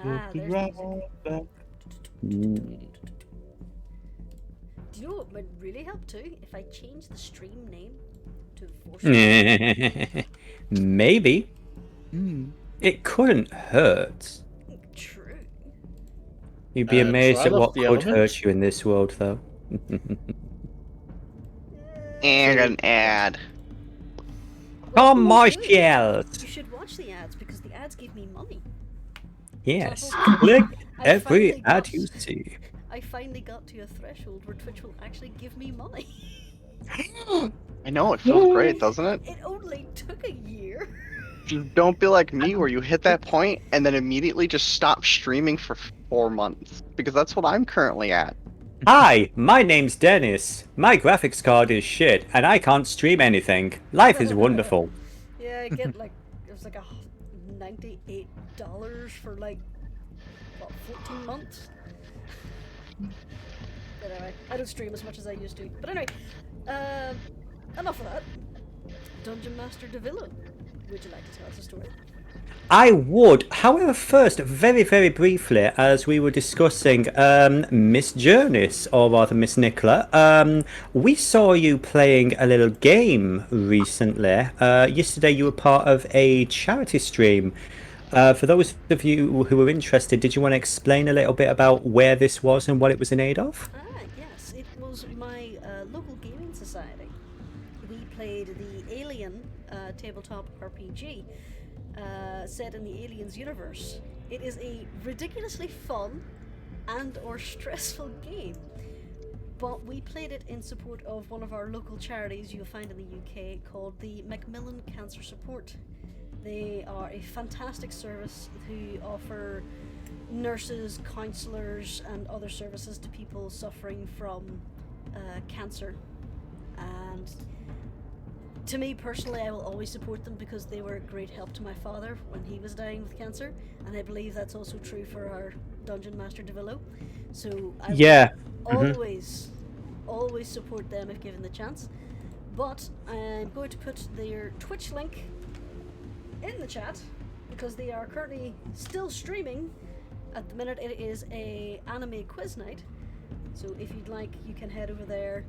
There's right music. back. Do you know what would really help too? If I change the stream name to Voarcel. Maybe. Hmm. It couldn't hurt. True. You'd be amazed I at love what the could elements. hurt you in this world, though. And an ad. Well, Come, good. Martials! You should watch the ads because the ads give me money. Yes, Example, click I every finally ad got- you see. I finally got to a threshold where Twitch will actually give me money. I know, it feels great, doesn't it? It only took a year. Just don't be like me where you hit that point and then immediately just stop streaming for 4 months. Because that's what I'm currently at. Hi, my name's Dennis. My graphics card is shit, and I can't stream anything. Life is wonderful. Yeah, I get like it was like $98 for like what 14 months. But anyway, I don't stream as much as I used to. But anyway, enough of that. Dungeon Master Devillo, would you like to tell us a story? I would. However, first, very, very briefly, as we were discussing Miss Jurnis, or rather Miss Nicola, we saw you playing a little game recently. Yesterday you were part of a charity stream. For those of you who are interested, did you want to explain a little bit about where this was and what it was in aid of? Yes, it was my local gaming society. We played the Alien tabletop RPG. Set in the Aliens universe. It is a ridiculously fun and or stressful game, but we played it in support of one of our local charities you'll find in the UK called the Macmillan Cancer Support. They are a fantastic service who offer nurses, counsellors and other services to people suffering from cancer. And to me personally, I will always support them because they were a great help to my father when he was dying with cancer, and I believe that's also true for our Dungeon Master Devillo. So I will always support them if given the chance. But I'm going to put their Twitch link in the chat because they are currently still streaming. At the minute it is a anime quiz night, so if you'd like you can head over there,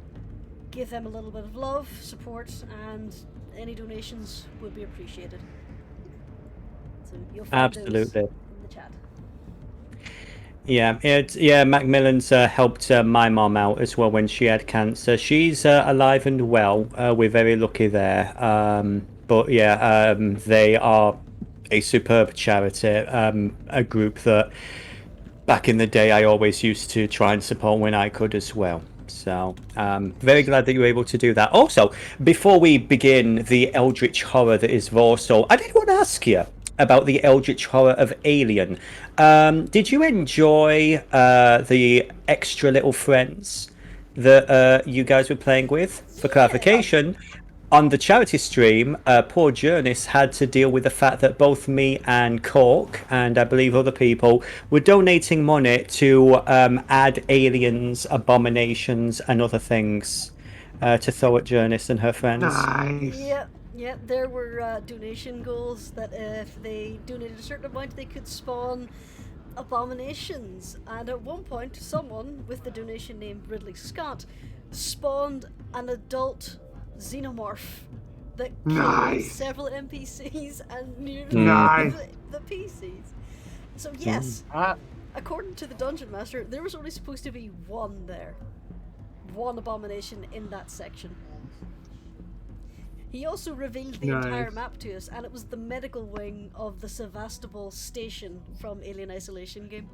give them a little bit of love, support, and any donations would be appreciated. So you'll find those Absolutely. in the chat. Yeah, Macmillan's helped my mom out as well when she had cancer. She's alive and well. We're very lucky there. But yeah, they are a superb charity, a group that back in the day I always used to try and support when I could as well. So very glad that you were able to do that. Also, before we begin the eldritch horror that is Voarcel, I did want to ask you about the eldritch horror of Alien. Did you enjoy the extra little friends that you guys were playing with? For clarification, on the charity stream, poor Jurnis had to deal with the fact that both me and Cork, and I believe other people, were donating money to add aliens, abominations, and other things to throw at Jurnis and her friends. Nice. Yeah, there were donation goals that if they donated a certain amount they could spawn abominations, and at one point someone with the donation name Ridley Scott spawned an adult xenomorph that killed several NPCs and nearly the PCs. So yes, according to the Dungeon Master, there was only supposed to be one abomination in that section. He also revealed the entire map to us, and it was the medical wing of the Sevastopol station from Alien Isolation game.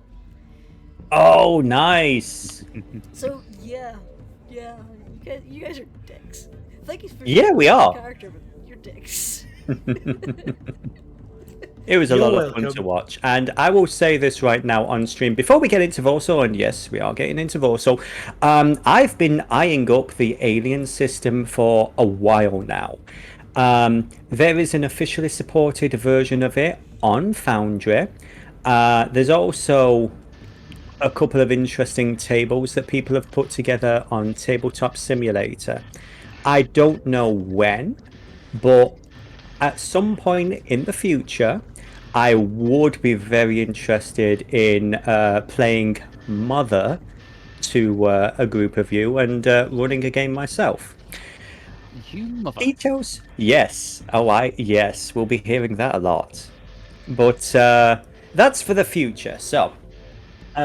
Oh, nice! So yeah, you guys are dicks. Thank you for we are. Character, but you're dicks. It was a lot of fun to watch, and I will say this right now on stream before we get into Voarcel, and yes, we are getting into Voarcel. I've been eyeing up the Alien system for a while now. There is an officially supported version of it on Foundry. There's also a couple of interesting tables that people have put together on Tabletop Simulator. I don't know when, but at some point in the future, I would be very interested in playing Mother to a group of you and running a game myself. You mother. Details? Yes. Yes, we'll be hearing that a lot. But that's for the future. So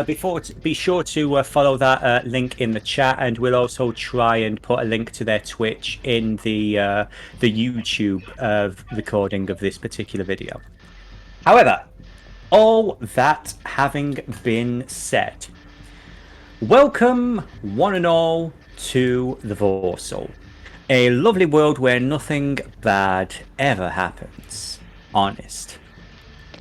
be sure to follow that link in the chat, and we'll also try and put a link to their Twitch in the YouTube recording of this particular video. However, all that having been said, welcome one and all to the Voarcel, a lovely world where nothing bad ever happens. Honest.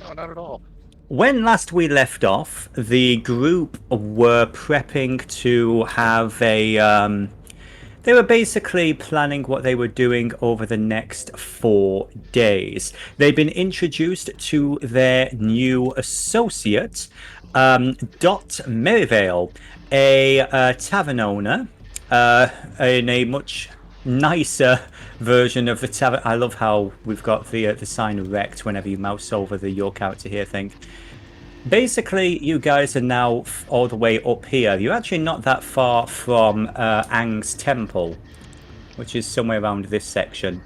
No, not at all. When last we left off, the group were prepping to have a they were basically planning what they were doing over the next 4 days. They've been introduced to their new associate, Dot Merivale, a tavern owner in a much nicer version of the tavern. I love how we've got the sign erect whenever you mouse over your character here thing. Basically, you guys are now all the way up here. You're actually not that far from Aang's temple, which is somewhere around this section.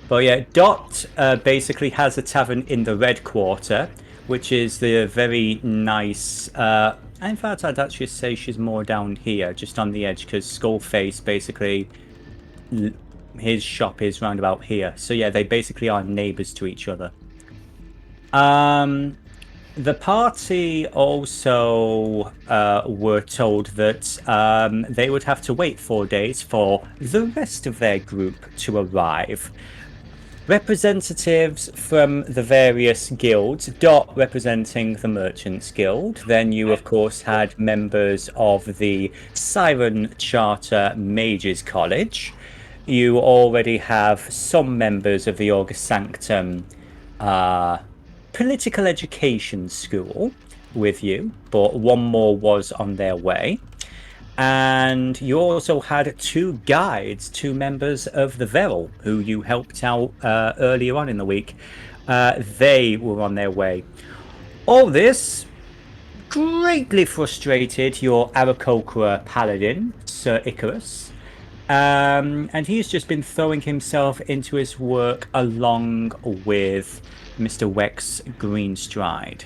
But yeah, Dot basically has a tavern in the Red Quarter, which is the very nice... in fact, I'd actually say she's more down here, just on the edge, because Skullface basically... his shop is round about here. So yeah, they basically are neighbours to each other. The party also were told that they would have to wait 4 days for the rest of their group to arrive. Representatives from the various guilds, Dot representing the Merchants Guild. Then you, of course, had members of the Siren Charter Mages College. You already have some members of the August Sanctum Political Education School with you, but one more was on their way. And you also had 2 guides, 2 members of the Veril, who you helped out earlier on in the week. They were on their way. All this greatly frustrated your Arrocakkra Paladin, Sir Icrius. And he's just been throwing himself into his work along with Mr. Wex Greenstride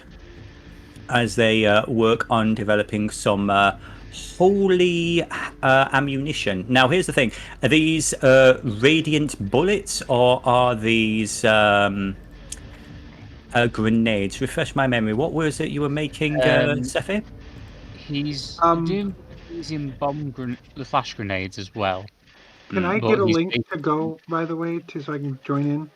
as they work on developing some holy ammunition. Now, here's the thing. Are these radiant bullets, or are these grenades? Refresh my memory. What was it you were making, Sephi? He's doing using the flash grenades as well. Can I get a link to go, by the way, so I can join in?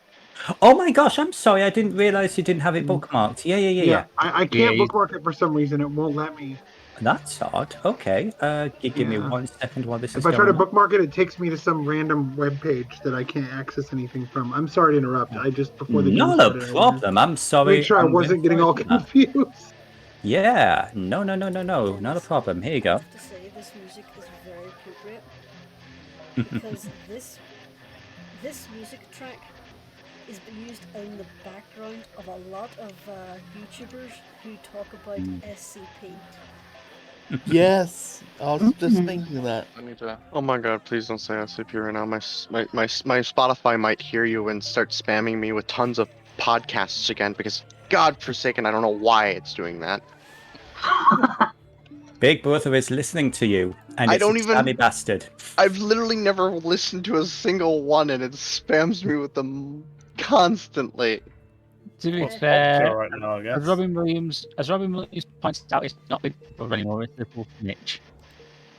Oh my gosh, I'm sorry. I didn't realize you didn't have it bookmarked. Yeah. I can't bookmark it for some reason. It won't let me. That's odd. Okay. Give me 1 second while this is going. If I try to bookmark it, it takes me to some random web page that I can't access anything from. I'm sorry to interrupt. I just before the Not a problem. I'm sorry. Make sure I wasn't getting all confused. Yeah. No. Not a problem. Here you go. I have to say, this music is very appropriate because this music track is used in the background of a lot of YouTubers who talk about SCP. Yes, I was just thinking that. I need to. Oh my god! Please don't say SCP right now. My Spotify might hear you and start spamming me with tons of podcasts again because, God forsaken, I don't know why it's doing that. Big Brother is listening to you, and I it's don't a even- spammy bastard. I've literally never listened to a single one, and it spams me with them constantly. To be It's fair, alright now, I guess. as Robin Williams points out, it's not Big Brother anymore. It's Little Snitch.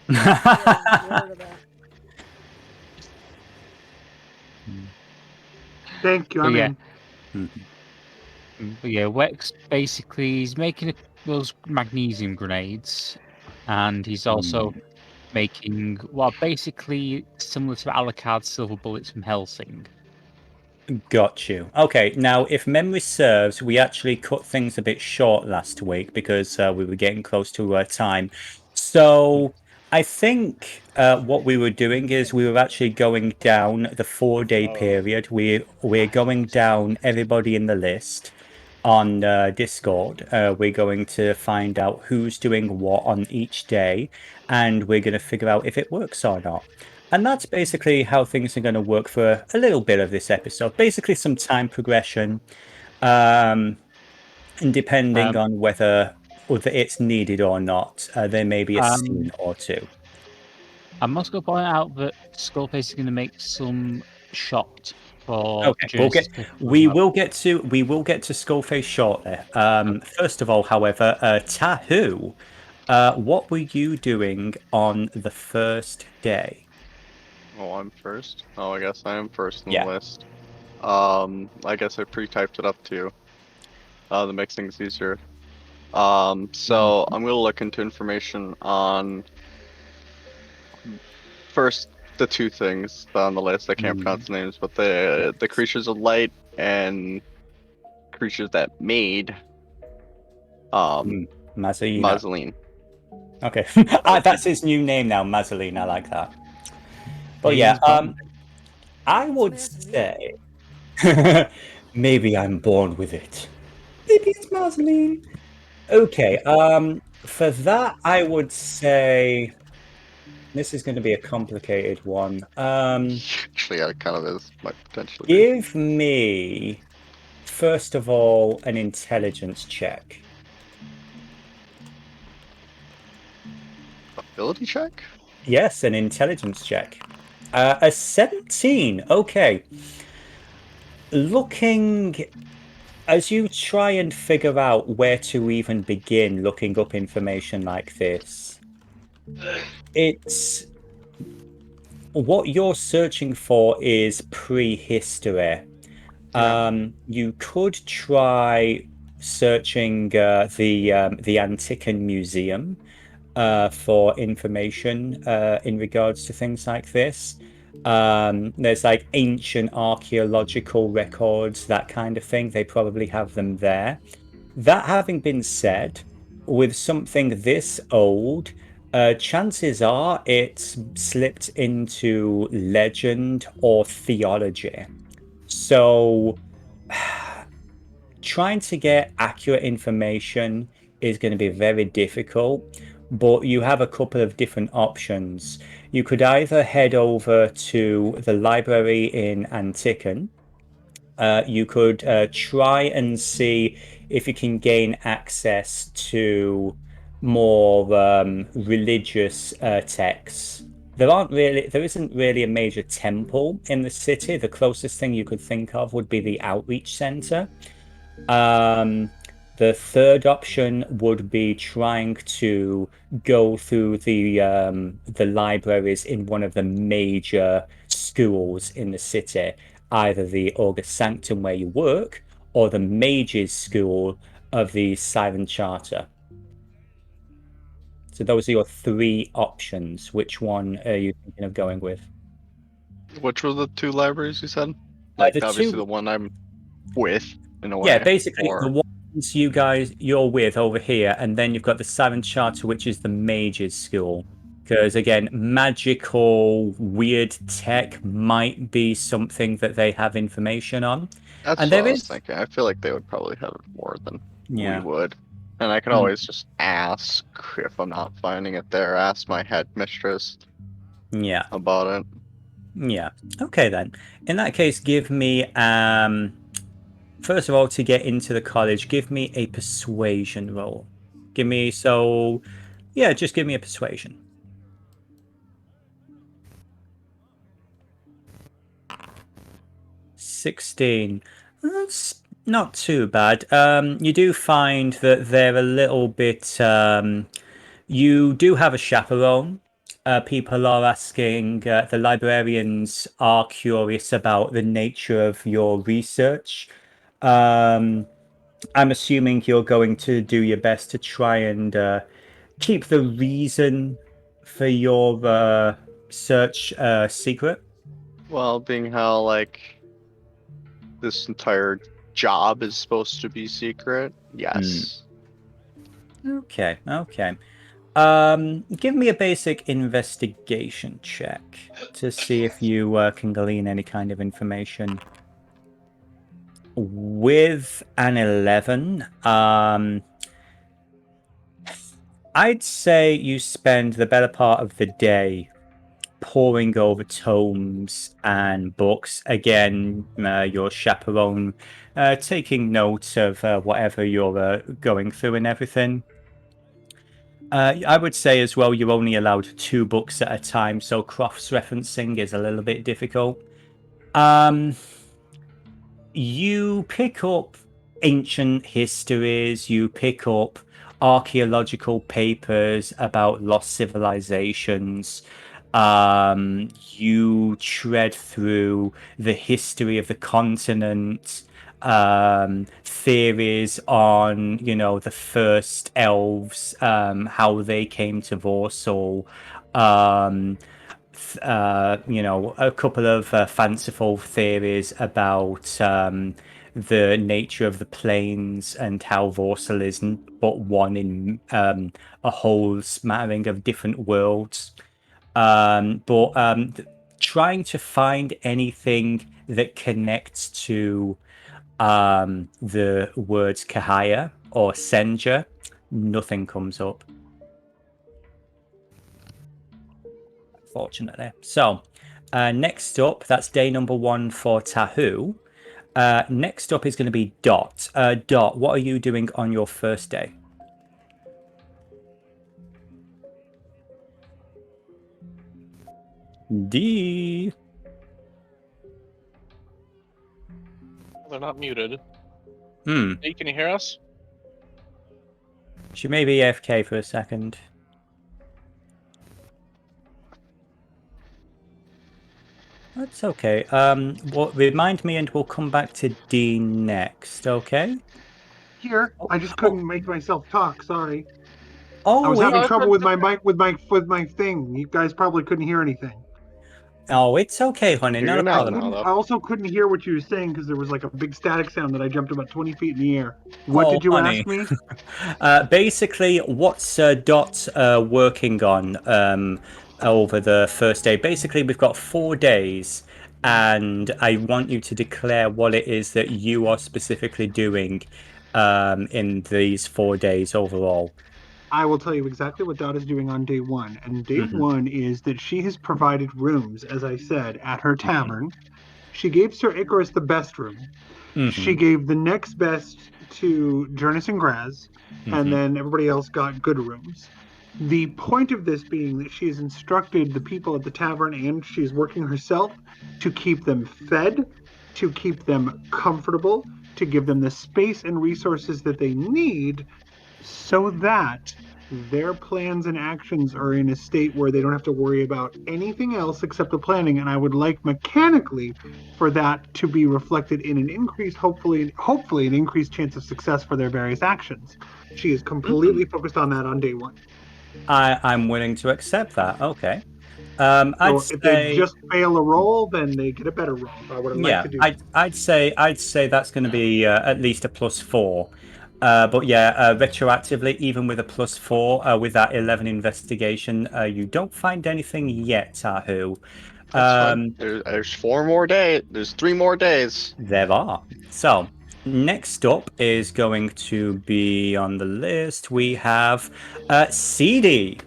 Yeah, word of that. Thank you. I'm Yeah. in. But yeah, Wex basically he's making those magnesium grenades, and he's also making basically similar to Alucard's silver bullets from Helsing. Got you. Okay, now if memory serves, we actually cut things a bit short last week because we were getting close to time. So I think what we were doing is we were actually going down the 4-day period. We're going down everybody in the list. on Discord. We're going to find out who's doing what on each day, and we're going to figure out if it works or not. And that's basically how things are going to work for a little bit of this episode. Basically, some time progression, and depending on whether it's needed or not, there may be a scene or two. I must go point out that Skullface is going to make some shot for Okay, Jurnis to pick we up. will get to Skullface shortly. First of all, however, Tahu, what were you doing on the first day? Oh, I'm first. Oh, I guess I am first on Yeah. the list. I guess I pre-typed it up too. That makes things easier. So I'm gonna look into information on first the two things on the list. I can't pronounce the names, but the creatures of light and creatures that made Mazalina. Mazzaline. Okay, that's his new name now, Mazzaline. I like that. But He's I would say maybe I'm born with it. Maybe it's Mazzaline. Okay, for that I would say this is going to be a complicated one. Actually, yeah, it kind of is. Might potentially be. Give me first of all an intelligence check. Ability check? Yes, an intelligence check. A 17. Okay. Looking as you try and figure out where to even begin looking up information like this, it's what you're searching for is prehistory. You could try searching the Antiquan Museum for information in regards to things like this. There's like ancient archaeological records, that kind of thing. They probably have them there. That having been said, with something this old, chances are it's slipped into legend or theology. So trying to get accurate information is going to be very difficult, but you have a couple of different options. You could either head over to the library in Antiquan. You could try and see if you can gain access to more religious texts. There isn't really a major temple in the city. The closest thing you could think of would be the outreach center. The third option would be trying to go through the libraries in one of the major schools in the city, either the August Sanctum where you work or the Mages School of the Silent Charter. So those are your three options. Which one are you thinking of going with? Which were the two libraries you said? Like, obviously the one I'm with, in a way. Yeah, basically the ones you're with over here, and then you've got the Silent Charter, which is the Mages School. Because again, magical, weird tech might be something that they have information on. That's and what there I was is thinking. I feel like they would probably have more than Yeah. we would. And I could always just ask if I'm not finding it there. Ask my headmistress Yeah. about it. Yeah. Okay then. In that case, give me first of all, to get into the college, give me a persuasion roll. Just give me a persuasion. 16. That's not too bad. You do find that they're a little bit. You do have a chaperone. People are asking. The librarians are curious about the nature of your research. I'm assuming you're going to do your best to try and keep the reason for your search secret. Well, being how, like, this entire job is supposed to be secret, yes. Okay. Give me a basic investigation check to see if you can glean any kind of information. With an 11, I'd say you spend the better part of the day poring over tomes and books. Again, your chaperone taking notes of whatever you're going through and everything. I would say as well, you're only allowed 2 books at a time, so cross-referencing is a little bit difficult. You pick up ancient histories, you pick up archaeological papers about lost civilizations. You tread through the history of the continent, theories on, the first elves, how they came to Voarcel. A couple of fanciful theories about the nature of the planes and how Voarcel is but one in a whole smattering of different worlds. But trying to find anything that connects to the words Kahaya or Senja, nothing comes up. Fortunately. So, next up, that's day number 1 for Tahu. Next up is going to be Dot. Dot, what are you doing on your first day? D. They're not muted. Hmm. Hey, can you hear us? She may be AFK for a second. That's okay. Well, remind me and we'll come back to D next, okay? Here, I just couldn't make myself talk. Sorry. Oh, I was having it's trouble with okay. my mic, with my thing. You guys probably couldn't hear anything. Oh, it's okay, honey. Hear Not you a now, problem. I also couldn't hear what you were saying because there was like a big static sound that I jumped about 20 feet in the air. What Oh, did you honey. ask me? Basically, what's Dot working on over the first day? Basically, we've got 4 days, and I want you to declare what it is that you are specifically doing in these 4 days overall. I will tell you exactly what Dot is doing on day 1. And day Mhm. 1 is that she has provided rooms, as I said, at her tavern. She gave Sir Icarus the best room. She Mhm. gave the next best to Jurnis and Graz, and Mhm. then everybody else got good rooms. The point of this being that she has instructed the people at the tavern and she's working herself to keep them fed, to keep them comfortable, to give them the space and resources that they need so that their plans and actions are in a state where they don't have to worry about anything else except the planning. And I would like mechanically for that to be reflected in an increased, hopefully an increased chance of success for their various actions. She is completely focused on that on day 1. I'm willing to accept that. Okay. I'd So if they say, just fail a roll, then they get a better roll. But what I'd like yeah, to do, I'd say that's going to be at least a +4. But yeah, retroactively, even with a +4, with that 11 investigation, you don't find anything yet, Tahu. That's fine. There's 4 more days. There's 3 more days. There are. So, next up is going to be on the list. We have Seedie.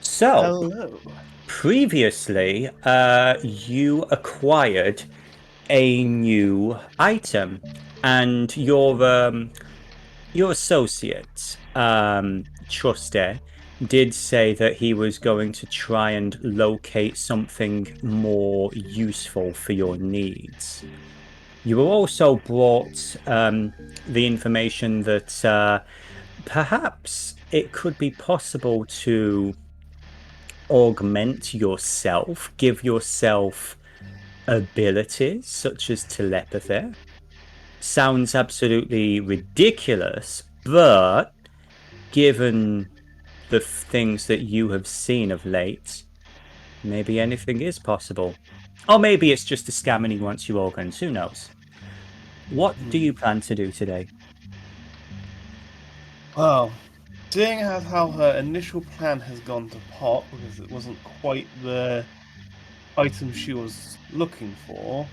So, Hello. previously, you acquired a new item, and your associate, Truste, did say that he was going to try and locate something more useful for your needs. You were also brought the information that perhaps it could be possible to augment yourself, give yourself abilities such as telepathy. Sounds absolutely ridiculous, but given the things that you have seen of late, maybe anything is possible. Or maybe it's just a scam and he wants your organs, who knows? What do you plan to do today? Well, seeing as how her initial plan has gone to pot because it wasn't quite the item she was looking for,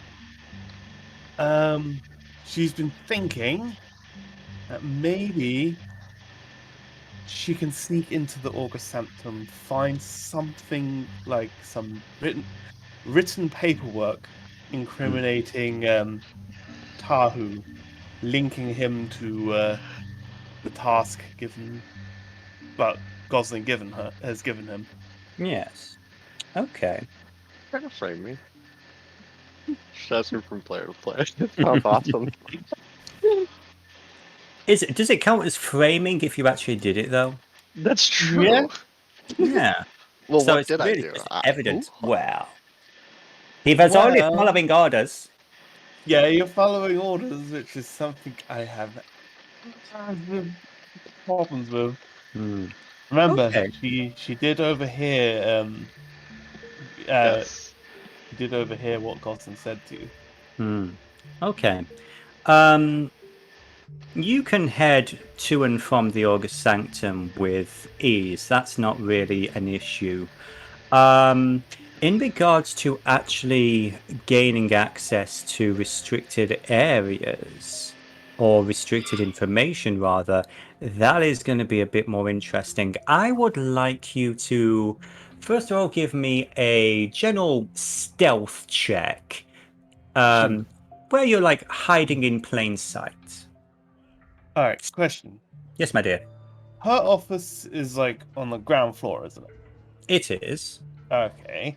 she's been thinking that maybe she can sneak into the August Sanctum, find something like some written paperwork incriminating Tahu, linking him to the task Gosling has given him. Yes. Okay. Trying to frame me. Just asking from player to player. Sounds awesome. Does it count as framing if you actually did it though? That's true. Yeah. Yeah. Well, So what it's did I really do? just evidence. Ooh. Well, he was only Well- following orders. Yeah, you're following orders, which is something I have problems with. Remember, Okay. she did overhear Yes. she did overhear what Gosling said to you. Okay. You can head to and from the August Sanctum with ease. That's not really an issue. In regards to actually gaining access to restricted areas, or restricted information rather, that is going to be a bit more interesting. I would like you to, first of all, give me a general stealth check, where you're like hiding in plain sight. All right, question. Yes, my dear. Her office is like on the ground floor, isn't it? It is. Okay.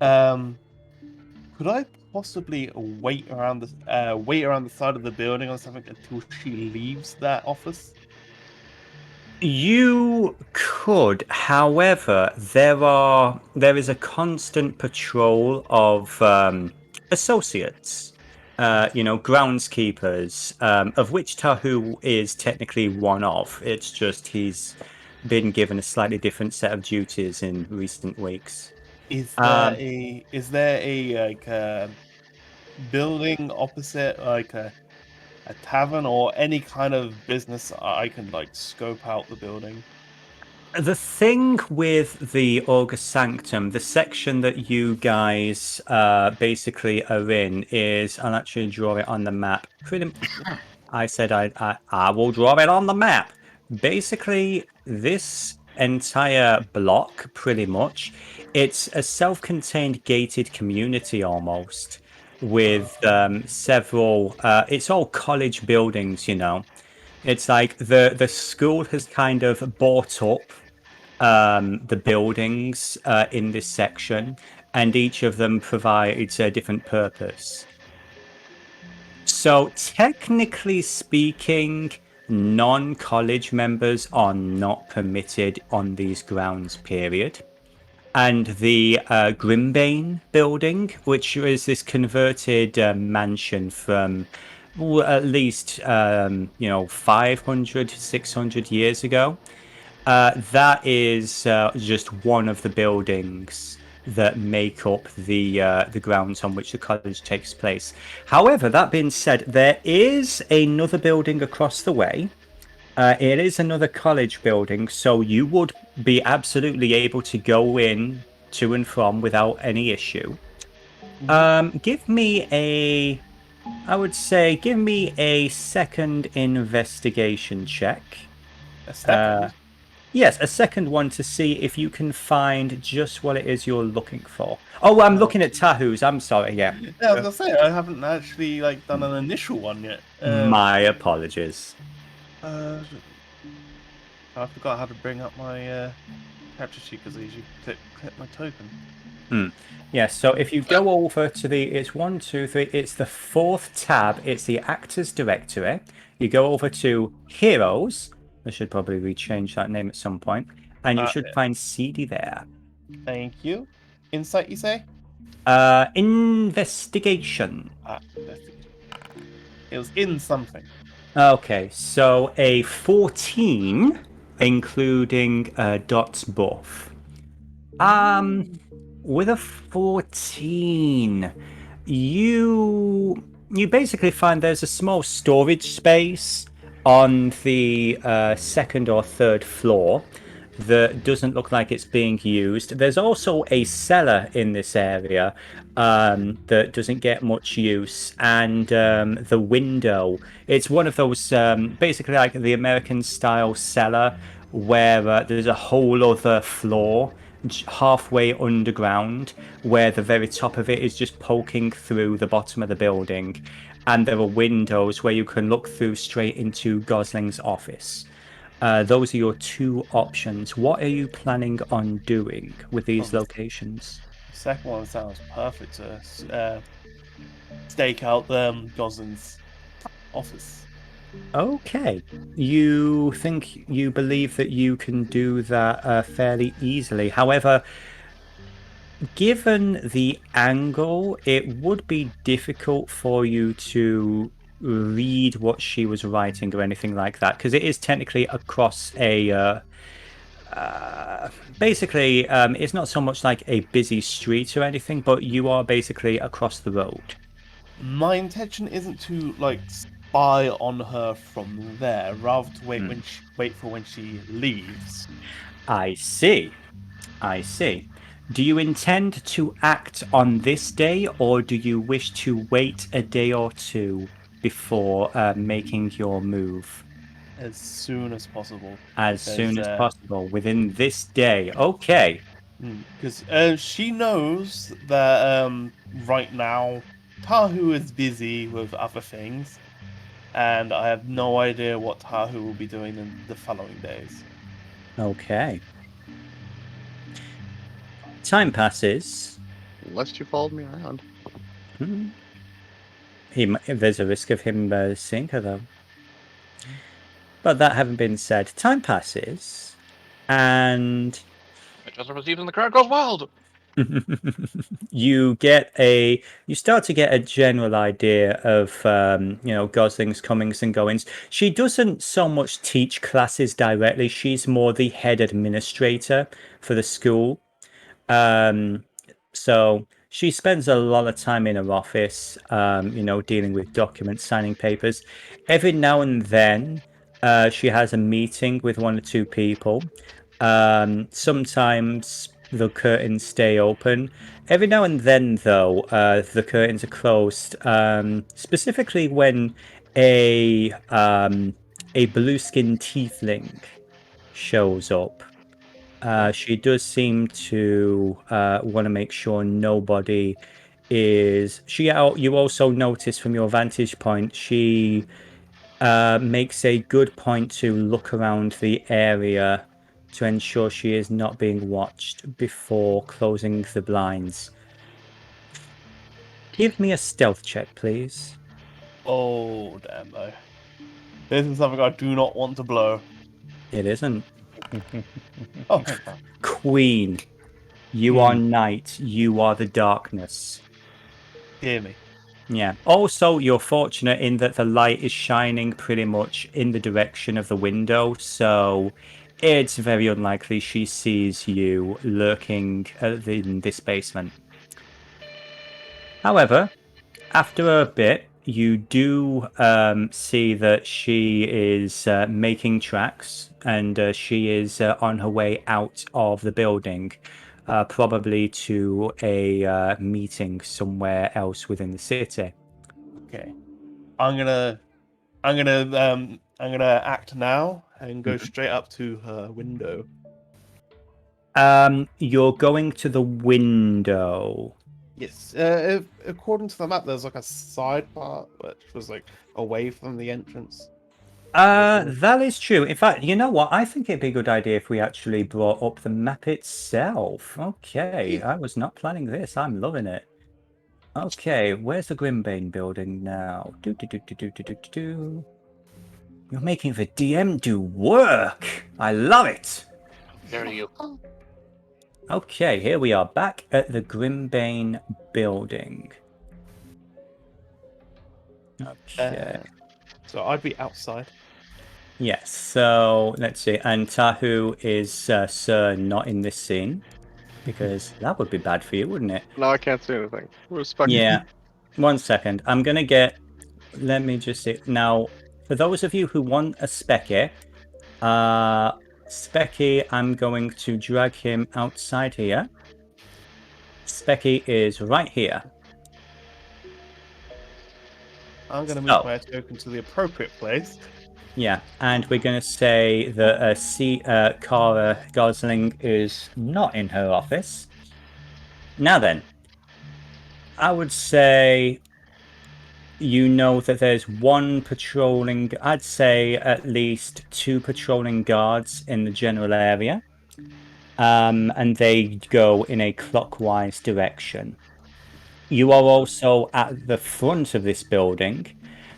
Could I possibly wait around the side of the building or something until she leaves that office? You could, however, there is a constant patrol of associates, groundskeepers, of which Tahu is technically one of. It's just he's been given a slightly different set of duties in recent weeks. Is there a like building opposite like a tavern or any kind of business I can like scope out the building? The thing with the August Sanctum, the section that you guys basically are in is, I'll actually draw it on the map. I said I will draw it on the map. Basically, this entire block, pretty much, it's a self-contained gated community almost, with several. It's all college buildings, you know. It's like the school has kind of bought up the buildings in this section, and each of them provides a different purpose. So, technically speaking, non-college members are not permitted on these grounds, period. And the Grimbane building, which is this converted mansion from at least 500, 600 years ago, that is just one of the buildings that make up the grounds on which the college takes place. However, that being said, there is another building across the way. It is another college building, so you would be absolutely able to go in to and from without any issue. Give me a second investigation check. A second. Yes, a second one to see if you can find just what it is you're looking for. Oh, I'm looking at Tahu's. I'm sorry, yeah. Yeah, I was gonna say I haven't actually like done an initial one yet. My apologies. I forgot how to bring up my capture sheet because I usually click my token. Yeah, so if you go over to it's 1, 2, 3, it's the 4th tab, it's the Actors Directory. You go over to Heroes. I should probably rechange that name at some point. And you should find Seedie there. Thank you. Insight, you say? Investigation. Investigation. It was in something. Okay, so a 14, including Dot's buff. With a 14, you basically find there's a small storage space on the 2nd or 3rd floor that doesn't look like it's being used. There's also a cellar in this area that doesn't get much use, and the window. It's one of those basically like the American style cellar where there's a whole other floor halfway underground where the very top of it is just poking through the bottom of the building, and there are windows where you can look through straight into Gosling's office. Those are your two options. What are you planning on doing with these locations? The second one sounds perfect to stake out Gosling's office. Okay. You believe that you can do that fairly easily. However, given the angle, it would be difficult for you to read what she was writing or anything like that, because it is technically across a basically it's not so much like a busy street or anything, but you are basically across the road. My intention isn't to like spy on her from there, rather to wait for when she leaves. I see. Do you intend to act on this day, or do you wish to wait a day or two before making your move? As soon as possible. As soon as possible, within this day. Okay. Because she knows that right now Tahu is busy with other things, and I have no idea what Tahu will be doing in the following days. Okay. Time passes. Unless you followed me around. There's a risk of him seeing her, though. But that having been said, time passes, and I just received and the crowd goes wild. you start to get a general idea of Gosling's comings and goings. She doesn't so much teach classes directly. She's more the head administrator for the school. So she spends a lot of time in her office, dealing with documents, signing papers. Every now and then, she has a meeting with one or two people. Sometimes the curtains stay open. Every now and then, though, the curtains are closed. Specifically when a blue-skinned tiefling shows up. She does seem to want to make sure nobody is. You also notice from your vantage point, she makes a good point to look around the area to ensure she is not being watched before closing the blinds. Give me a stealth check, please. Oh, damn though. This is something I do not want to blow. It isn't. Oh, Queen, you are night, you are the darkness. hear me. Yeah. Also, you're fortunate in that the light is shining pretty much in the direction of the window, so it's very unlikely she sees you lurking in this basement. However, after a bit, you do see that she is making tracks, and she is on her way out of the building, probably to a meeting somewhere else within the city. Okay, I'm gonna act now and go straight up to her window. You're going to the window. Yes. According to the map, there's like a side part which was like away from the entrance. That is true. In fact, you know what? I think it'd be a good idea if we actually brought up the map itself. Okay, I was not planning this. I'm loving it. Okay, where's the Grimbane building now? You're making the DM do work. I love it. There you go. Okay, here we are back at the building. Okay. So I'd be outside. Yes, so let's see. And Tahu is Sir not in this scene, because that would be bad for you, wouldn't it? No, I can't see anything. Respect. Yeah. 1 second. I'm going to get... Let me just see. Now, for those of you who want a specky, Specky, I'm going to drag him outside here. Specky is right here. I'm going to move Oh. my token to the appropriate place. Yeah, and we're going to say that Cara Gosling is not in her office. Now then, I would say you know that there's one patrolling, I'd say at least 2 patrolling guards in the general area. And they go in a clockwise direction. You are also at the front of this building,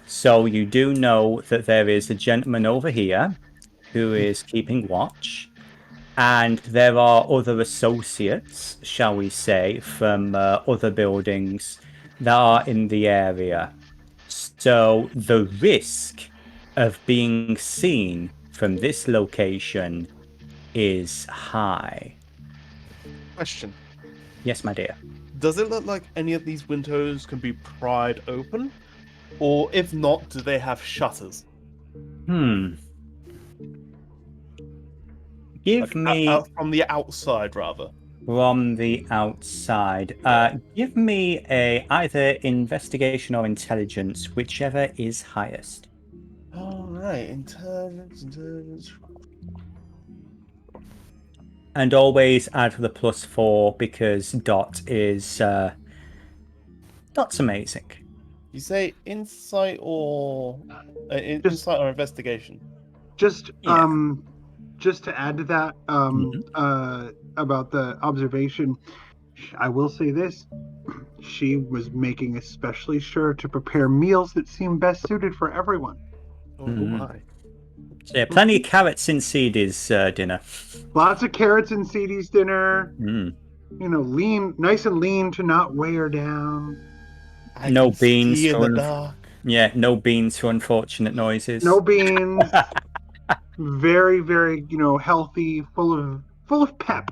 so you do know that there is a gentleman over here who is keeping watch, and there are other associates, shall we say, from other buildings that are in the area. So the risk of being seen from this location is high. Question. Yes, my dear. Does it look like any of these windows can be pried open? Or if not, do they have shutters? Give me... Out from the outside, rather. From the outside. Give me either investigation or intelligence, whichever is highest. Alright, intelligence. And always add the +4 because Dot is... Dot's amazing. You say insight or... insight or investigation? Just Yeah. just to add to that, about the observation, I will say this: she was making especially sure to prepare meals that seem best suited for everyone. Oh Mhm. my. So yeah, plenty of carrots in Seedie's dinner. Lots of carrots in Seedie's dinner. Mm. You know, nice and lean to not weigh her down. No can see beans in the for dark. Yeah, no beans for unfortunate noises. No beans. Very, very, healthy, full of pep.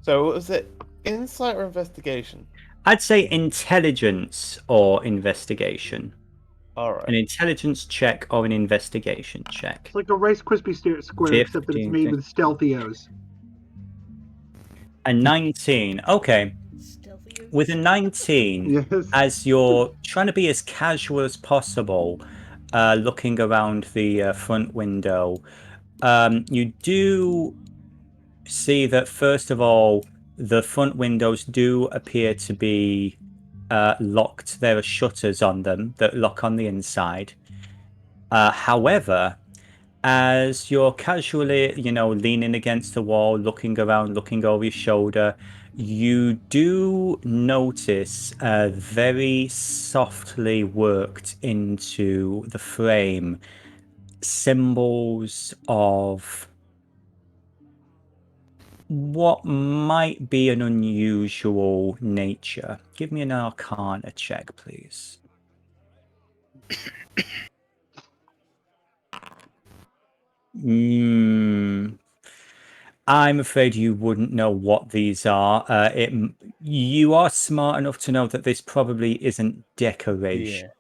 So was it insight or investigation? I'd say intelligence or investigation. Alright. An intelligence check or an investigation check. It's like a Rice Krispie square, except that it's 15, made with stealthios. A 19. Okay. Stealthy. With a 19, Yes. as you're trying to be as casual as possible, looking around the front window, you do see that, first of all, the front windows do appear to be locked. There are shutters on them that lock on the inside. However, as you're casually, leaning against the wall, looking around, looking over your shoulder, you do notice very softly worked into the frame symbols of what might be an unusual nature. Give me an Arcana check, please. I'm afraid you wouldn't know what these are. You are smart enough to know that this probably isn't decoration. Yeah.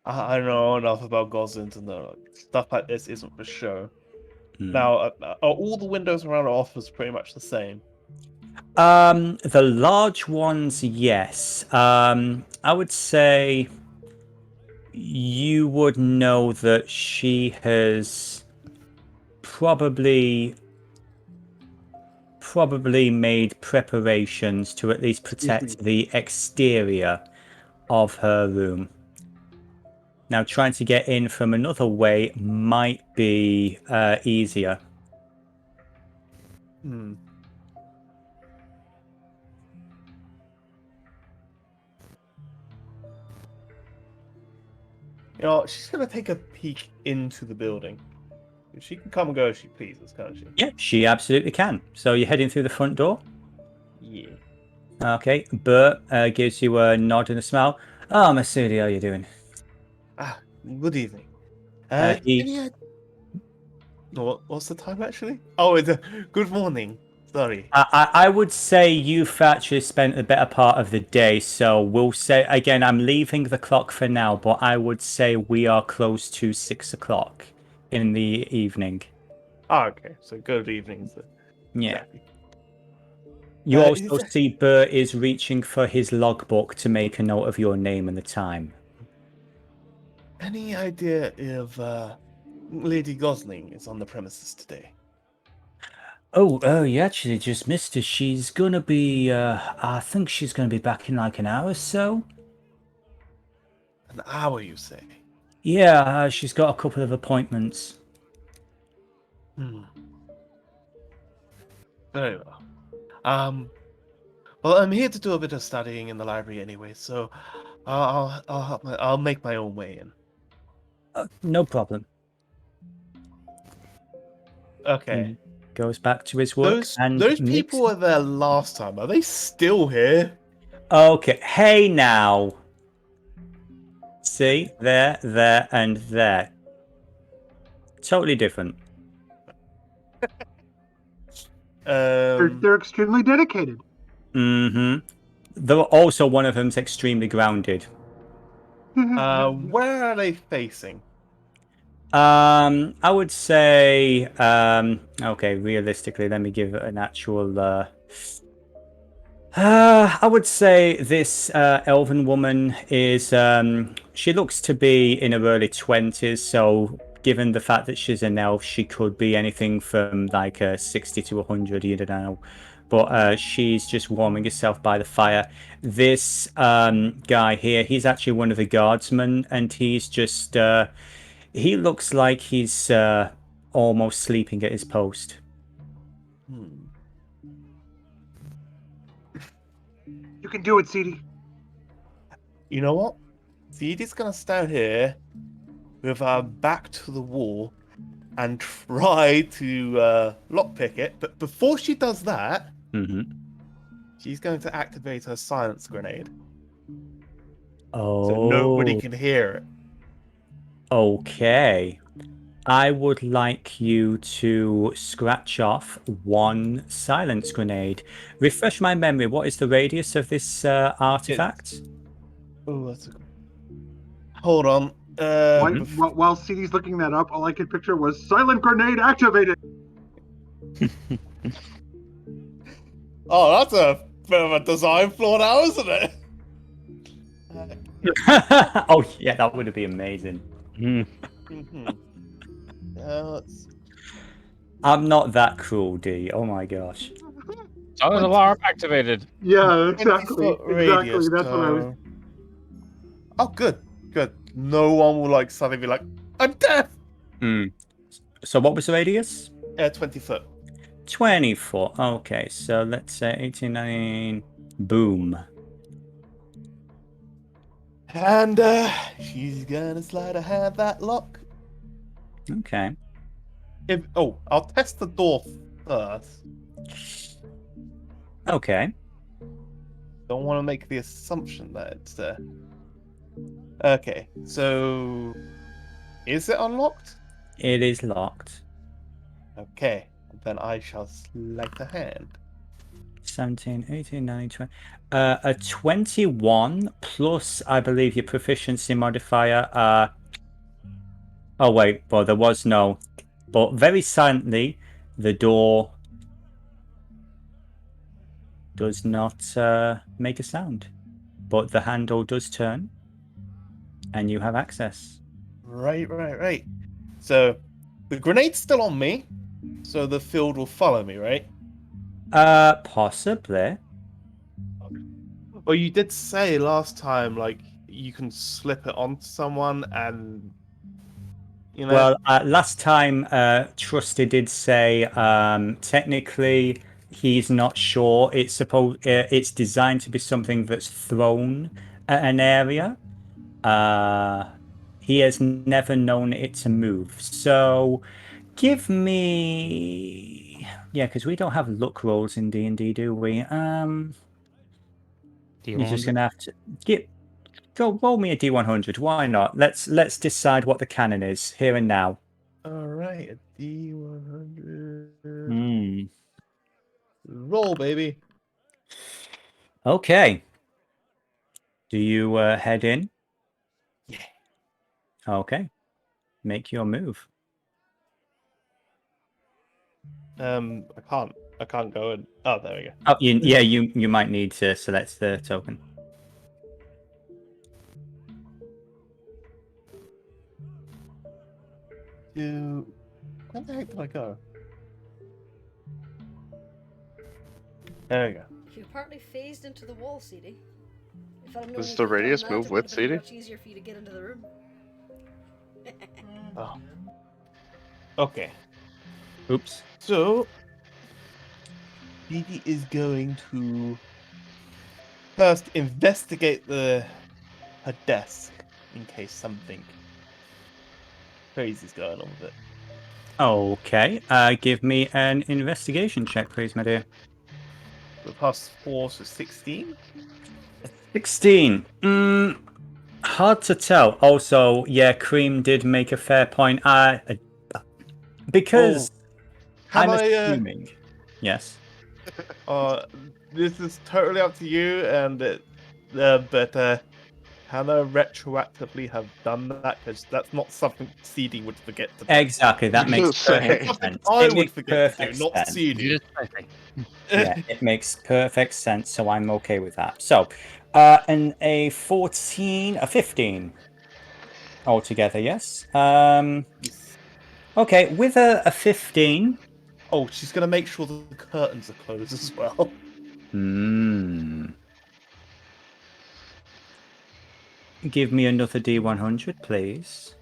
I don't know enough about Goslin to know stuff like this isn't for show. Now, are all the windows around our office pretty much the same? The large ones, yes. I would say you would know that she has probably made preparations to at least protect the exterior of her room. Now, trying to get in from another way might be easier. You know, she's gonna take a peek into the building. She can come and go as she pleases, can't she? Yeah, she absolutely can. So you're heading through the front door? Yeah. Okay. Bert gives you a nod and a smile. Oh, Masudi, how are you doing? Good evening. He- What's the time actually? Oh, it's good morning. Sorry. I would say you've actually spent the better part of the day, so we'll say, again, I'm leaving the clock for now, but I would say we are close to 6 o'clock in the evening. Oh, okay. So good evening, sir. Yeah. Exactly. You is also there see Bert is reaching for his logbook to make a note of your name and the time. any idea if Lady Gosling is on the premises today? Oh, you actually just missed her. She's gonna be, I think she's gonna be back in like an hour or so. An hour, you say? Yeah, she's got a couple of appointments. Very well. Well, I'm here to do a bit of studying in the library anyway, so I'll make my own way in. No problem. Okay. He goes back to his work Those people were there last time. Are they still here? Okay, hey now. See? There, and there. Totally different. They're extremely dedicated. Mm-hmm. Though also one of them's extremely grounded. Where are they facing? I would say, okay, realistically, let me give it an actual, I would say this elven woman is, she looks to be in her early 20s, so given the fact that she's an elf, she could be anything from like 60 to 100, you don't know. But she's just warming herself by the fire. This guy here, he's actually one of the guardsmen, and he's just, he looks like he's almost sleeping at his post. You can do it, Seedie. You know what? Seedie's gonna stand here with her back to the wall and try to lockpick it. But before she does that, she's going to activate her silence grenade. Oh. So nobody can hear it. Okay. I would like you to scratch off one silence grenade. Refresh my memory. What is the radius of this artifact? Oh, that's a good. Hold on. While Seedie's looking that up, all I could picture was silent grenade activated. Oh, that's a bit of a design flaw now, isn't it? Oh yeah, that would be amazing. I'm not that cruel, D. Oh my gosh. Silent alarm activated. Yeah, exactly. 20-foot radius, That's what I was. Oh, good. No one will like suddenly be like, I'm deaf. So what was the radius? 20 foot. 20 foot. Okay, so let's say 18, 19. Boom. And she's gonna slide her hand that lock. Okay. I'll test the door first. Okay. Don't want to make the assumption that it's there. Okay, so is it unlocked? It is locked. Okay, then I shall select a hand. 17, 18, 19, 20. A 21 plus, I believe, your proficiency modifier. Oh, wait. Well, there was no. But very silently, the door does not make a sound. But the handle does turn. And you have access. Right. So the grenade's still on me. So the field will follow me, right? Possibly. Well, you did say last time, like, you can slip it onto someone and, you know... Well, last time, Trusty did say, technically, he's not sure. It's designed to be something that's thrown at an area. He has never known it to move. So, give me... Yeah, because we don't have luck rolls in D&D, do we? You're just going to have to... Go roll me a D100. Why not? Let's decide what the canon is here and now. Alright, a D100. Roll, baby. Okay. Do you head in? Yeah. Okay. Make your move. I can't go and. Oh, there we go. Oh, you might need to select the token. Where the heck did I go? There we go. You partly phased into the wall, Seedie. If I'd known Does you the could've done radius that, move it with would have been Seedie? much easier for you to get into the room. Oh. Okay. Oops. So, Seedie is going to first investigate her desk in case something crazy's going on with it. Okay. Give me an investigation check, please, my dear. The plus 4, so 16. 16. Hard to tell. Also, yeah, Cream did make a fair point. Because Can I'm I? assuming. Yes. This is totally up to you, and but can I retroactively have done that? Because that's not something CD would forget to do. Exactly. That makes perfect Something sense. I It would makes forget to perfect do, not sense. CD. Yeah, it makes perfect sense, so I'm okay with that. So, and a 14, a 15 altogether, yes. Okay, with a 15. Oh, she's gonna make sure the curtains are closed as well. Give me another D100, please.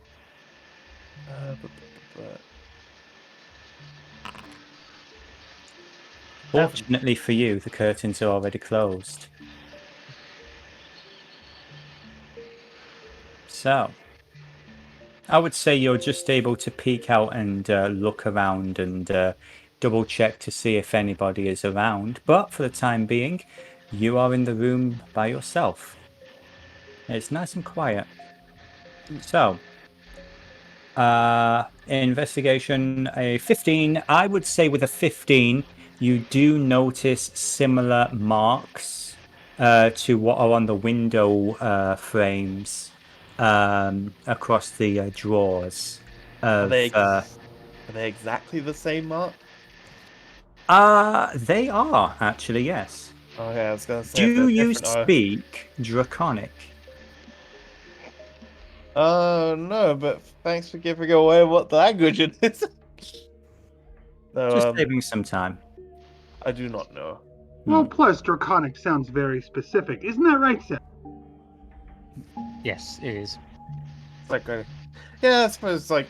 Fortunately for you, the curtains are already closed. So, I would say you're just able to peek out and look around and double check to see if anybody is around. But for the time being, you are in the room by yourself. It's nice and quiet. So, investigation, a 15. I would say with a 15, you do notice similar marks to what are on the window frames across the drawers. Are they exactly the same mark? They are actually, yes. Okay, I was gonna say. Do you speak Draconic? Oh no, but thanks for giving away what language it is. No, Just saving some time. I do not know. Well, plus Draconic sounds very specific. Isn't that right, Seth? Yes, it is. It's like yeah, I suppose like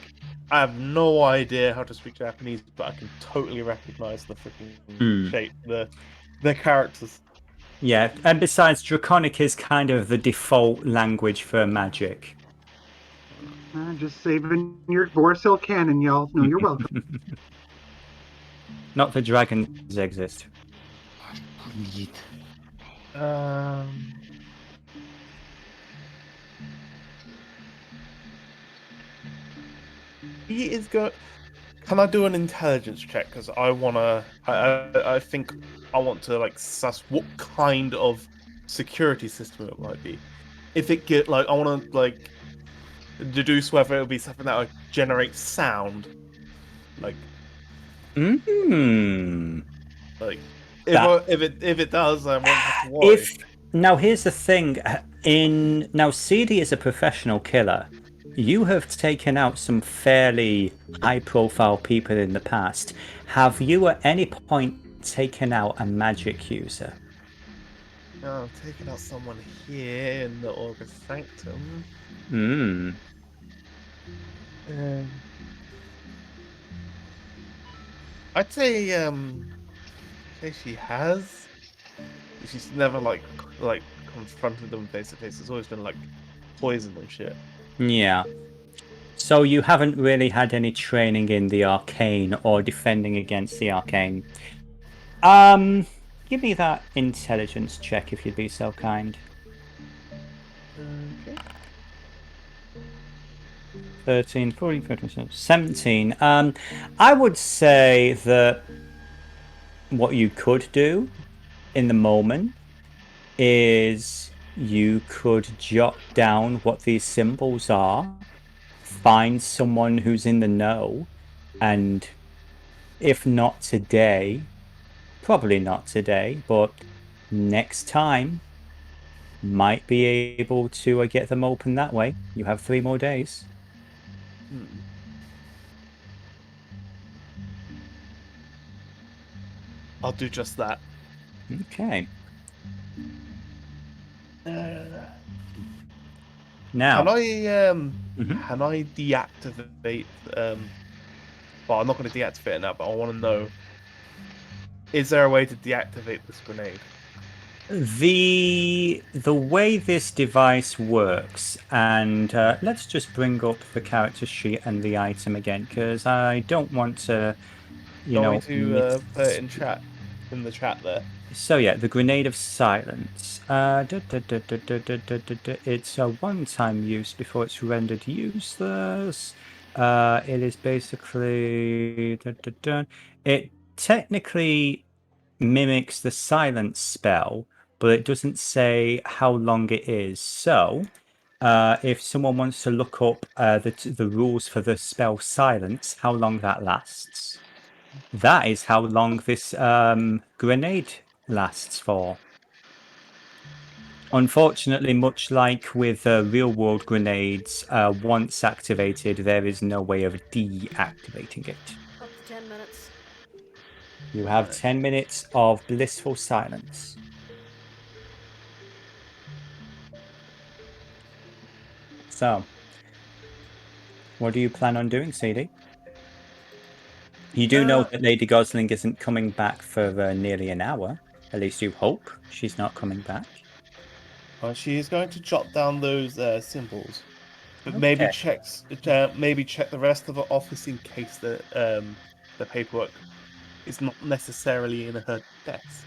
I have no idea how to speak Japanese, but I can totally recognize the freaking shape, the characters. Yeah, and besides, Draconic is kind of the default language for magic. Just saving your Voarcel canon, y'all. No, you're welcome. Not that dragons exist. He is good. Can I do an intelligence check? Because I think I want to like suss what kind of security system it might be. If it get like I want to like deduce whether it'll be something that like generates sound, like. Like if it does, I won't have to worry. Now here's the thing. Seedie is a professional killer. You have taken out some fairly high-profile people in the past. Have you at any point taken out a magic user? No, I've taken out someone here in the August Sanctum. I'd say she has. She's never like confronted them face to face. It's always been like poison and shit. Yeah. So you haven't really had any training in the arcane or defending against the arcane. Give me that intelligence check if you'd be so kind. Okay. 13, 14, 15, 17. I would say that what you could do in the moment is you could jot down what these symbols are, find someone who's in the know, and if not today, probably not today, but next time, might be able to get them open that way. You have 3 more days. I'll do just that. Okay. Can Now, I Mhm. can I deactivate well, I'm not going to deactivate it now, but I want to know, is there a way to deactivate this grenade? the way this device works, and let's just bring up the character sheet and the item again, because I don't want to, Going to put it in the chat there. So yeah, the Grenade of Silence. It's a one-time use before it's rendered useless. It is basically... It technically mimics the Silence spell, but it doesn't say how long it is. So, if someone wants to look up the rules for the spell Silence, how long that lasts, that is how long this grenade lasts for. Unfortunately, much like with real-world grenades, once activated, there is no way of deactivating it. Up to 10 minutes. You have 10 minutes of blissful silence. So, what do you plan on doing, Seedie? You do know that Lady Gosling isn't coming back for nearly an hour. At least you hope she's not coming back. She is going to jot down those symbols, but Okay. maybe check the rest of the office in case the paperwork is not necessarily in her desk.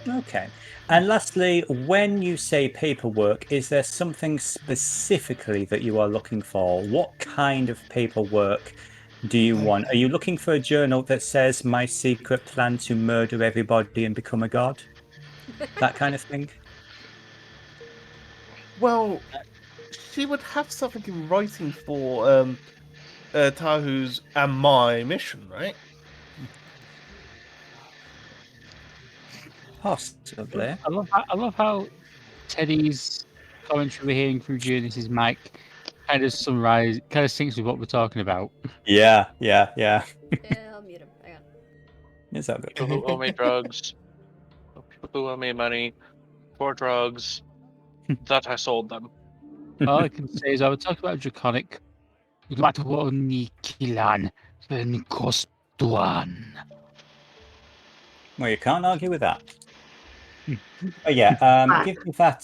Okay. And lastly, when you say paperwork, is there something specifically that you are looking for? What kind of paperwork do you want? Are you looking for a journal that says my secret plan to murder everybody and become a god? That kind of thing? Well, she would have something in writing for Tahu's and my mission, right? Possibly. I love how Teddy's commentary we're hearing through Jurnis' mic kind of syncs with what we're talking about. Yeah. Yeah, I'll mute him. Hang on. Is that good? People who owe me drugs, people who owe me money for drugs, that I sold them. All I can say is I would talk about Draconic. Kilan, then Kostuan. Well, you can't argue with that. But yeah, give me that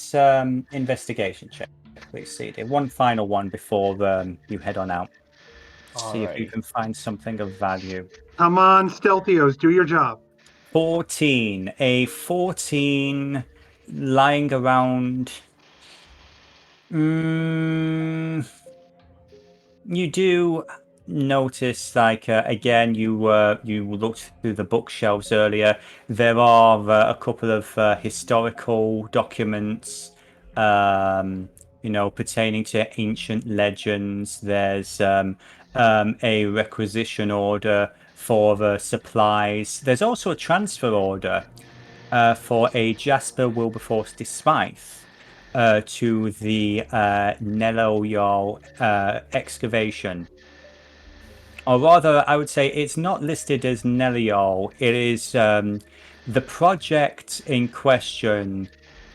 investigation check, please, CD. One final one before you head on out. See if you can find something of value. Come on, Stealthios, do your job. 14. A 14 lying around. You do notice, like, again, you looked through the bookshelves earlier. There are a couple of historical documents, pertaining to ancient legends. There's a requisition order for the supplies. There's also a transfer order for a Jasper Wilberforce Despite to the Nello excavation. Or rather, I would say it's not listed as Nelliol. It is the project in question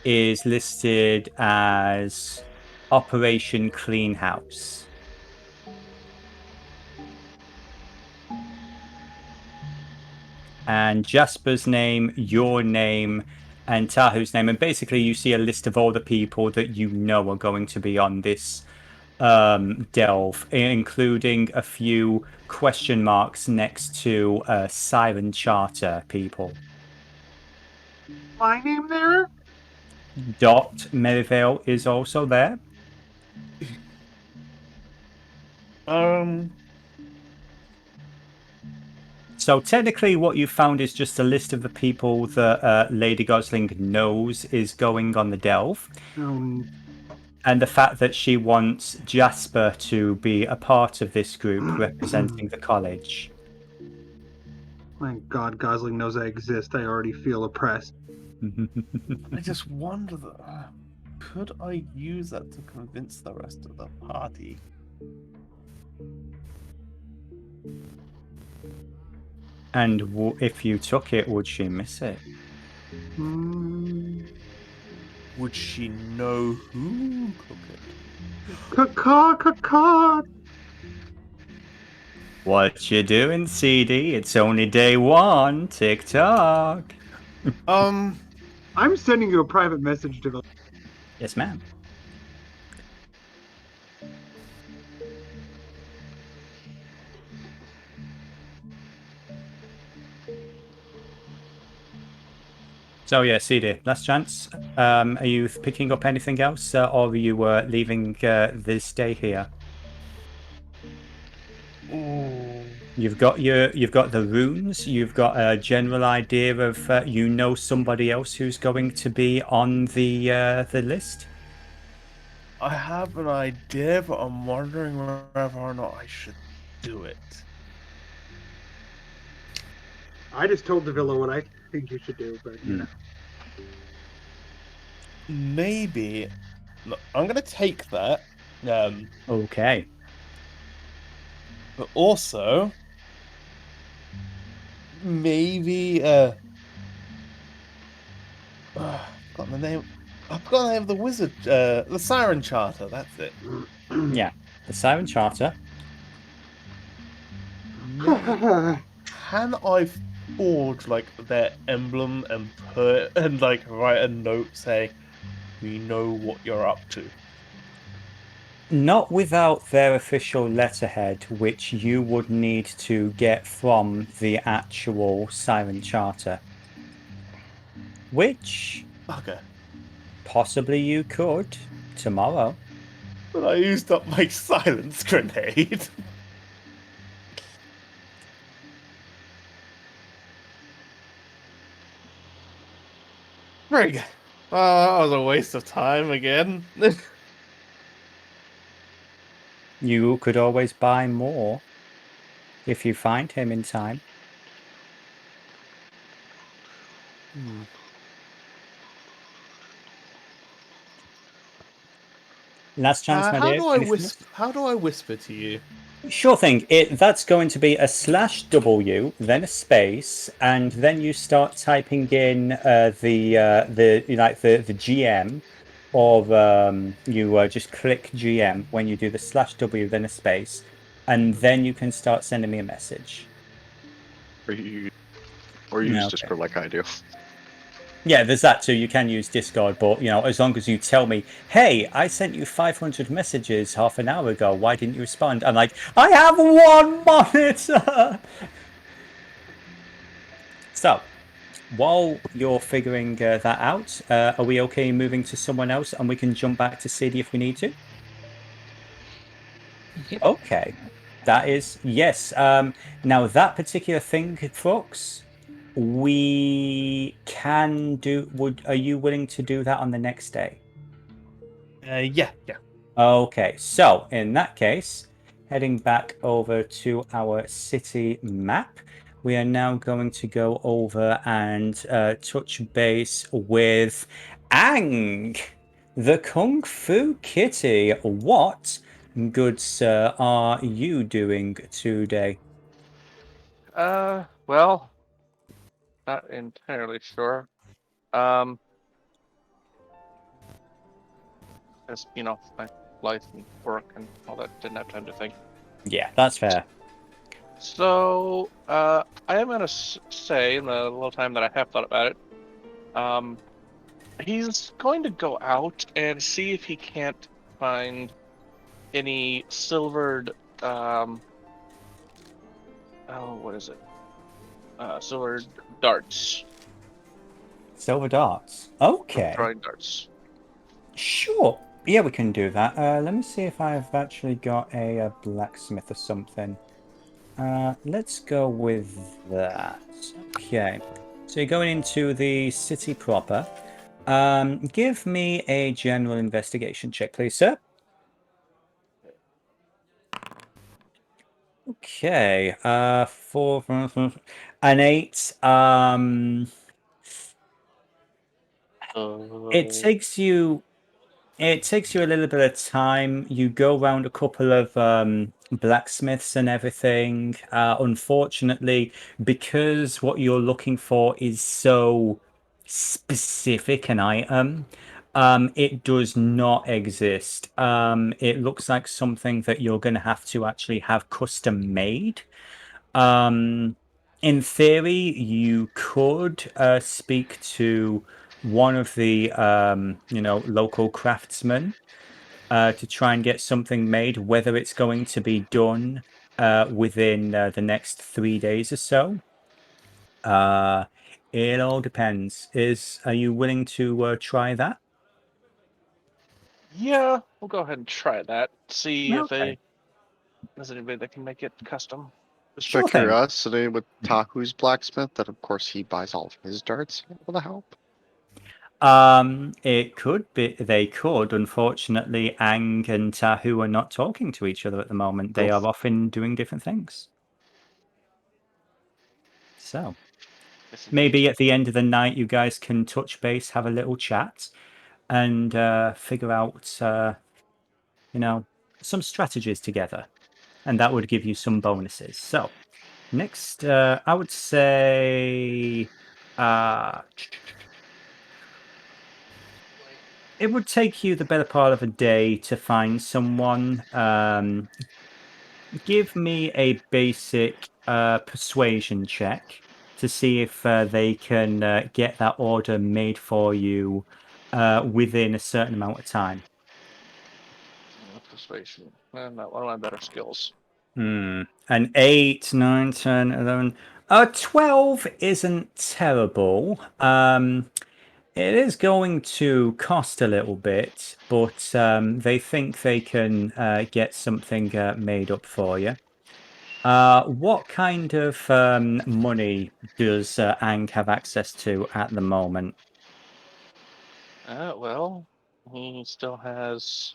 is listed as Operation Clean House. And Jasper's name, your name, and Tahu's name, and basically you see a list of all the people that you know are going to be on this delve, including a few question marks next to Siren Charter people. My name there? Dot Merivale is also there. So technically what you found is just a list of the people that Lady Gosling knows is going on the delve. And the fact that she wants Jasper to be a part of this group representing the college. Thank God Gosling knows I exist. I already feel oppressed. I just wonder could I use that to convince the rest of the party? And if you took it, would she miss it? Would she know who took it? Caw. What you doing, Seedie? It's only day one. Tick-tock. Um, I'm sending you a private message, Devillo. Yes, ma'am. So yeah, Seedie, last chance. Are you picking up anything else, or are you leaving this day here? ooh. You've got the runes. You've got a general idea of you know somebody else who's going to be on the list. I have an idea, but I'm wondering whether or not I should do it. I just told Devillo what I think you should do, but you know. Maybe. Look, I'm gonna take that. Okay. But also maybe I've got the name. I've got the name of the wizard. The Siren Charter. That's it. Yeah, the Siren Charter. Can I forge like their emblem and put and like write a note saying, "We know what you're up to"? Not without their official letterhead, which you would need to get from the actual Siren Charter. Which Okay. possibly you could tomorrow. But I used up my silence grenade. Frig. That was a waste of time again. You could always buy more if you find him in time. Last chance, my how dear. do I Anything else? How do I whisper to you? Sure thing. That's going to be a /W, then a space, and then you start typing in the GM, or you just click GM when you do the /W, then a space, and then you can start sending me a message. Or you use Discord like I do. Yeah, there's that too. You can use Discord, but as long as you tell me, hey, I sent you 500 messages half an hour ago. Why didn't you respond? I'm like, I have one monitor. So, while you're figuring that out, are we okay moving to someone else, and we can jump back to Seedie if we need to? Yep. Okay, that is yes. Now that particular thing, Frux, we can do. Are you willing to do that on the next day? Yeah. Okay, so in that case, heading back over to our city map, we are now going to go over and touch base with Ang, the Kung Fu Kitty. What, good sir, are you doing today? Well, not entirely sure. As my life and work and all that, didn't have time to think. Yeah, that's fair. So, I am gonna say in the little time that I have thought about it, he's going to go out and see if he can't find any silvered, what is it? Silvered darts. Silver darts. Okay. Throwing darts. Sure. Yeah, we can do that. Let me see if I've actually got a blacksmith or something. Let's go with that. Okay. So you're going into the city proper. Give me a general investigation check, please, sir. Okay. 4, an 8. It takes you a little bit of time. You go around a couple of blacksmiths and everything. Unfortunately, because what you're looking for is so specific an item, it does not exist. It looks like something that you're going to have to actually have custom made. In theory, you could speak to one of the local craftsmen to try and get something made. Whether it's going to be done within the next 3 days or so, it all depends. Are you willing to try that? Yeah, we'll go ahead and try that. See if Okay. there's anybody that can make it custom. Just out Sure of thing. curiosity, with Tahu's blacksmith, that of course he buys all of his darts. Able to help? It could be. They could. Unfortunately, Ang and Tahu are not talking to each other at the moment. They are Oof. often doing different things. So Yes, indeed. maybe at the end of the night, you guys can touch base, have a little chat, and figure out, some strategies together, and that would give you some bonuses. So next, I would say, it would take you the better part of a day to find someone. Give me a basic persuasion check to see if they can get that order made for you within a certain amount of time. Persuasion. Not one of my better skills. An 8, 9, 10, 11. 12 isn't terrible. It is going to cost a little bit, but they think they can get something made up for you. What kind of money does Ang have access to at the moment? Well, he still has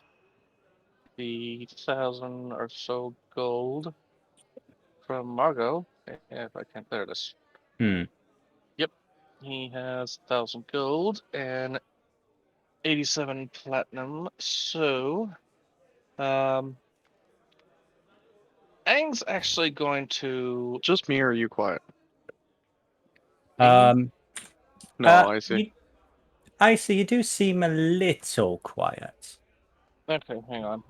the 1,000 or so gold from Margot. If I can't, there it is. Hmm. Yep, he has 1,000 gold and 87 platinum. So, Ang's actually going to. Just me, or are you quiet? Um, No, I see. I see. You do seem a little quiet. Okay, hang on.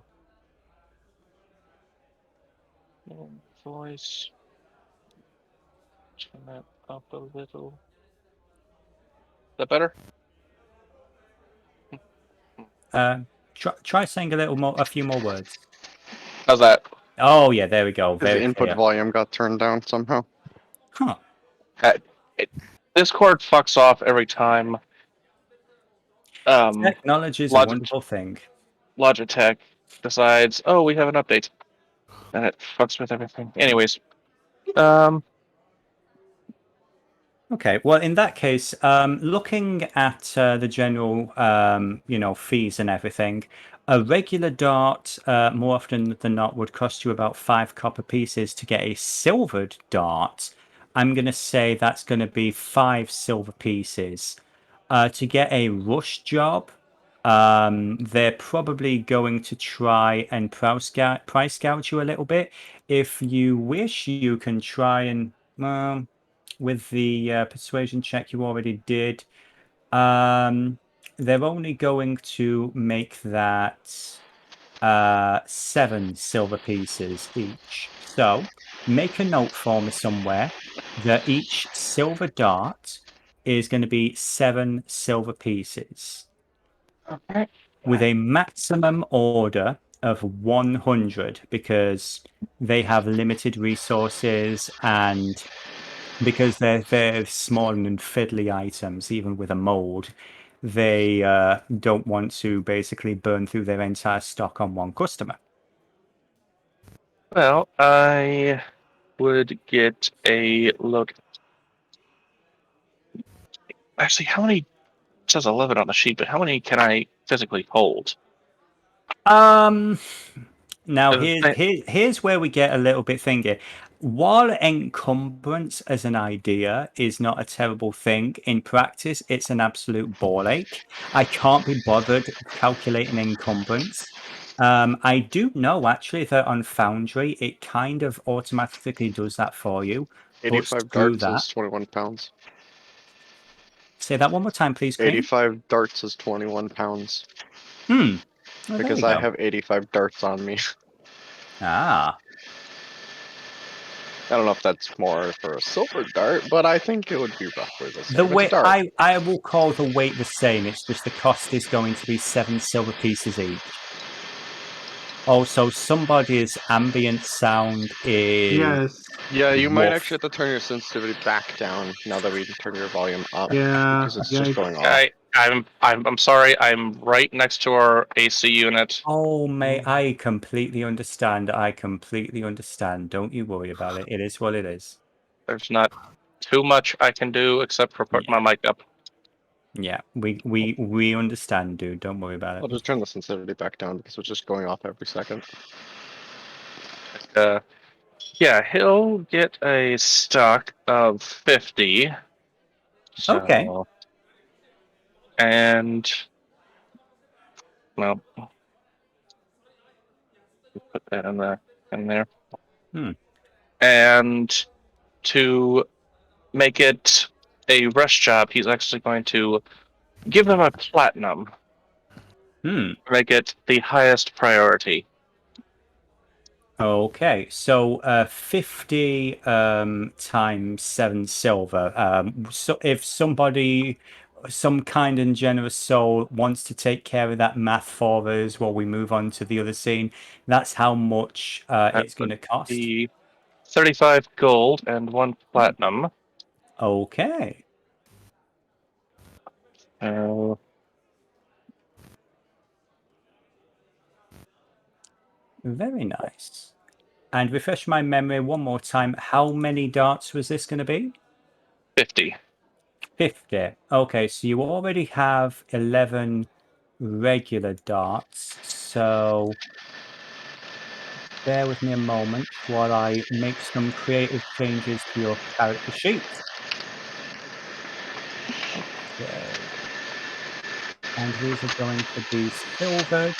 Voice. Turn that up a little. Is that better? Try saying a few more words. How's that? Oh yeah, there we go. His Very input clear. volume got turned down somehow. Huh. Discord fucks off every time. Technology is a wonderful thing. Logitech decides, oh, we have an update, and it fucks with everything. Anyways, Okay, well, in that case, looking at the general, fees and everything, a regular dart, more often than not, would cost you about 5 copper pieces. To get a silvered dart, I'm going to say that's going to be 5 silver pieces. To get a rush job, they're probably going to try and price gouge you a little bit. If you wish, you can try and with the persuasion check you already did, they're only going to make that 7 silver pieces each. So make a note for me somewhere that each silver dart is going to be 7 silver pieces okay. with a maximum order of 100, because they have limited resources, and because they're small and fiddly items, even with a mold, they don't want to basically burn through their entire stock on one customer. Well, I would get a look. Actually, how many? It says 11 on the sheet, but how many can I physically hold? Now, Uh, here's where we get a little bit thingy. While encumbrance as an idea is not a terrible thing, in practice, it's an absolute ball ache. I can't be bothered calculating encumbrance. I do know actually that on Foundry, it kind of automatically does that for you. But 85 screw darts that. is 21 pounds. Say that one more time, please, Cream. 85 darts is 21 pounds. Oh, there Because we I go. have 85 darts on me. Ah. I don't know if that's more for a silver dart, but I think it would be roughly the same. The It's a weight, dart. I will call the weight the same. It's just the cost is going to be 7 silver pieces each. Also, somebody's ambient sound is Yes. Yeah, you might rough. actually have to turn your sensitivity back down now that we turn your volume up. Yeah. Because it's Yeah. just going off. I'm sorry. I'm right next to our AC unit. Oh, mate, I completely understand. I completely understand. Don't you worry about it. It is what it is. There's not too much I can do except for put my mic up. Yeah, we understand, dude. Don't worry about I'll it. just turn the sensitivity back down because it's just going off every second. Yeah, he'll get a stock of 50. So, Okay. and well, put that in there. And to make it a rush job, he's actually going to give them a platinum. To make it the highest priority. Okay, so 50 times 7 silver. So if somebody, some kind and generous soul wants to take care of that math for us while we move on to the other scene, that's how much it's going to cost. The 35 gold and 1 platinum. Okay. Very nice. And refresh my memory one more time. How many darts was this going to be? 50. 50. Okay, so you already have 11 regular darts. So bear with me a moment while I make some creative changes to your character sheet. Okay. And these are going to be silvered.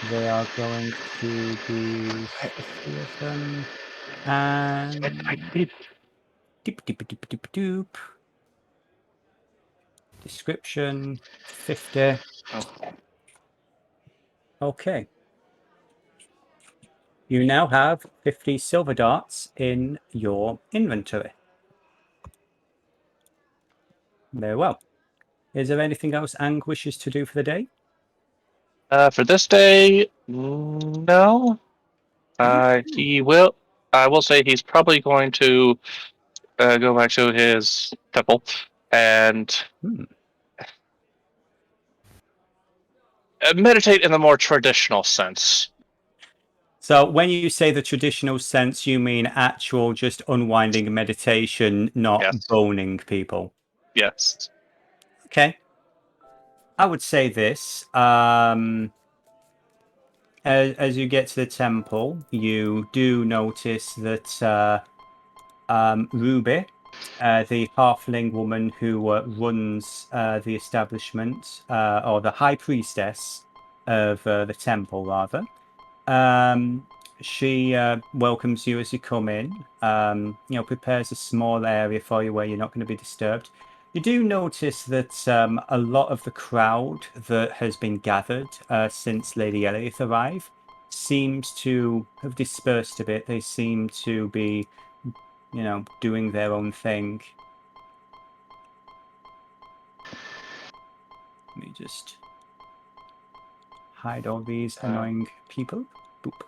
They are going to be 50 of them. And doop, doop, doop, doop, doop. Description 50. Okay. You now have 50 silver darts in your inventory. Very well. Is there anything else Ang wishes to do for the day? For this day, no. He will. I will say he's probably going to go back to his temple and meditate in the more traditional sense. So when you say the traditional sense, you mean actual just unwinding meditation, not boning people? Yes. Okay. I would say this. As you get to the temple, you do notice that Ruby, the halfling woman who runs the establishment, or the high priestess of the temple, rather, she welcomes you as you come in. Prepares a small area for you where you're not going to be disturbed. You do notice that a lot of the crowd that has been gathered since Lady Elliot arrived seems to have dispersed a bit. They seem to be, doing their own thing. Let me just hide all these annoying people. Boop.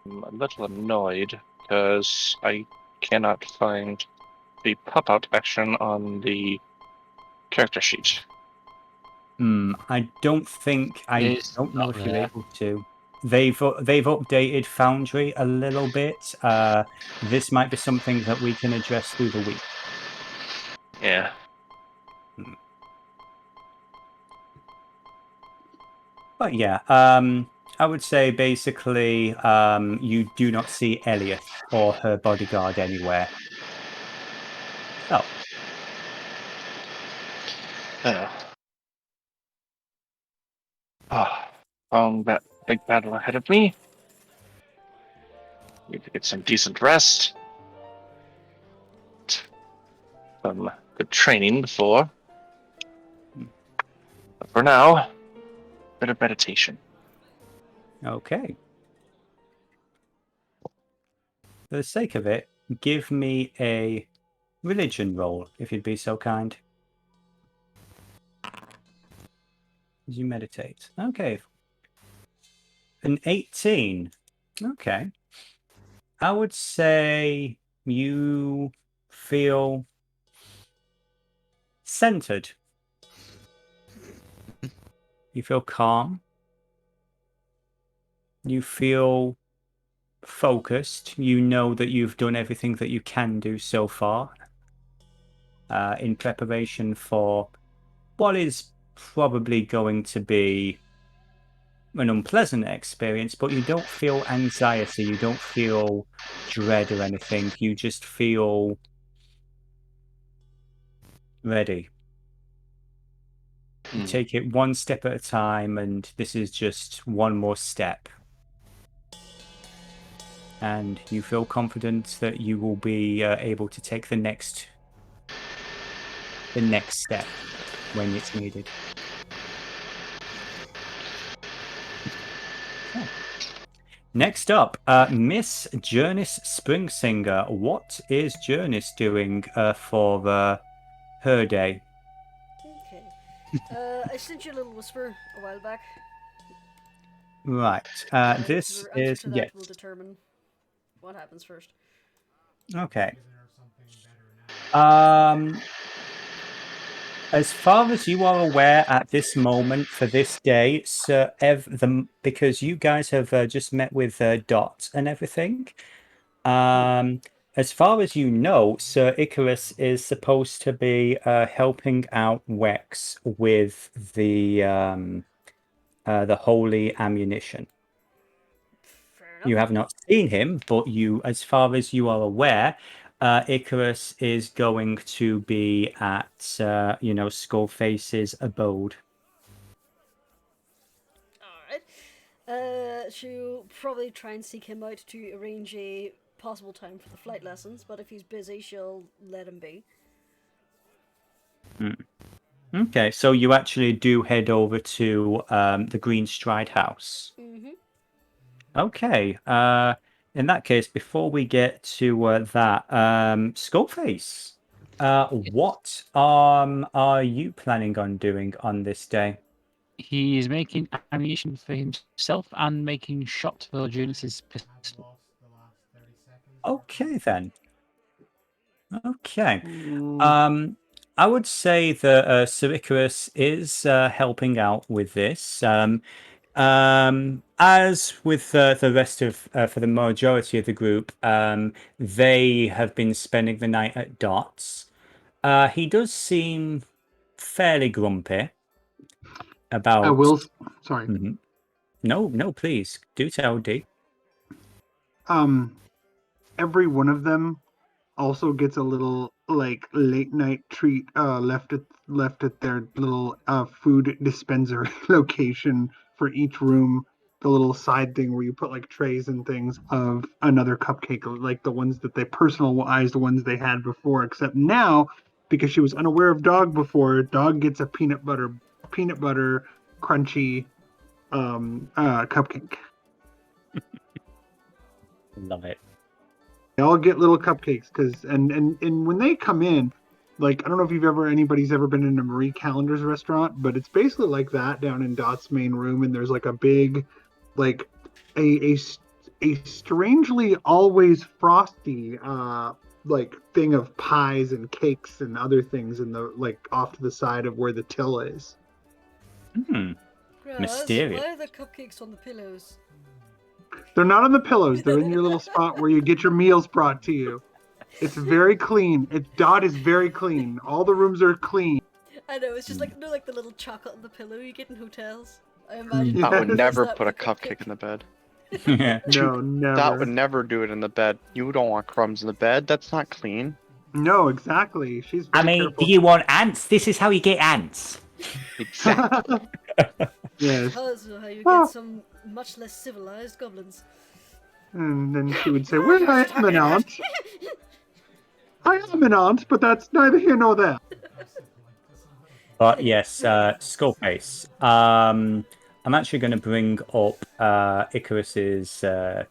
I'm a little annoyed because I cannot find the pop-out action on the character sheet. I don't think I don't know if you're there. able to. They've updated Foundry a little bit. This might be something that we can address through the week. Yeah. But yeah, I would say basically you do not see Elliot or her bodyguard anywhere. So, Big battle ahead of me. Need to get some decent rest. Some good training before. But for now, bit of meditation. okay. For the sake of it, give me a religion roll, if you'd be so kind. As you meditate. Okay. An 18. Okay. I would say you feel centered. You feel calm. You feel focused. You know that you've done everything that you can do so far in preparation for what is probably going to be an unpleasant experience, but you don't feel anxiety. You don't feel dread or anything. You just feel ready. You take it one step at a time, and this is just one more step. And you feel confident that you will be able to take the next step when it's needed. Oh. Next up, Miss Jurnis Springsinger. What is Jurnis doing for her day? Okay. I sent you a little whisper a while back. Right. This Your answer is to that yes. will determine what happens first. Okay. As far as you are aware at this moment for this day, Sir because you guys have just met with Dot and everything. As far as you know, Sir Icrius is supposed to be helping out Wex with the holy ammunition. Fair enough. You have not seen him, but you, as far as you are aware, Icarus is going to be at, Skullface's abode. Alright. She'll probably try and seek him out to arrange a possible time for the flight lessons, but if he's busy, she'll let him be. Okay, so you actually do head over to the Green Stride House. Mm-hmm. Okay. In that case, before we get to that, Skullface, what are you planning on doing on this day? He is making ammunition for himself and making shot for Jurnis's pistol. Okay, then. Okay. Mm, I would say that Sir Icarus is helping out with this. As with the rest of, for the majority of the group, they have been spending the night at Dots. He does seem fairly grumpy about. I will. Sorry. Mhm. No, please do tell D. Every one of them also gets a little like late night treat left at their little food dispensary location for each room. The little side thing where you put like trays and things of another cupcake, like the ones that they personalized, the ones they had before. Except now, because she was unaware of Dog before, Dog gets a peanut butter crunchy cupcake. Love it. They all get little cupcakes because and when they come in, like I don't know if anybody's ever been in a Marie Callender's restaurant, but it's basically like that down in Dot's main room, and there's like a big, like a strangely always frosty like thing of pies and cakes and other things in the like off to the side of where the till is. Mysterious. Why are the cupcakes on the pillows? They're not on the pillows. They're in your little spot where you get your meals brought to you. It's very clean. Dot is very clean. All the rooms are clean. I know, it's just like, like the little chocolate on the pillow you get in hotels. I imagine That would he does never that put a with cupcake in the bed. Yeah. No, That would never. never do it in the bed. You don't want crumbs in the bed. That's not clean. No, exactly. She's I very mean, careful. do you want ants? This is how you get ants. Exactly. Yes. Also, how you Oh. get some much less civilized goblins. And then she would say, "Well, I am an aunt. I am an aunt, but that's neither here nor there." But yes, Skullface. I'm actually going to bring up Icarus's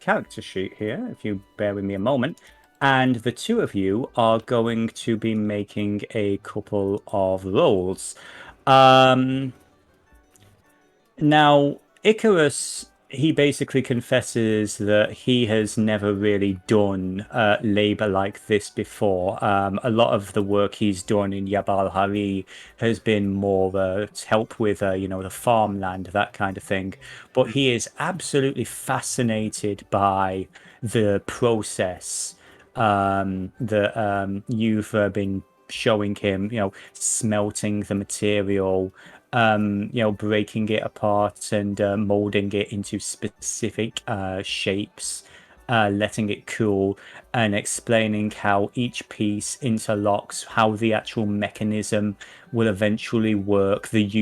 character sheet here, if you bear with me a moment. And the two of you are going to be making a couple of rolls. Now, Icarus, he basically confesses that he has never really done labor like this before. A lot of the work he's done in Jabal Hari has been more to help with, the farmland, that kind of thing. But he is absolutely fascinated by the process that you've been showing him, smelting the material, breaking it apart and molding it into specific shapes, letting it cool, and explaining how each piece interlocks, how the actual mechanism will eventually work, the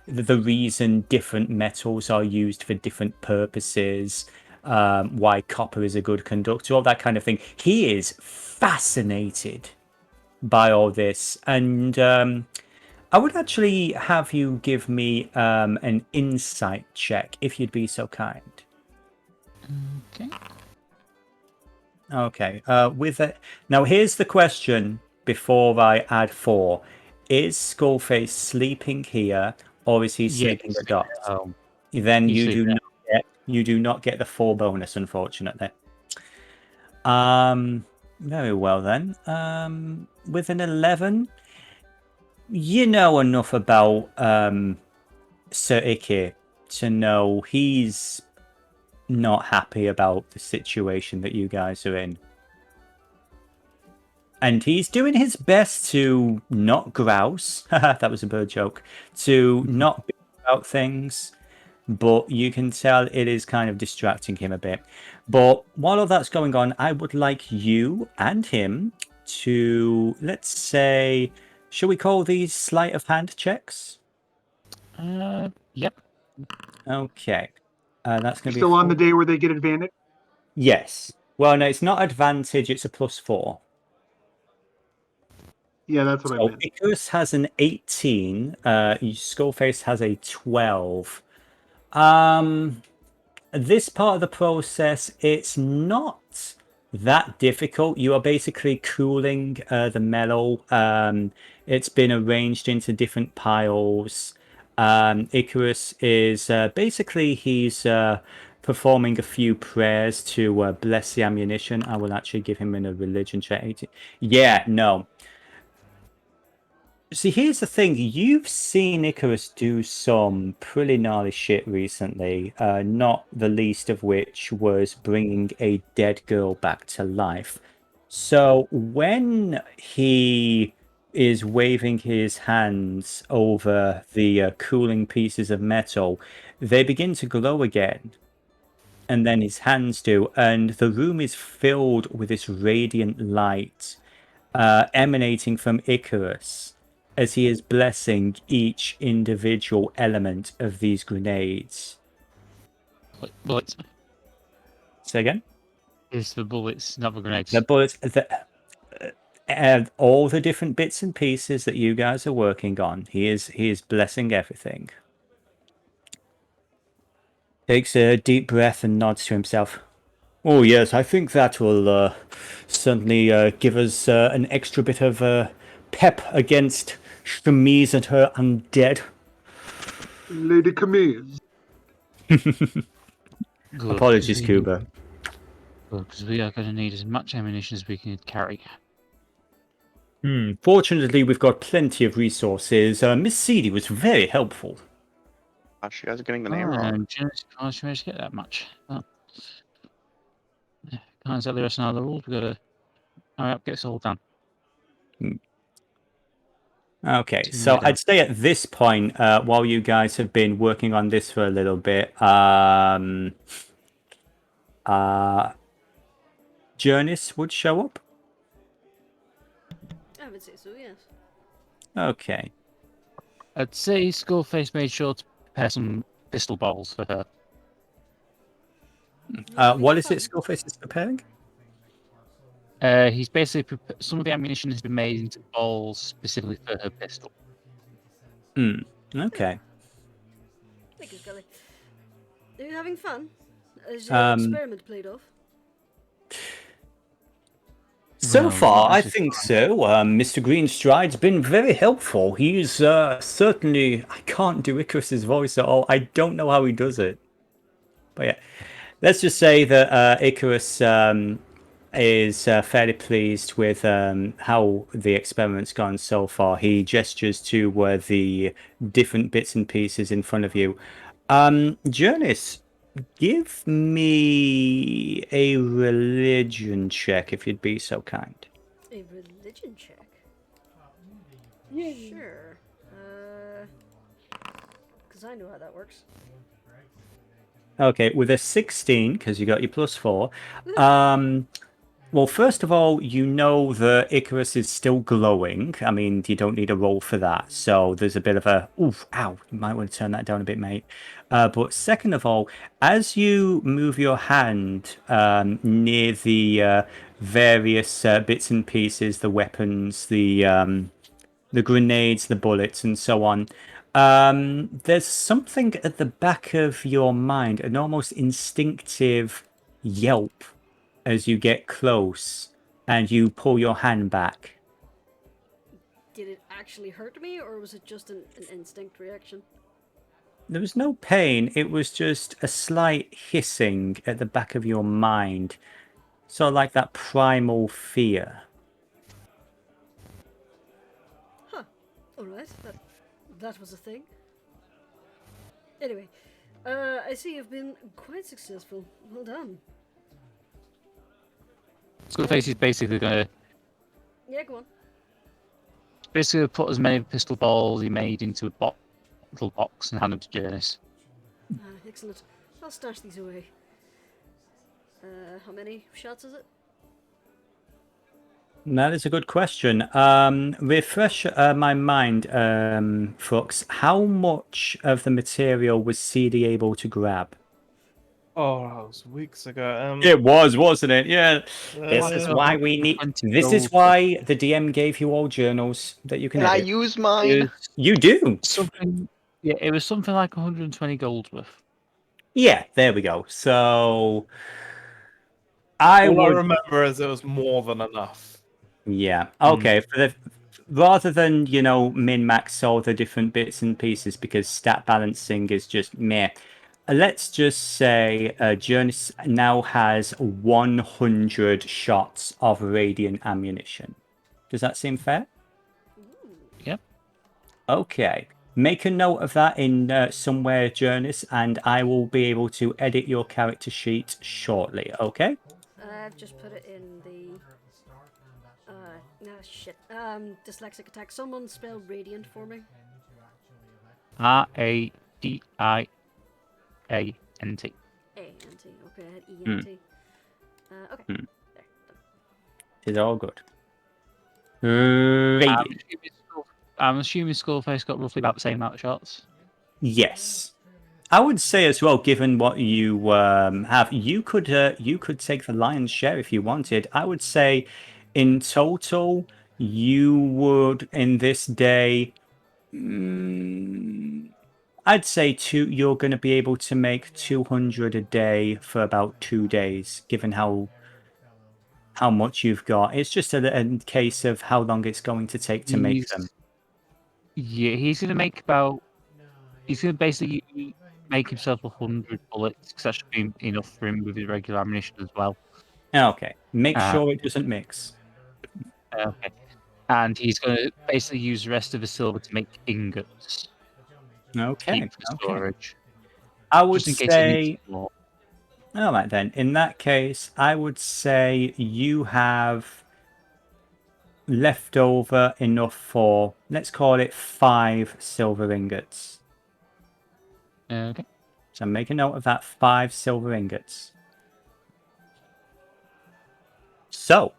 reason different metals are used for different purposes, why copper is a good conductor, all that kind of thing. He is fascinated by all this, and I would actually have you give me an insight check, if you'd be so kind. Okay. Okay. With it now, here's the question. Before I add 4, is Skullface sleeping here, or is he sleeping at Dots? Oh, Then you sleep there. you do not get the 4 bonus, unfortunately. Very well then. With an 11, you know enough about Sir Icky to know he's not happy about the situation that you guys are in. And he's doing his best to not grouse. That was a bird joke. To not be about things. But you can tell it is kind of distracting him a bit. But while all that's going on, I would like you and him to, let's say, shall we call these sleight of hand checks? Yep. Okay. That's going to be Still on the day where they get advantage. Yes. Well, no, it's not advantage, it's a +4. Yeah, that's what I So meant. Icarus has an 18, Skullface has a 12. This part of the process, it's not that difficult. You are basically cooling the metal. It's been arranged into different piles. Icarus is basically he's performing a few prayers to bless the ammunition. I will actually give him a religion check. Yeah, no. See, here's the thing. You've seen Icarus do some pretty gnarly shit recently, not the least of which was bringing a dead girl back to life. So when he is waving his hands over the cooling pieces of metal, they begin to glow again. And then his hands do, and the room is filled with this radiant light emanating from Icarus as he is blessing each individual element of these grenades. Bullets. Say again? It's the bullets, not the grenades. The bullets, all the different bits and pieces that you guys are working on. He is blessing everything. Takes a deep breath and nods to himself. Oh yes, I think that will certainly give us an extra bit of pep against Chemise and her undead. Lady Chemise. Good, Apologies, 'cause Kuba. Because we are going to need as much ammunition as we can carry. Fortunately, we've got plenty of resources. Miss Seedie was very helpful. Gosh, you guys are getting the name wrong. And Jurnis can't manage to get that much. Well, can't exactly wrestle out of the rules. We've got to hurry up, get this all done. Okay, to so move down. I'd say at this point, while you guys have been working on this for a little bit, Jurnis would show up. I would say so, yes. Okay. I'd say Skullface made sure to prepare some pistol balls for her. What is it Skullface is preparing? He's basically some of the ammunition has been made into balls specifically for her pistol. Okay. Thank you, Scully. Are you having fun? Is your experiment played off? So Well, far, not I actually think so. Mr. Greenstride's been very helpful. He's certainly... I can't do Icarus's voice at all. I don't know how he does it. But yeah, let's just say that Icarus is fairly pleased with how the experiment's gone so far. He gestures to the different bits and pieces in front of you. Jurnis, give me a religion check if you'd be so kind. A religion check? Sure. Because I know how that works. Okay, with a 16, because you got your +4. Well, first of all, you know that Icarus is still glowing. I mean, you don't need a roll for that. So there's a bit of a, oof, ow, you might want to turn that down a bit, mate. But second of all, as you move your hand near the various bits and pieces, the weapons, the grenades, the bullets, and so on, there's something at the back of your mind, an almost instinctive yelp as you get close and you pull your hand back. Did it actually hurt me, or was it just an instinct reaction? There was no pain, it was just a slight hissing at the back of your mind. Sort of like that primal fear. Huh. Alright, that was a thing. Anyway, I see you've been quite successful. Well done. Skullface is basically going to Yeah, go on. put as many pistol balls he made into a little box and hand them to Jurnis. Excellent. I'll stash these away. How many shots is it? That is a good question. Refresh my mind, Frux. How much of the material was Seedie able to grab? Oh, that was weeks ago. It was, wasn't it? Yeah. This is Uh, why we need. 120 This is gold. why the DM gave you all journals that you can Can I edit. use It mine? was You do. something. Yeah, it was something like 120 gold worth. Yeah, there we go. So I all I would. remember is it was more than enough. Yeah. Okay. Rather than min-max all the different bits and pieces because stat balancing is just meh. Let's just say Jurnis now has 100 shots of radiant ammunition. Does that seem fair? Yep. Okay. Make a note of that in somewhere, Jurnis, and I will be able to edit your character sheet shortly. Okay? I've just put it in the. Shit. Dyslexic attack. Someone spell radiant for me. Radiant. A-N-T. Okay, I had E-N-T. Okay. There. Done. It's all good. Radiant. I'm assuming Skullface got roughly about the same amount of shots. Yes. I would say as well, given what you have, you could take the lion's share if you wanted. I would say, in total, you would in this day. I'd say you're going to be able to make 200 a day for about 2 days, given how much you've got. It's just a case of how long it's going to take to make them. Yeah, he's going to make about. He's going to basically make himself 100 bullets because that should be enough for him with his regular ammunition as well. Okay, make sure it doesn't mix. Okay. And he's going to basically use the rest of the silver to make ingots. Okay. Keep for storage. I would Just in case he needs say. more. All right then. In that case, I would say you have left over enough for, let's call it 5 silver ingots. Okay. So make a note of that, 5 silver ingots. So,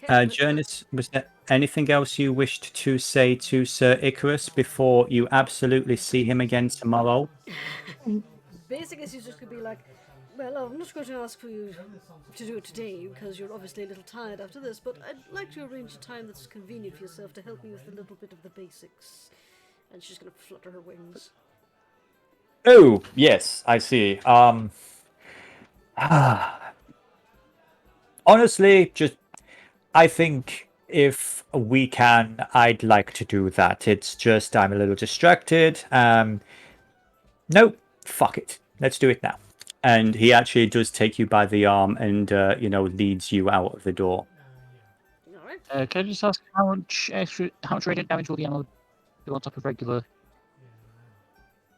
Okay. Jurnis, was there anything else you wished to say to Sir Icrius before you absolutely see him again tomorrow? Basically, she's just going to be like, well, I'm not going to ask for you to do it today because you're obviously a little tired after this, but I'd like to arrange a time that's convenient for yourself to help me with a little bit of the basics. And she's going to flutter her wings. Oh, yes, I see. Honestly, just I think if we can, I'd like to do that. It's just I'm a little distracted. No, fuck it. Let's do it now. And he actually does take you by the arm and, leads you out of the door. Alright. Can I just ask how much radiant damage will the ammo do on top of regular?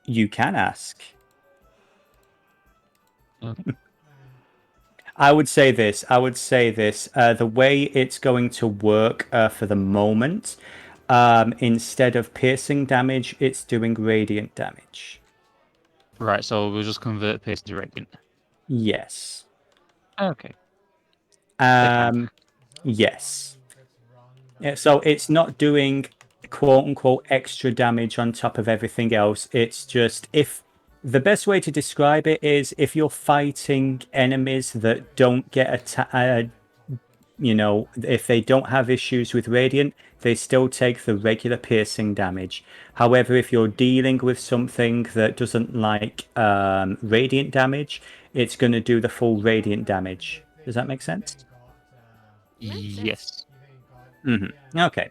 You can ask. Okay. I would say this. The way it's going to work for the moment, instead of piercing damage, it's doing radiant damage. Right, so we'll just convert piercing to radiant. Yes. Okay. Yes. Yeah, so it's not doing quote unquote extra damage on top of everything else. It's just if the best way to describe it is if you're fighting enemies that don't get attacked, if they don't have issues with radiant, they still take the regular piercing damage. However, if you're dealing with something that doesn't like radiant damage, it's going to do the full radiant damage. Does that make sense? Yes. Okay.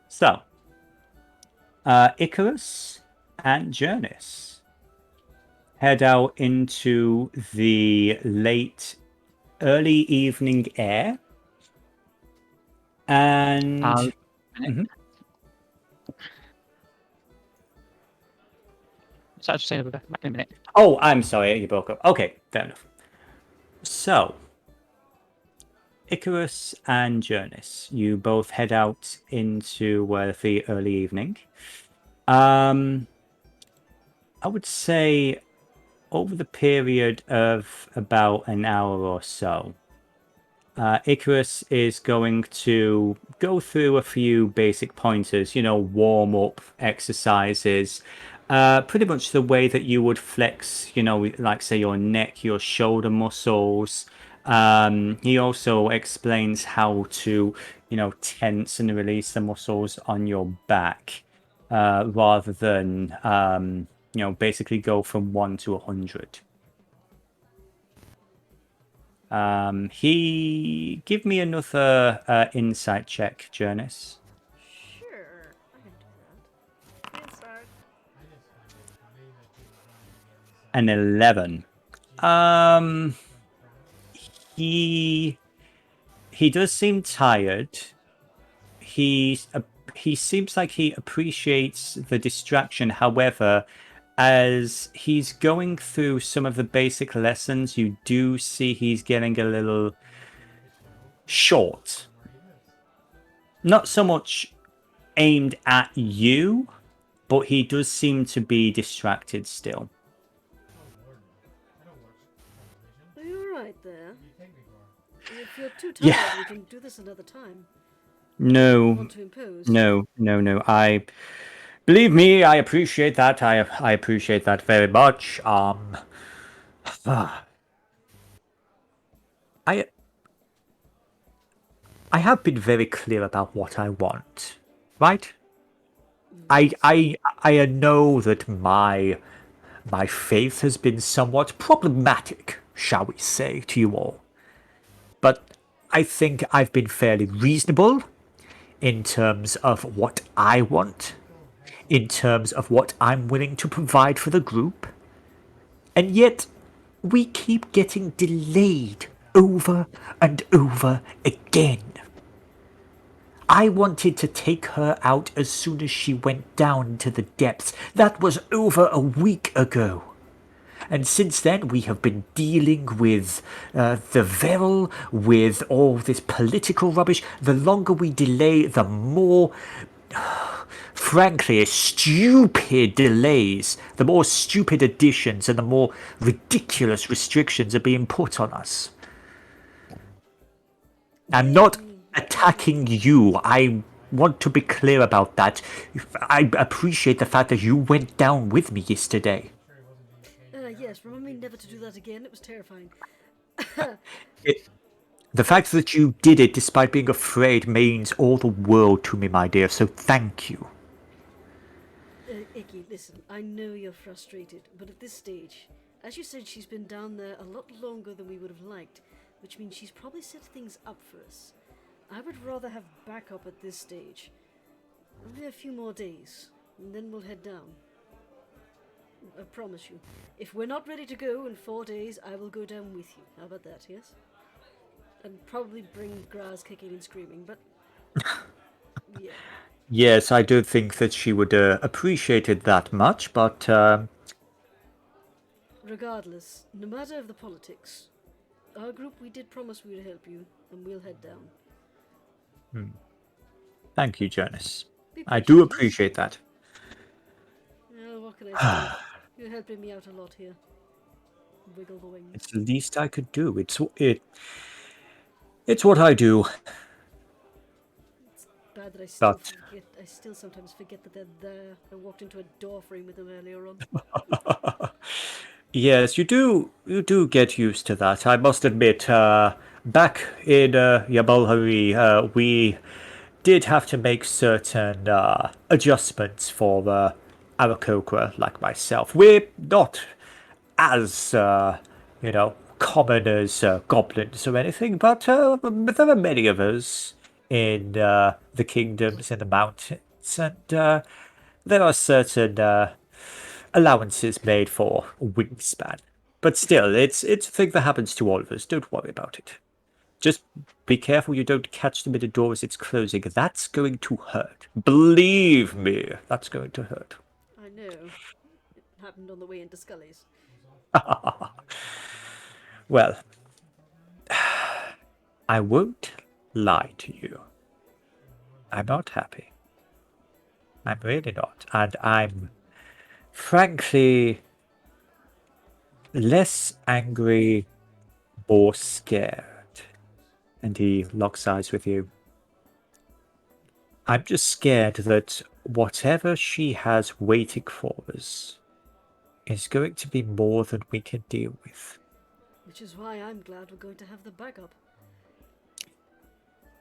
So, Icarus and Jurnis head out into the early evening air. And So I'll just say back in a minute. oh, I'm sorry, you broke up. Okay, fair enough. So, Icarus and Jurnis, you both head out into the early evening. I would say over the period of about an hour or so, Icarus is going to go through a few basic pointers, warm up exercises, pretty much the way that you would flex, like say your neck, your shoulder muscles. He also explains how to, tense and release the muscles on your back, rather than, basically go from 1 to 100. He give me another insight check, Jurnis. Sure. I can do that. Inside. An 11. He does seem tired. He seems like he appreciates the distraction. However, as he's going through some of the basic lessons, you do see he's getting a little short. Not so much aimed at you, but he does seem to be distracted still. Are you alright there? If you're too tired, we can do this another time. No. Want to impose? No. Believe me, I appreciate that. I appreciate that very much. I have been very clear about what I want, right? I know that my faith has been somewhat problematic, shall we say, to you all. But I think I've been fairly reasonable in terms of what I want, in terms of what I'm willing to provide for the group. And yet, we keep getting delayed over and over again. I wanted to take her out as soon as she went down into the depths. That was over a week ago. And since then, we have been dealing with the Veril, with all this political rubbish. The longer we delay, the more, frankly, stupid delays, the more stupid additions, and the more ridiculous restrictions are being put on us. I'm not attacking you. I want to be clear about that. I appreciate the fact that you went down with me yesterday. Yes, remember me never to do that again. It was terrifying. The fact that you did it despite being afraid means all the world to me, my dear, so thank you. Icky, listen, I know you're frustrated, but at this stage, as you said, she's been down there a lot longer than we would have liked, which means she's probably set things up for us. I would rather have backup at this stage. Only a few more days, and then we'll head down. I promise you. If we're not ready to go in 4 days, I will go down with you. How about that, yes? And probably bring Graz kicking and screaming, but... yeah. Yes, I don't think that she would appreciate it that much, but... Regardless, no matter of the politics, our group, we did promise we would help you, and we'll head down. Thank you, Jurnis. I do appreciate that. What can I say? You're helping me out a lot here. Wiggle the wings. It's the least I could do. It's what I do. It's bad that I still sometimes forget that they're there. I walked into a door frame with them earlier on. Yes, you do get used to that. I must admit, back in Yabalhari, we did have to make certain adjustments for Arrocakkra, like myself. We're not as, common as goblins or anything, but there are many of us in the kingdoms and the mountains, and there are certain allowances made for wingspan. But still, it's a thing that happens to all of us. Don't worry about it. Just be careful you don't catch them at the door as it's closing. That's going to hurt. Believe me, that's going to hurt. I know. It happened on the way into Scully's. Well, I won't lie to you. I'm not happy. I'm really not. And I'm, frankly, less angry, more scared. And he locks eyes with you. I'm just scared that whatever she has waiting for us is going to be more than we can deal with. Which is why I'm glad we're going to have the backup.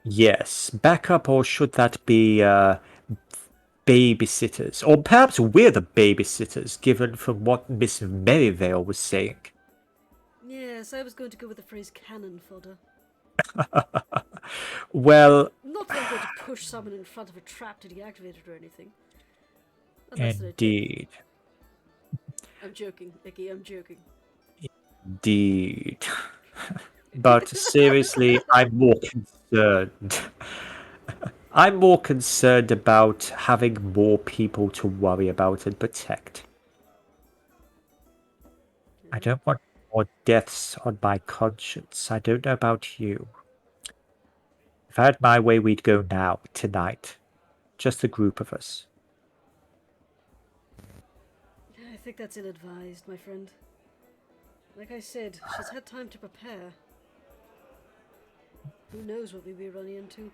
Yes, backup, or should that be babysitters? Or perhaps we're the babysitters, given from what Miss Merivale was saying. Yes, I was going to go with the phrase cannon fodder. Well... Not that I'm going to push someone in front of a trap to deactivate it or anything. Indeed. I'm joking, Icky, I'm joking. Indeed. But seriously, I'm more concerned. I'm more concerned about having more people to worry about and protect. I don't want more deaths on my conscience. I don't know about you. If I had my way, we'd go now, tonight. Just a group of us. I think that's ill-advised, my friend. Like I said, she's had time to prepare. Who knows what we'll be running into.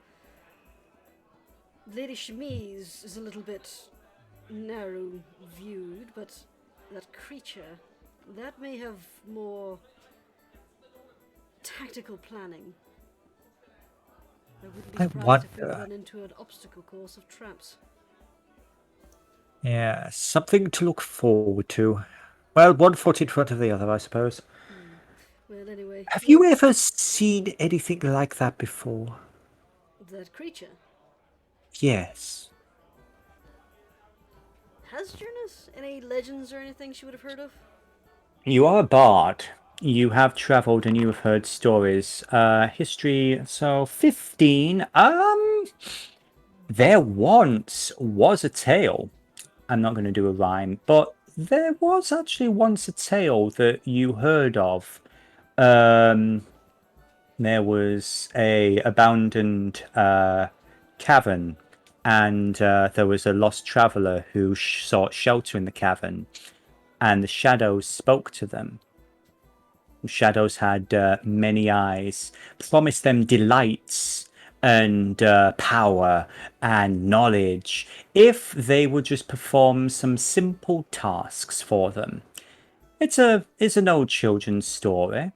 Lady Chemise is a little bit narrow-viewed, but that creature, that may have more tactical planning. I wouldn't be surprised if we run into an obstacle course of traps. Yeah, something to look forward to. Well, one foot in front of the other, I suppose. Well, anyway... Have you ever seen anything like that before? That creature? Yes. Has Jurnis any legends or anything she would have heard of? You are a bard. You have travelled and you have heard stories. History, so 15. There once was a tale. I'm not going to do a rhyme, but There was actually once a tale that you heard of. There was a abandoned cavern, and there was a lost traveler who sought shelter in the cavern, and the shadows spoke to them. The shadows had many eyes, promised them delights and power and knowledge if they would just perform some simple tasks for them. It's an old children's story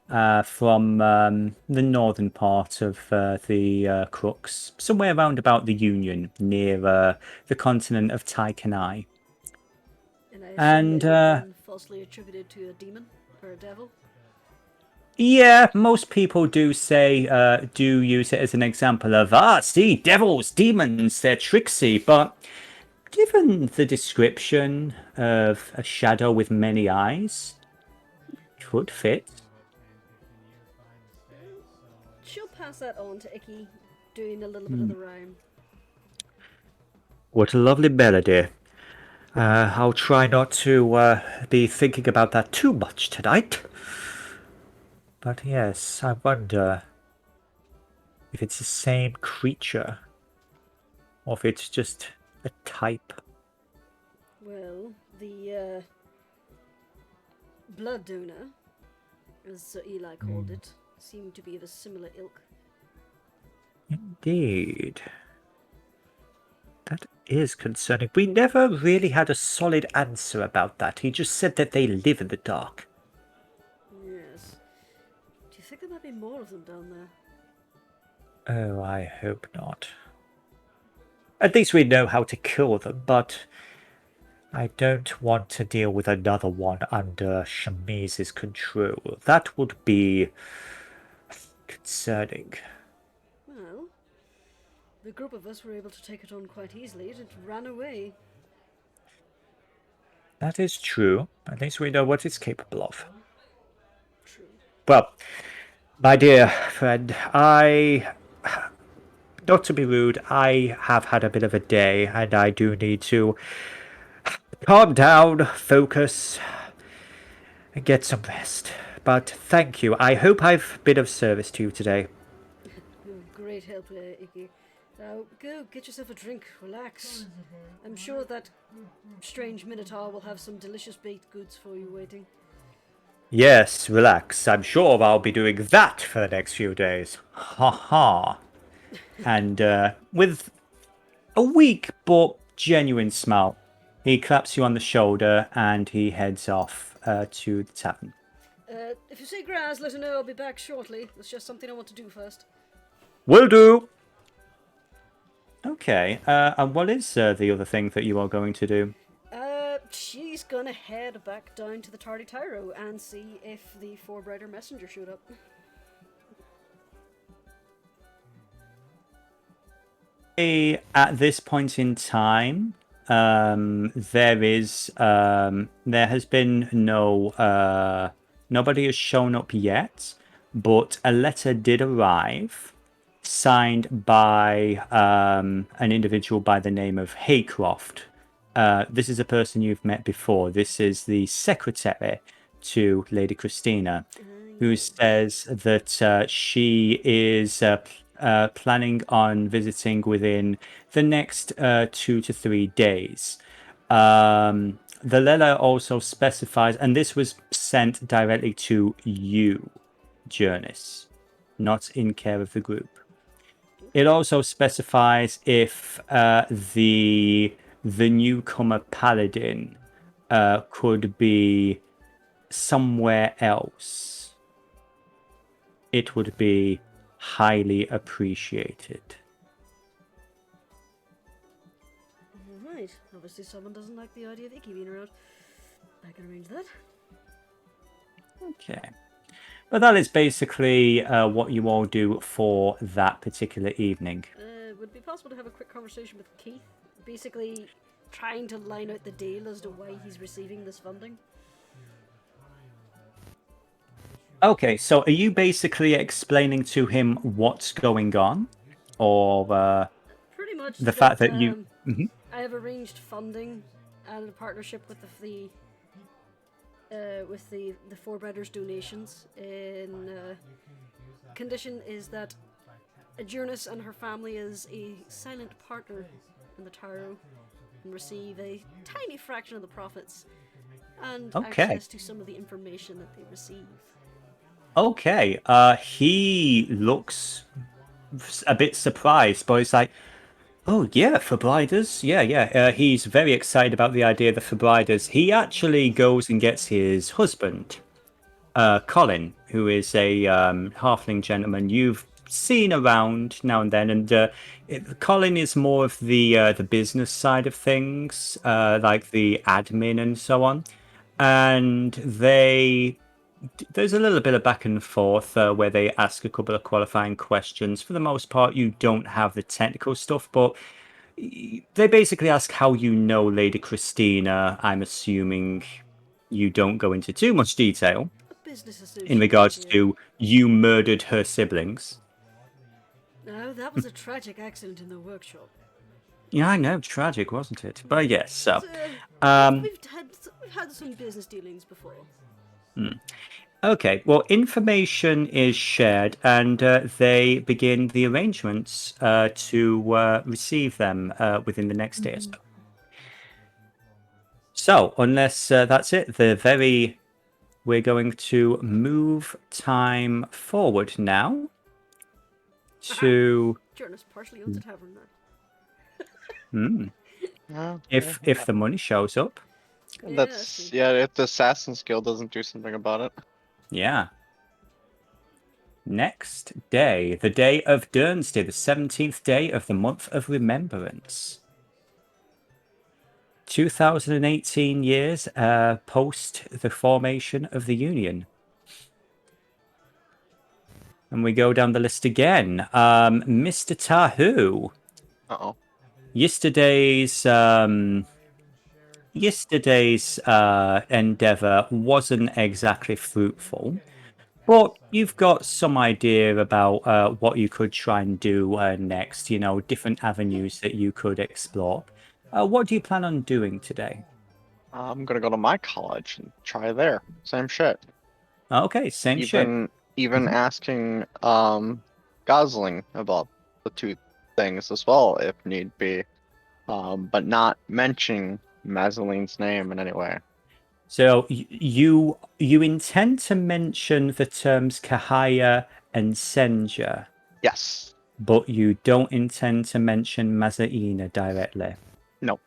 from the northern part of the Crux, somewhere around about the Union, near the continent of Taikanai. And I assume it had been falsely attributed to a demon or a devil. Yeah, most people do say, do use it as an example of, see, devils, demons, they're tricksy, but given the description of a shadow with many eyes, it could fit. She'll pass that on to Icky, doing a little bit of the rhyme. What a lovely melody. I'll try not to be thinking about that too much tonight. But yes, I wonder if it's the same creature, or if it's just a type. Well, the blood donor, as Sir Eli called it, seemed to be of a similar ilk. Indeed. That is concerning. We never really had a solid answer about that. He just said that they live in the dark. Yes. Do you think there might be more of them down there? Oh, I hope not. At least we know how to kill them, but I don't want to deal with another one under Chemise's control. That would be concerning. Well, the group of us were able to take it on quite easily. It ran away. That is true. At least we know what it's capable of. True. Well, my dear friend, not to be rude, I have had a bit of a day, and I do need to calm down, focus, and get some rest. But thank you. I hope I've been of service to you today. You're a great help, Icky. Now, go get yourself a drink, relax. I'm sure that strange Minotaur will have some delicious baked goods for you waiting. Yes, relax. I'm sure I'll be doing that for the next few days. Ha ha. And with a weak but genuine smile, he claps you on the shoulder and he heads off to the tavern. If you see Graz, let her know I'll be back shortly. There's just something I want to do first. Will do! Okay, and what is the other thing that you are going to do? She's gonna head back down to the Tardy Tyro and see if the Fourbrighter messenger showed up. At this point in time, there has been nobody has shown up yet, but a letter did arrive, signed by an individual by the name of Haycroft. This is a person you've met before. This is the secretary to Lady Christina, who says that she is planning on visiting within the next 2 to 3 days. The letter also specifies, and this was sent directly to you, Jurnis, not in care of the group. It also specifies if the newcomer Paladin could be somewhere else, it would be highly appreciated. Right. Obviously someone doesn't like the idea of Icky being around. I can arrange that. Okay. But that is basically what you all do for that particular evening. Would it be possible to have a quick conversation with Keith? Basically trying to line out the deal as to why he's receiving this funding. Okay, so are you basically explaining to him what's going on? Or pretty much the fact that you... I have arranged funding and a partnership with the Four Brothers donations. In condition is that Jurnis and her family is a silent partner in the tarot and receive a tiny fraction of the profits and Okay. access to some of the information that they receive. Okay. He looks a bit surprised, but he's like, "Oh yeah, Fabriders. Yeah. He's very excited about the idea of the Fabriders. He actually goes and gets his husband, Colin, who is a halfling gentleman you've seen around now and then, and Colin is more of the business side of things, like the admin and so on. And there's a little bit of back and forth where they ask a couple of qualifying questions. For the most part, you don't have the technical stuff, but they basically ask how you know Lady Christina. I'm assuming you don't go into too much detail A business associate. in regards yeah. to you murdered her siblings. No, that was a tragic accident in the workshop. Yeah, I know, tragic, wasn't it? But yes, so We've had some business dealings before. okay. Well, information is shared, and they begin the arrangements to receive them within the next day or so. So, unless that's it, we're going to move time forward now to Jurnis partially owns a tavern now. Yeah, if the money shows up. That's if the Assassin's Guild doesn't do something about it. Yeah. Next day, the day of Durnsday, the 17th day of the month of Remembrance. 2018 years post the formation of the Union. And we go down the list again. Mr. Tahu. Uh-oh. Yesterday's endeavor wasn't exactly fruitful, but you've got some idea about what you could try and do next. You know, different avenues that you could explore. What do you plan on doing today? I'm gonna go to my college and try there. Same shit. Okay, same shit. Even asking Gosling about the two things as well, if need be. But not mentioning Mazeline's name in any way. So you intend to mention the terms Kahaya and Senja, Yes. but you don't intend to mention Mazaina directly. No.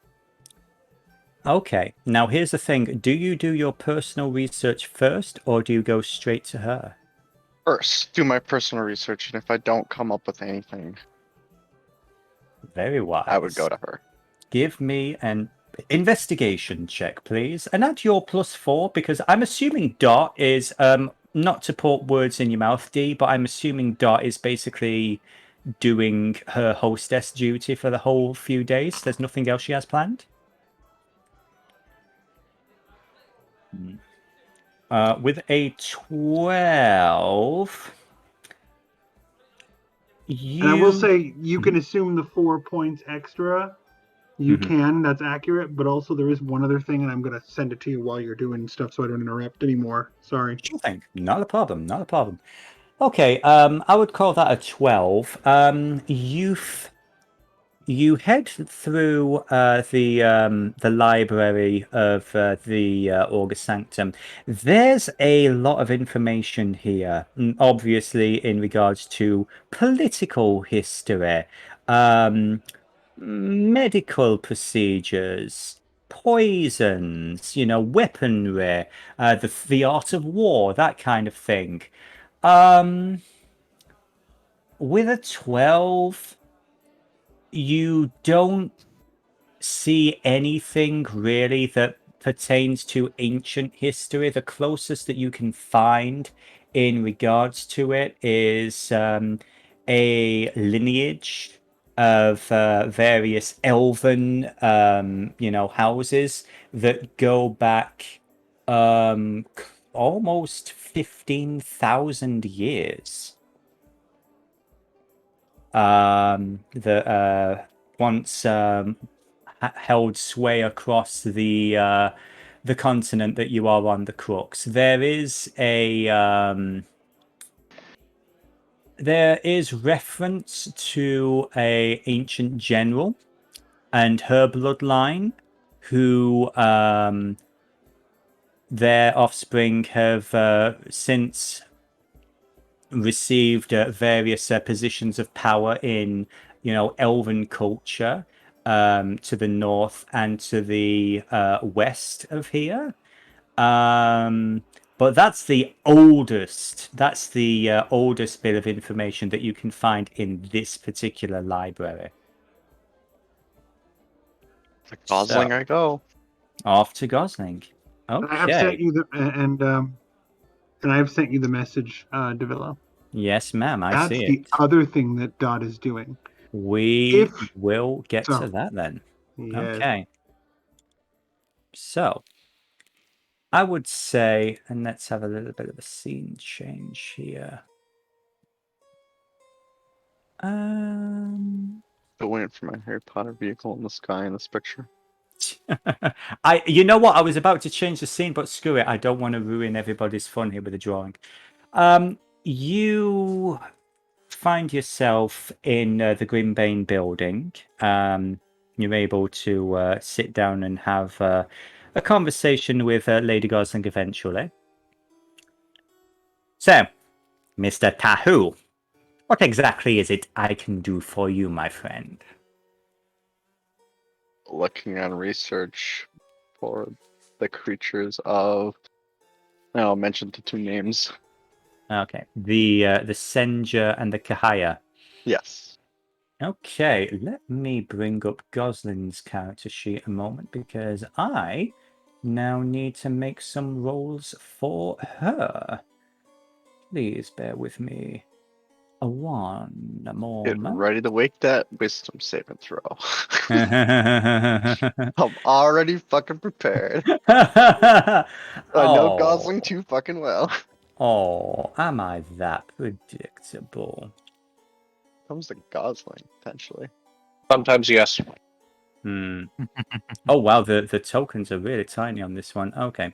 Okay, now here's the thing. Do you do your personal research first, or do you go straight to her? First, do my personal research, and if I don't come up with anything, Very wise. I would go to her. Give me an investigation check, please. And add your +4, because I'm assuming Dot is, not to put words in your mouth, D, but I'm assuming Dot is basically doing her hostess duty for the whole few days. There's nothing else she has planned? With a 12... And I will say, you can assume the 4 points extra. You can, that's accurate, but also there is one other thing, and I'm going to send it to you while you're doing stuff so I don't interrupt anymore. Sorry. Sure thing. Not a problem, not a problem. Okay, I would call that a 12. You head through the library of the August Sanctum. There's a lot of information here, obviously in regards to political history, medical procedures, poisons, weaponry, the art of war, that kind of thing. With a 12, you don't see anything really that pertains to ancient history. The closest that you can find in regards to it is a lineage of various elven, houses that go back almost 15,000 years. The once held sway across the continent that you are on, the Crux. There is reference to a ancient general and her bloodline who their offspring have since received various positions of power in, elven culture to the north and to the west of here. But that's the oldest. That's the oldest bit of information that you can find in this particular library. To Gosling I go. Off to Gosling. Okay. I've sent you the and I've sent you the message, Devillo. Yes, ma'am. I That's see the it. other thing that God is doing. We will get to that then. Yes. Okay. So, I would say, and let's have a little bit of a scene change here. Still waiting for my Harry Potter vehicle in the sky in this picture. You know what? I was about to change the scene, but screw it. I don't want to ruin everybody's fun here with the drawing. You find yourself in the Grimmbane building. You're able to sit down and have a conversation with Lady Gosling eventually. So, Mr. Tahu, what exactly is it I can do for you, my friend? Looking on research for the creatures of... I'll mention the two names. Okay, the Senja and the Kahaya. Yes. Okay, let me bring up Gosling's character sheet a moment because I now need to make some rolls for her. Please bear with me a Get moment. ready to wake that wisdom saving throw. I'm I'm already fucking prepared. I know Gosling too fucking well. Oh, am I that predictable? Comes to Gosling, potentially. Sometimes yes. Oh wow, the tokens are really tiny on this one. Okay.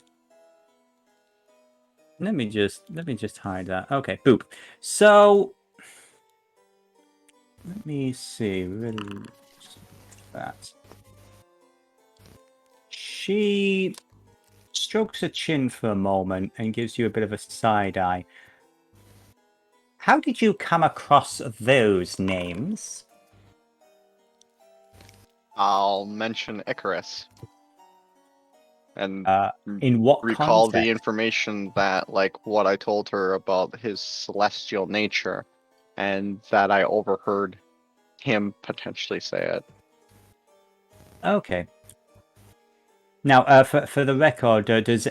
Let me just hide that. Okay, boop. So let me see. Really, that. She strokes her chin for a moment and gives you a bit of a side eye. How did you come across those names? I'll mention Icarus. And in what recall the context? information that, like, what I told her about his celestial nature, and that I overheard him potentially say it. Okay. Now, for the record, does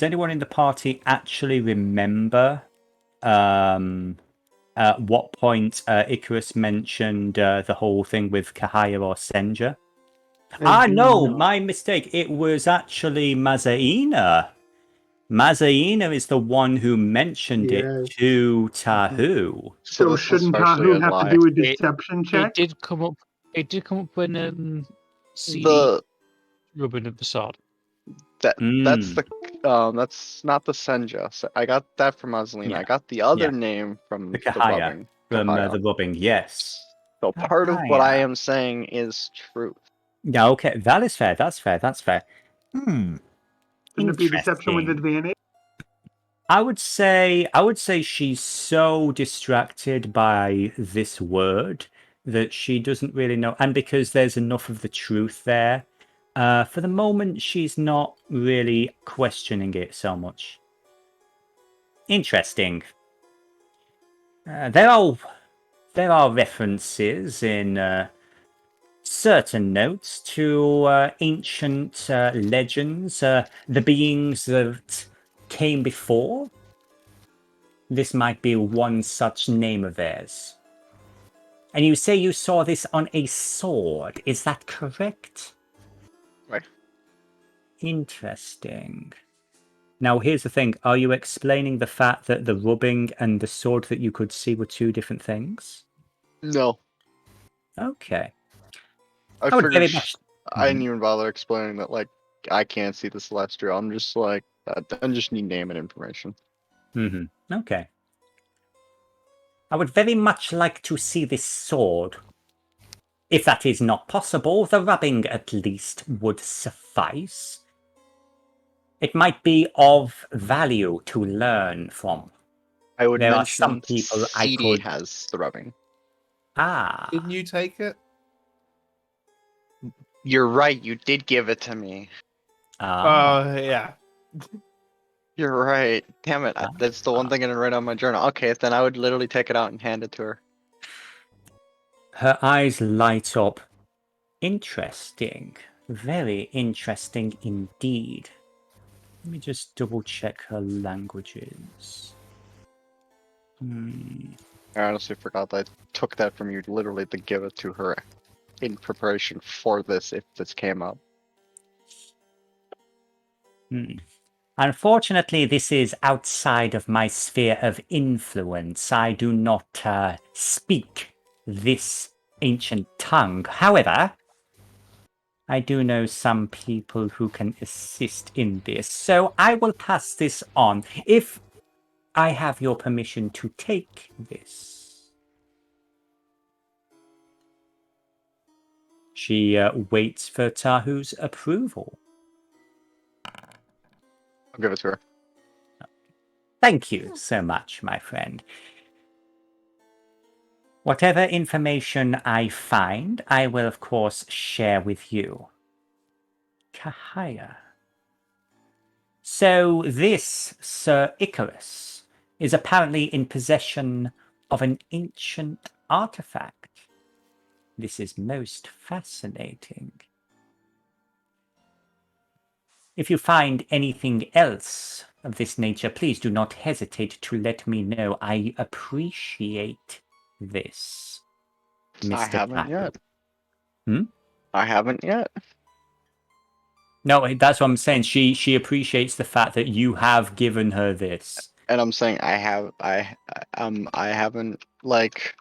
anyone in the party actually remember at what point Icarus mentioned the whole thing with Kahaya or Senja? No, my mistake. It was actually Mazaina. Mazaina is the one who mentioned it to Tahu. So this is shouldn't partially Tahu a have lie. to do a deception check? It did come up. It did come up when Seedie rubbing of the sword. That's not the Senja. So I got that from Azalina. Yeah. I got the other Yeah. name from The the Kahaya. rubbing. From Kahaya. the rubbing, yes. So part of what I Kahaya. am saying is truth. Yeah, okay, that is fair. That's fair. Shouldn't it be deception with advantage? I would say she's so distracted by this word that she doesn't really know, and because there's enough of the truth there, for the moment she's not really questioning it so much. Interesting. There are references in certain notes to ancient legends, the beings that came before. This might be one such name of theirs. And you say you saw this on a sword, is that correct? Right. Interesting. Now here's the thing, are you explaining the fact that the rubbing and the sword that you could see were two different things? No. Okay. I I didn't even bother explaining that, like, I can't see the celestial. I'm just like, I just need name and information. Okay. I would very much like to see this sword. If that is not possible, the rubbing at least would suffice. It might be of value to learn from. I would There are mention some people I Seedie could... has the rubbing. Ah. Didn't you take it? You're right. You did give it to me. Ah. Oh, yeah. You're right. Damn it. That's the one thing I didn't write on my journal. Okay, then I would literally take it out and hand it to her. Her eyes light up. Interesting. Very interesting indeed. Let me just double check her languages. I honestly forgot that I took that from you literally to give it to her in preparation for this if this came up. Unfortunately, this is outside of my sphere of influence. I do not speak this ancient tongue. However, I do know some people who can assist in this, so I will pass this on if I have your permission to take this. She waits for Tahu's approval. I'll give it to her. Thank you so much, my friend. Whatever information I find, I will of course share with you. Kahaya. So this Sir Icrius is apparently in possession of an ancient artifact. This is most fascinating. If you find anything else of this nature, please do not hesitate to let me know. I appreciate this, Mr. I haven't Tahu. yet. Hmm? I haven't yet. No, that's what I'm saying. She appreciates the fact that you have given her this. And I'm saying I haven't, like,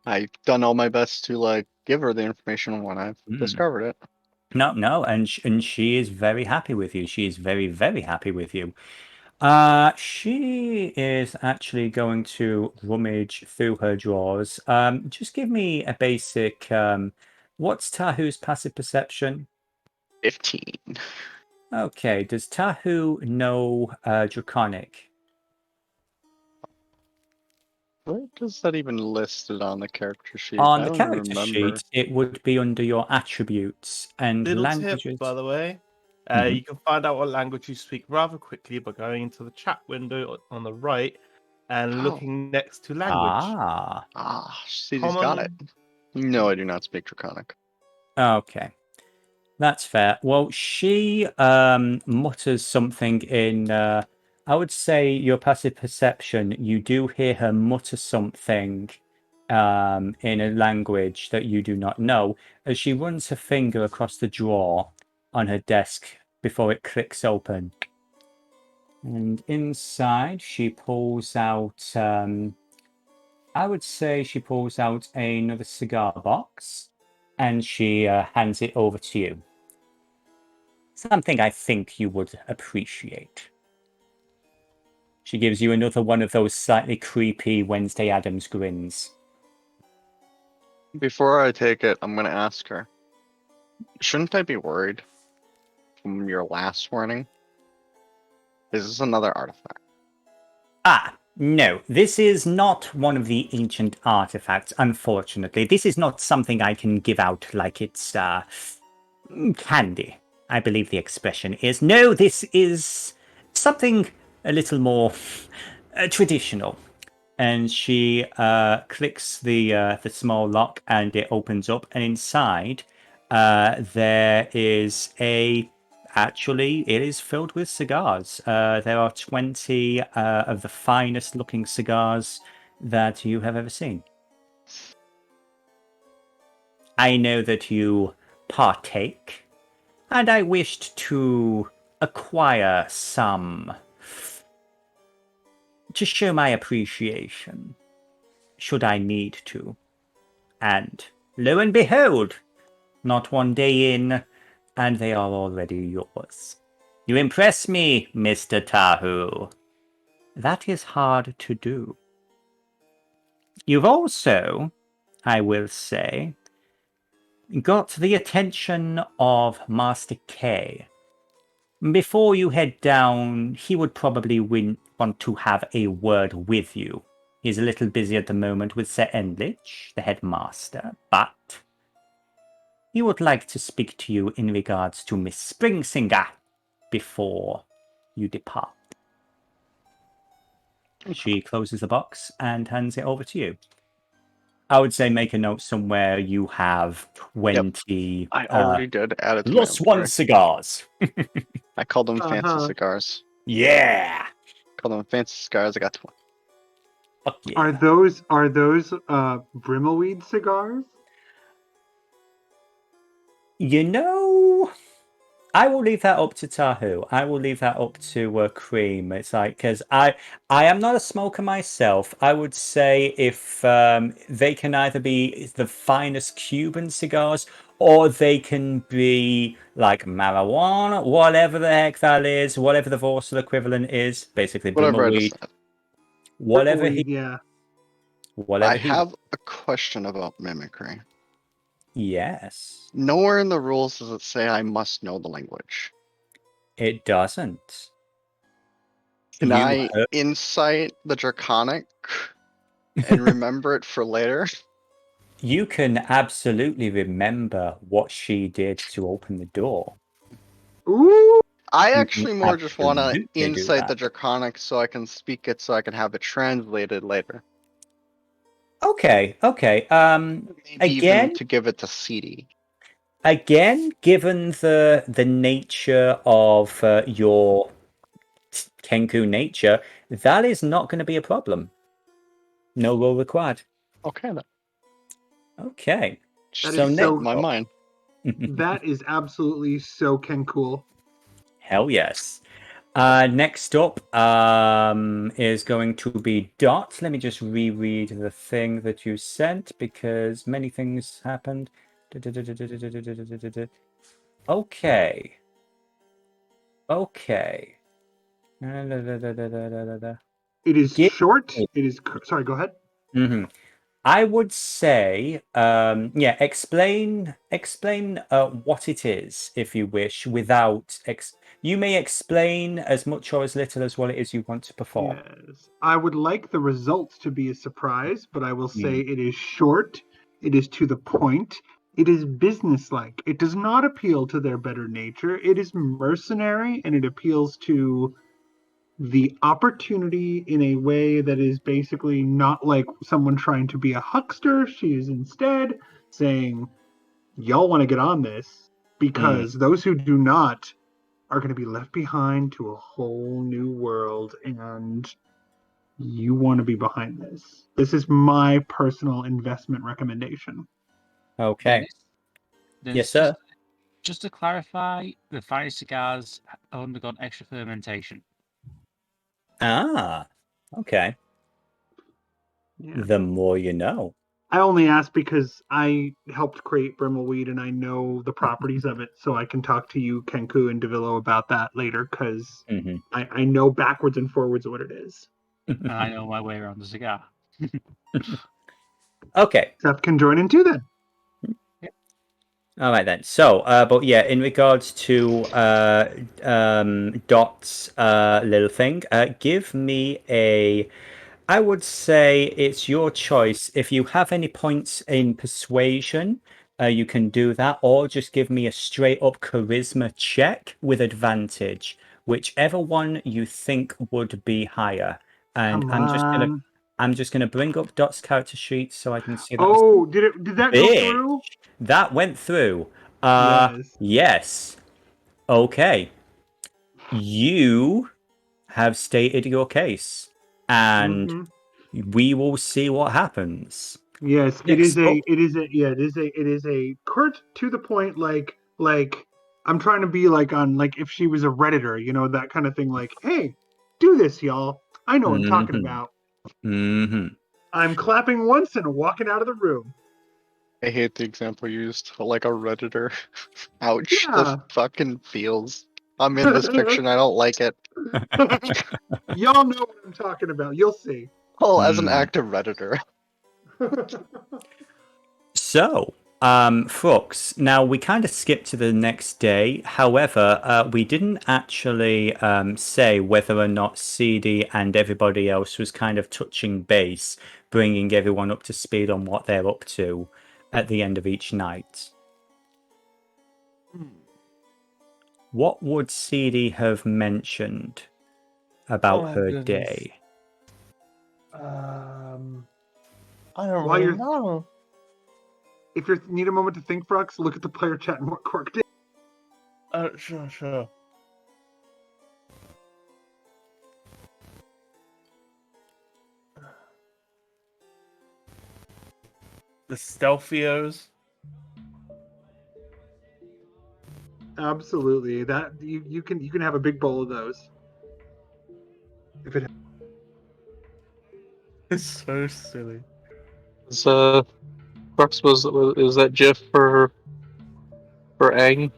I've done all my best to, like, give her the information when I've discovered it. No, and she is very happy with you. She is very, very happy with you. She is actually going to rummage through her drawers. Just give me a basic. What's Tahu's passive perception? 15. Okay. Does Tahu know Draconic? Where does that even listed on the character sheet? On I the don't character remember. sheet, it would be under your attributes and Little languages. tip, by the way. Mhm. You can find out what language you speak rather quickly by going into the chat window on the right and looking next to language. Seedie's got it. No, I do not speak Draconic. Okay. That's fair. Well, she mutters something in, I would say, your passive perception. You do hear her mutter something in a language that you do not know as she runs her finger across the drawer on her desk before it clicks open. And inside, she pulls out, I would say she pulls out another cigar box and she hands it over to you. Something I think you would appreciate. She gives you another one of those slightly creepy Wednesday Addams grins. Before I take it, I'm going to ask her. Shouldn't I be worried from your last warning? Is this another artifact? No. This is not one of the ancient artifacts, unfortunately. This is not something I can give out like it's candy, I believe the expression is. No, this is something a little more traditional. And she clicks the small lock and it opens up, and inside there is actually, it is filled with cigars. There are 20 of the finest looking cigars that you have ever seen. I know that you partake, and I wished to acquire some to show my appreciation, should I need to. And lo and behold, not one day in, and they are already yours. You impress me, Mr. Tahu. That is hard to do. You've also, I will say, got the attention of Master K. Before you head down, he would probably want to have a word with you. He's a little busy at the moment with Sir Endlich, the headmaster, but he would like to speak to you in regards to Miss Springsinger before you depart. She closes the box and hands it over to you. I would say make a note somewhere you have 20 I already did add it to my Lost One inventory. cigars. I called them fancy Uh-huh. cigars. Yeah. Called them fancy cigars. I got 20. Fuck yeah. Are those Brimmleweed cigars? You know, I will leave that up to Tahu. I will leave that up to Cream. It's like, because I am not a smoker myself. I would say if they can either be the finest Cuban cigars or they can be like marijuana, whatever the heck that is, whatever the Voarcel equivalent is, basically Whatever I Brimmleweed, decide. Brimmleweed, yeah. whatever I he. have a question about mimicry. Yes, Nowhere in the rules does it say I must know the language. it doesn't. Can You I insight the Draconic and remember it for later? You can absolutely remember what she did to open the door. Ooh, I You actually can more just want to absolutely do insight the that. Draconic so I can speak it so I can have it translated later. Okay. Maybe even Again, to give it to Seedie. given the nature of your Kenku nature, that is not going to be a problem. No roll required. Okay, then. Okay. That So is next so. My up. mind. That is absolutely so cool. Hell yes. Next up is going to be Dot. Let me just reread the thing that you sent because many things happened. Okay. Okay. It is Give- short. It is. Sorry, go ahead. I would say, explain what it is, if you wish, without. You may explain as much or as little as what it is you want to perform. Yes. I would like the results to be a surprise, but I will say Mm. it is short. It is to the point. It is businesslike. It does not appeal to their better nature. It is mercenary and it appeals to the opportunity in a way that is basically not like someone trying to be a huckster. She is instead saying, y'all want to get on this because those who do not are going to be left behind to a whole new world, and you want to be behind this. This is my personal investment recommendation. Okay. Yes, sir. Just to clarify, the fire cigars have undergone extra fermentation. Ah, okay. Yeah. The more you know. I only ask because I helped create Brimmleweed and I know the properties of it, so I can talk to you, Kenku, and Devillo about that later because I know backwards and forwards what it is. And I know my way around the cigar. Okay. Seth can join in too then. All right then. So, but yeah, in regards to Dot's little thing, give me a. I would say it's your choice. If you have any points in persuasion, you can do that, or just give me a straight up charisma check with advantage, whichever one you think would be higher. And Come on. I'm just gonna bring up Dot's character sheet so I can see that. Oh, did that go Bitch. through? That went through. Yes. Yes. Okay. You have stated your case, and we will see what happens. Yes, Next up. it is a curt to the point like I'm trying to be like on like if she was a redditor, you know, that kind of thing, like, hey, do this, y'all. I know what I'm talking about. I'm clapping once and walking out of the room. I hate the example used, like a redditor. Ouch, Yeah. the fucking feels. I'm in this fiction. I don't like it. Y'all know what I'm talking about. You'll see. Well, as an active redditor. So, Frux, now we kind of skipped to the next day. However, we didn't actually say whether or not Seedie and everybody else was kind of touching base, bringing everyone up to speed on what they're up to at the end of each night. What would Seedie have mentioned about her goodness. day? I don't While really you're- know. If you need a moment to think, Frux, look at the player chat and what Quark did. Sure. The Stealthios. Absolutely. That you can have a big bowl of those. If it It's so silly. Is Frux was that GIF for Aang?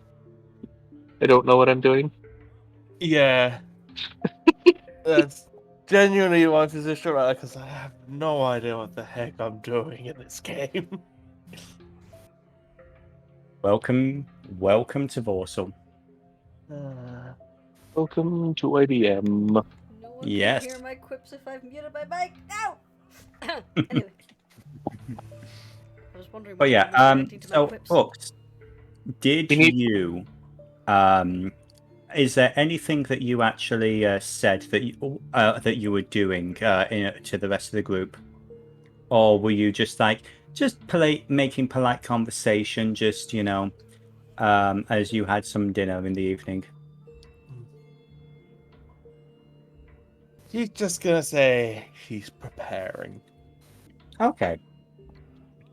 I don't know what I'm doing. Yeah. That's genuinely my position right now because I have no idea what the heck I'm doing in this game. Welcome to Voarcel. Welcome to IBM. No one Yes. can hear my quips if I've muted my mic. No! Anyway. I was wondering But why yeah, you weren't reacting to my so quips. Frux, did We need- you is there anything that you actually said that you were doing to the rest of the group, or were you just making polite conversation, just as you had some dinner in the evening? She's just gonna say she's preparing. Okay.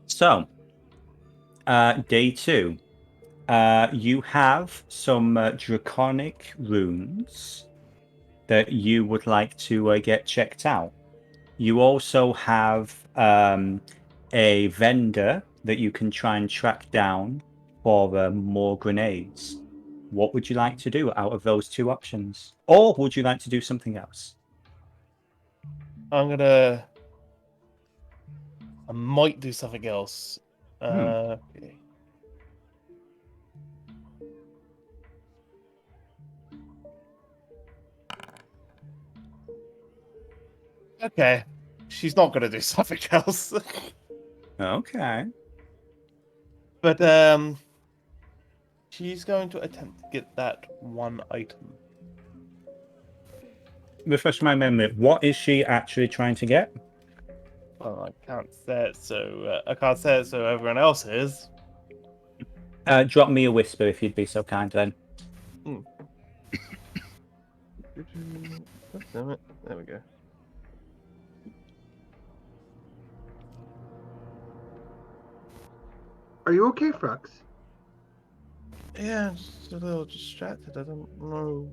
So, day 2. You have some draconic runes that you would like to get checked out. You also have a vendor that you can try and track down for more grenades. What would you like to do out of those 2 options? Or would you like to do something else? I might do something else. Okay. Okay. She's not gonna do something else. Okay. But she's going to attempt to get that one item. Refresh my memory. What is she actually trying to get? Well, I can't say it, so everyone else is. Drop me a whisper if you'd be so kind then. Oh, damn it. There we go. Are you okay, Frux? Yeah, just a little distracted. I don't know.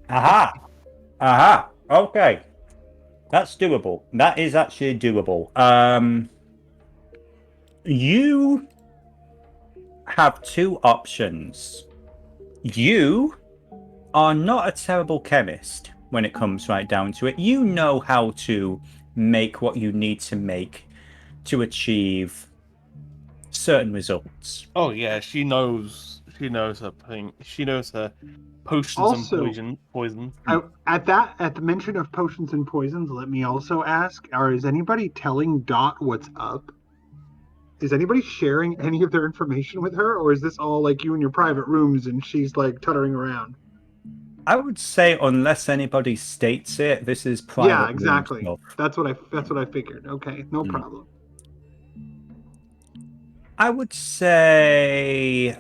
Aha. Okay. That's doable. That is actually doable. You have 2 options. You are not a terrible chemist when it comes right down to it. You know how to make what you need to make to achieve certain results. Oh yeah, she knows her thing. She knows her potions Also, and poison. At the mention of potions and poisons, let me also ask: is anybody telling Dot what's up? Is anybody sharing any of their information with her, or is this all like you in your private rooms and she's like tuttering around? I would say, unless anybody states it, this is private. Yeah, exactly. Stuff. That's what I figured. Okay, no problem. I would say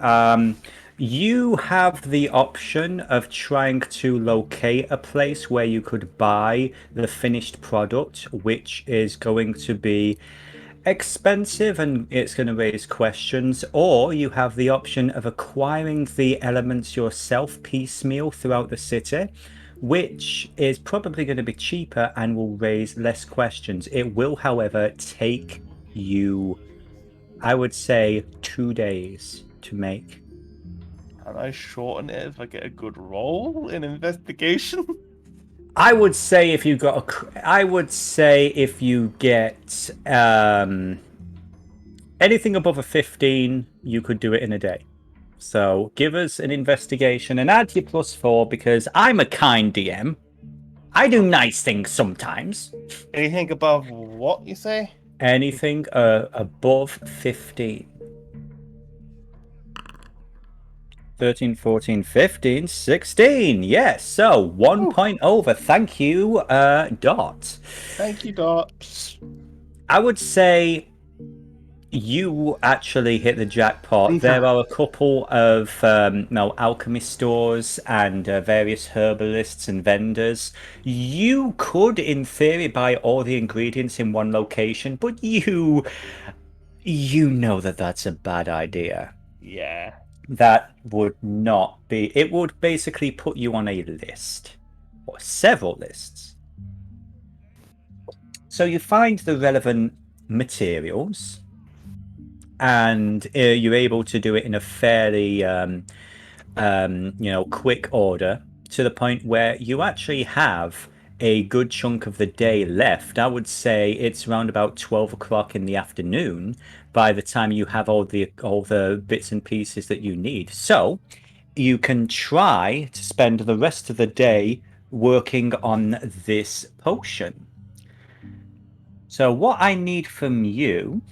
you have the option of trying to locate a place where you could buy the finished product, which is going to be expensive and it's going to raise questions, or you have the option of acquiring the elements yourself piecemeal throughout the city, which is probably going to be cheaper and will raise less questions. It will, however, take you I would say 2 days to make. Can I shorten it if I get a good roll in investigation? I would say if you got I would say if you get anything above a 15, you could do it in a day. So give us an investigation and add your +4 because I'm a kind DM. I do nice things sometimes. Anything above what you say? Anything above 15. 13, 14, 15, 16. Yes, so 1 point over. Thank you, Dot. Thank you, Dot. I would say you actually hit the jackpot. Anytime. There are a couple of alchemy stores and various herbalists and vendors. You could, in theory, buy all the ingredients in one location, but you know that that's a bad idea. Yeah. That would not be. It would basically put you on a list or several lists. So you find the relevant materials, and you're able to do it in a fairly, quick order to the point where you actually have a good chunk of the day left. I would say it's around about 12 o'clock in the afternoon by the time you have all the bits and pieces that you need. So you can try to spend the rest of the day working on this potion. So what I need from you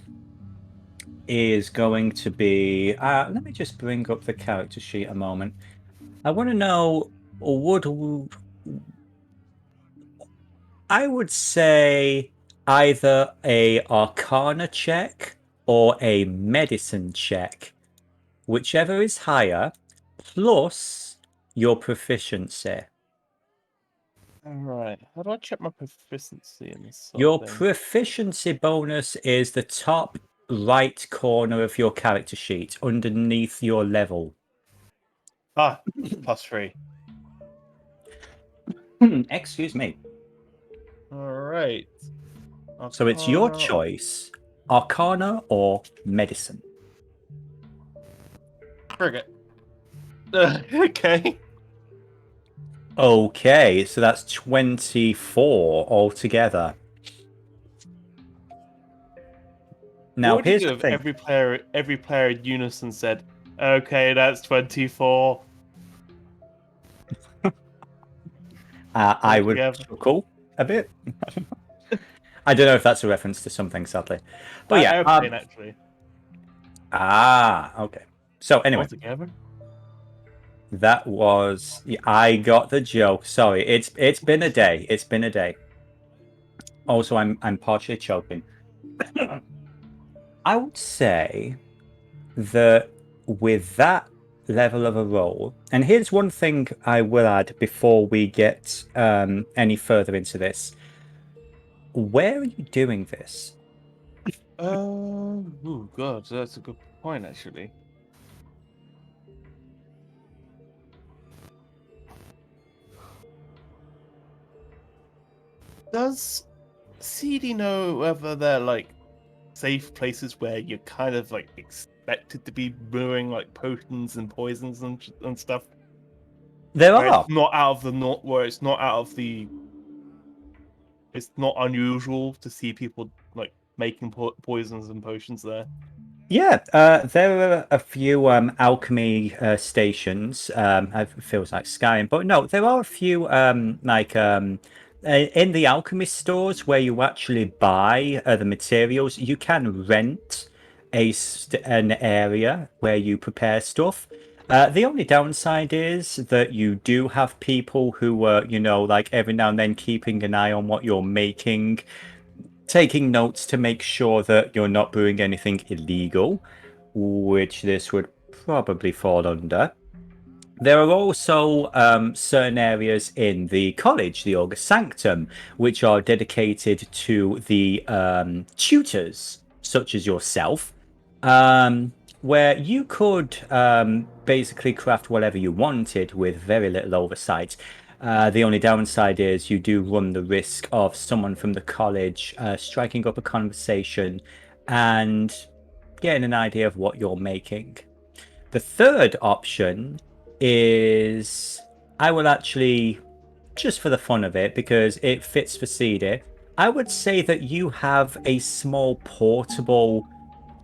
is going to be... let me just bring up the character sheet a moment. I want to know, I would say either a Arcana check or a Medicine check, whichever is higher, plus your proficiency. Alright. How do I check my proficiency in this sort Your of thing? proficiency bonus is the top right corner of your character sheet, underneath your level. Ah, +3. Excuse me. Alright. So it's your choice, Arcana or Medicine. Frigate. Okay. Okay, so that's 24 altogether. Now, What would you here's do the if thing. every player in unison said, "Okay, that's 24." I would Altogether. chuckle a bit. I don't know if that's a reference to something, sadly. But yeah. Airplane, actually. Okay. So anyway, Altogether. that was... I got the joke. Sorry, it's been a day. It's been a day. Also, I'm partially choking. I would say that with that level of a roll, and here's one thing I will add before we get any further into this. Where are you doing this? Oh god, that's a good point, actually. Does Seedie know whether they're like safe places where you're kind of like expected to be brewing like potions and poisons and stuff? There Where are. it's not out of the where it's not out of the. It's not unusual to see people like making poisons and potions there. Yeah, there are a few alchemy stations. It feels like Skyrim, but no, there are a few in the alchemy stores where you actually buy the materials. You can rent an area where you prepare stuff. The only downside is that you do have people who are, like every now and then keeping an eye on what you're making, taking notes to make sure that you're not brewing anything illegal, which this would probably fall under. There are also certain areas in the college, the August Sanctum, which are dedicated to the tutors, such as yourself, where you could basically craft whatever you wanted with very little oversight. The only downside is you do run the risk of someone from the college striking up a conversation and getting an idea of what you're making. The third option is I will actually, just for the fun of it, because it fits for Seedie, I would say that you have a small portable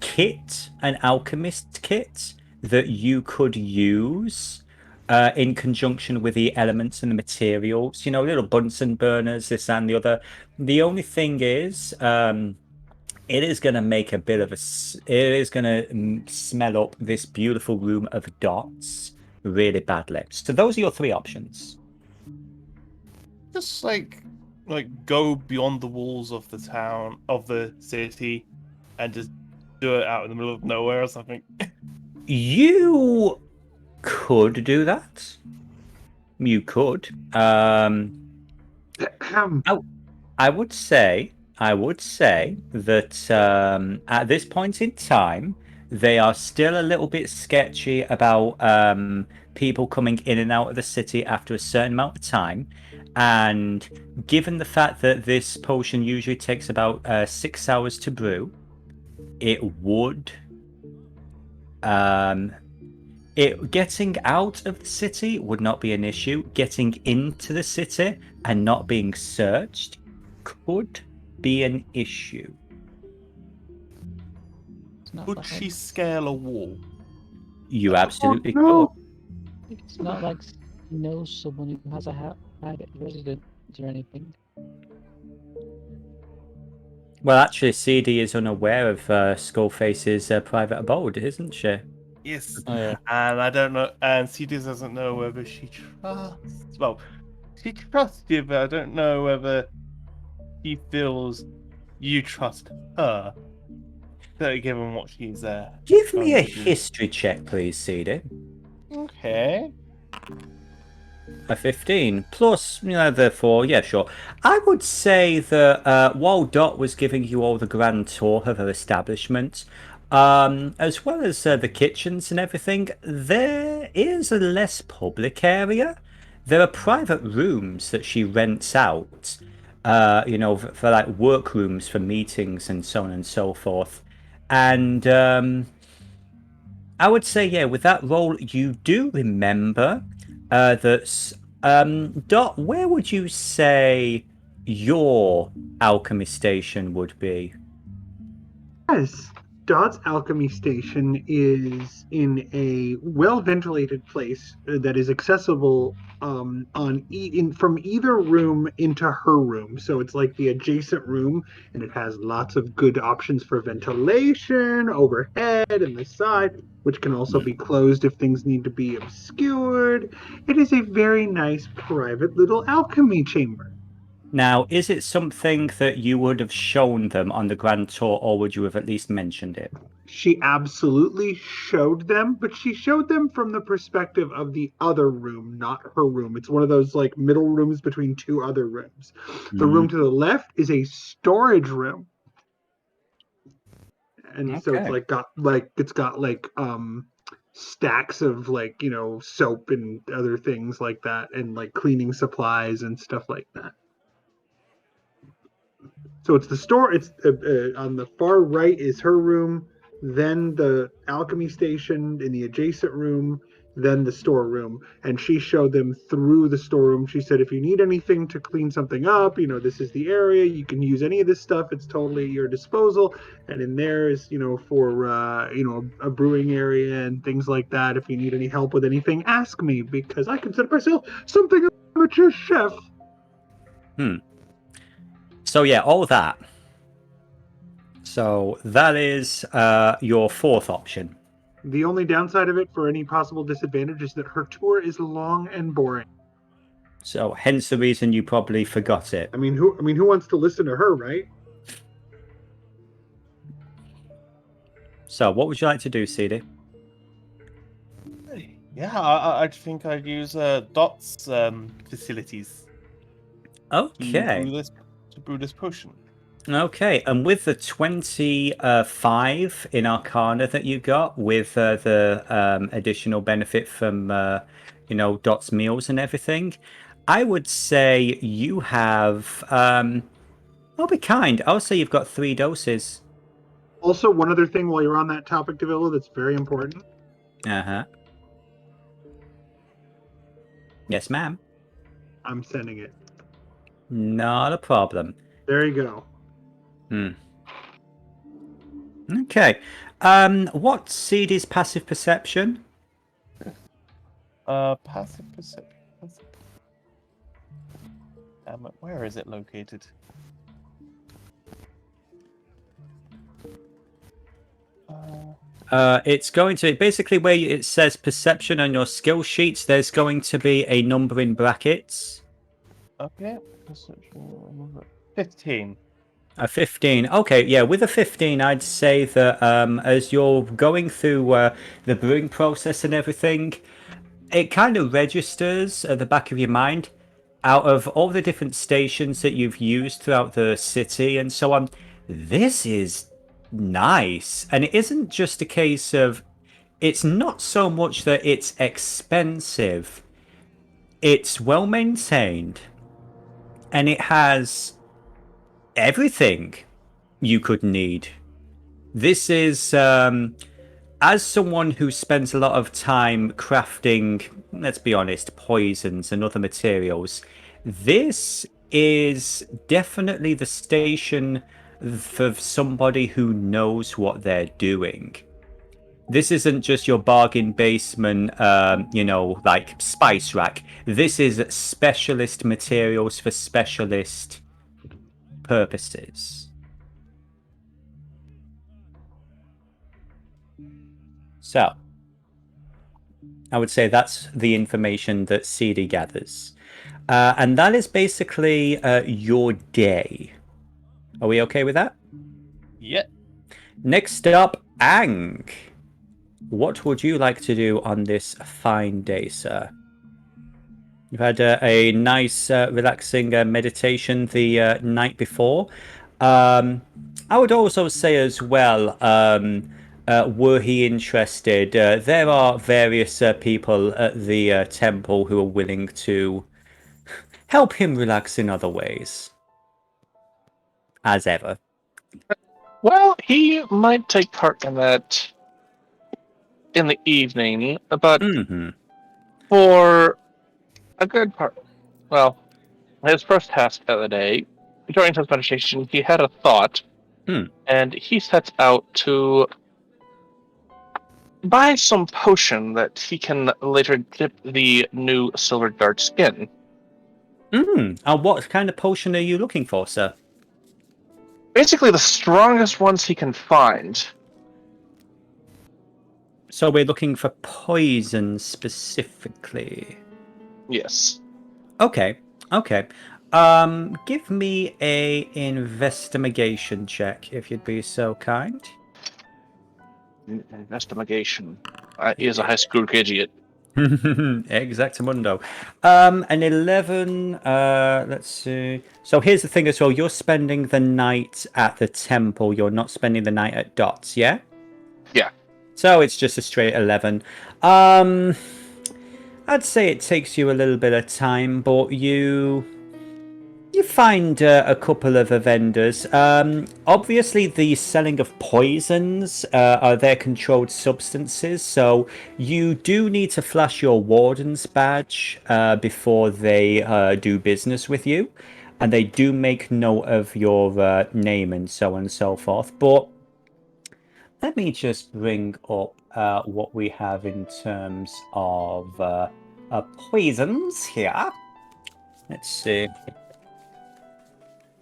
kit, an alchemist kit, that you could use in conjunction with the elements and the materials. You know, little Bunsen burners, this and the other. The only thing is, it is going to make a bit of a. It is going to smell up this beautiful room of dots really badly. So those are your three options. Just like go beyond the walls of the town, of the city, and just do it out in the middle of nowhere or something. You could do that. You could. I would say that at this point in time, they are still a little bit sketchy about people coming in and out of the city after a certain amount of time. And given the fact that this potion usually takes about 6 hours to brew, it would getting out of the city would not be an issue. Getting into the city and not being searched could be an issue. Could she scale a wall? You absolutely no. could. It's not like he knows someone who has a private residence or anything. Well, actually, Seedie is unaware of Skullface's private abode, isn't she? Yes. Oh, yeah. And I don't know, and Seedie doesn't know whether she trusts. Well, she trusts you, but I don't know whether she feels you trust her. Given what she's there. Give me a history check, please, Seedie. Okay. A 15 plus, the 4. Yeah, sure. I would say that while Dot was giving you all the grand tour of her establishment, as well as the kitchens and everything, there is a less public area. There are private rooms that she rents out, for like workrooms for meetings and so on and so forth. And I would say, yeah, with that role, you do remember that. Dot, where would you say your alchemy station would be? Yes, Dot's alchemy station is in a well-ventilated place that is accessible from either room into her room. So it's like the adjacent room, and it has lots of good options for ventilation overhead and the side, which can also be closed if things need to be obscured. It is a very nice private little alchemy chamber. Now, is it something that you would have shown them on the grand tour, or would you have at least mentioned it? She absolutely showed them, but she showed them from the perspective of the other room, not her room. It's one of those like middle rooms between two other rooms. The room to the left is a storage room. And so it's got stacks of soap and other things like that, and like cleaning supplies and stuff like that. So it's the store. It's on the far right is her room, then the alchemy station in the adjacent room, then the storeroom. And she showed them through the storeroom. She said, if you need anything to clean something up, this is the area. You can use any of this stuff. It's totally at your disposal. And in there is, for a brewing area and things like that. If you need any help with anything, ask me, because I consider myself something of an amateur chef. So yeah, all that. So that is your fourth option. The only downside of it for any possible disadvantage is that her tour is long and boring. So hence the reason you probably forgot it. I mean, who wants to listen to her, right? So what would you like to do, Seedie? Yeah, I think I'd use Dot's facilities. Okay. To brew this potion. Okay, and with the 25 in Arcana that you got, with the additional benefit from Dot's meals and everything, I would say you have. I'll be kind. I'll say you've got 3 doses. Also, one other thing while you're on that topic, Devillo, that's very important. Uh-huh. Yes, ma'am. I'm sending it. Not a problem. There you go. Okay. What's Seedie's passive perception? Passive perception. Where is it located? It's going to basically where it says perception on your skill sheets. There's going to be a number in brackets. Okay, perception 15. A 15. Okay, yeah, with a 15, I'd say that as you're going through the brewing process and everything, it kind of registers at the back of your mind. Out of all the different stations that you've used throughout the city and so on, this is nice. And it isn't just a case of, it's not so much that it's expensive, it's well maintained, and it has everything you could need. This is, as someone who spends a lot of time crafting, let's be honest, poisons and other materials, this is definitely the station for somebody who knows what they're doing. This isn't just your bargain basement, like spice rack. This is specialist materials for specialist purposes. So, I would say that's the information that Seedie gathers. And that is basically your day. Are we okay with that? Yeah. Next up, Ang. What would you like to do on this fine day, sir? You've had a nice, relaxing meditation the night before. I would also say as well, were he interested, there are various people at the temple who are willing to help him relax in other ways. As ever. Well, he might take part in that in the evening, but for a good part, well, his first task of the day, during his meditation, he had a thought, and he sets out to buy some potion that he can later dip the new silver darts in. And what kind of potion are you looking for, sir? Basically, the strongest ones he can find. So we're looking for poison specifically. Yes. Okay. Give me a investigation check, if you'd be so kind. Investigation. He is a high school idiot. Exactamundo. An 11. Let's see. So here's the thing as well. You're spending the night at the temple. You're not spending the night at Dots, yeah? Yeah. So it's just a straight 11. I'd say it takes you a little bit of time, but you find a couple of vendors. Obviously, the selling of poisons are their controlled substances, so you do need to flash your warden's badge before they do business with you, and they do make note of your name and so on and so forth. But let me just bring up what we have in terms of poisons here. Let's see.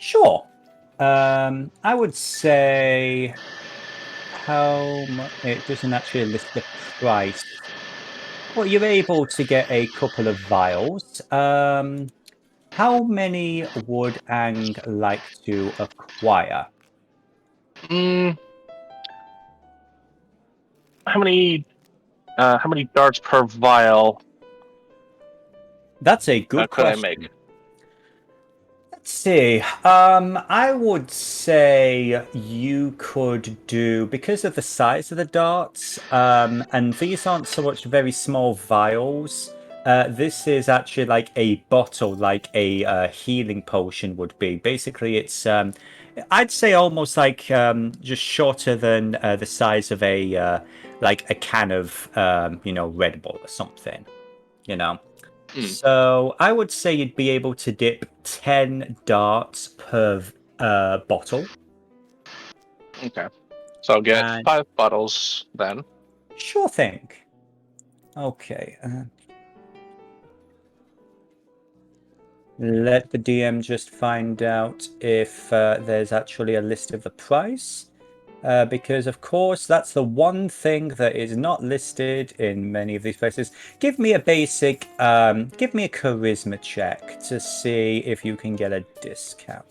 Sure. I would say how much. It doesn't actually list the price. Well, you're able to get a couple of vials. How many would Ang like to acquire? How many darts per vial? That's a good could question. I make? Let's see. I would say you could do, because of the size of the darts, and these aren't so much very small vials. This is actually like a bottle, like a healing potion would be. Basically, it's I'd say almost like just shorter than the size of a like a can of Red Bull or something. So I would say you'd be able to dip 10 darts per bottle. Okay. So I'll get And- 5 bottles then. Sure thing. Okay. Let the DM just find out if there's actually a list of the price. Because, of course, that's the one thing that is not listed in many of these places. Give me a basic, give me a charisma check to see if you can get a discount.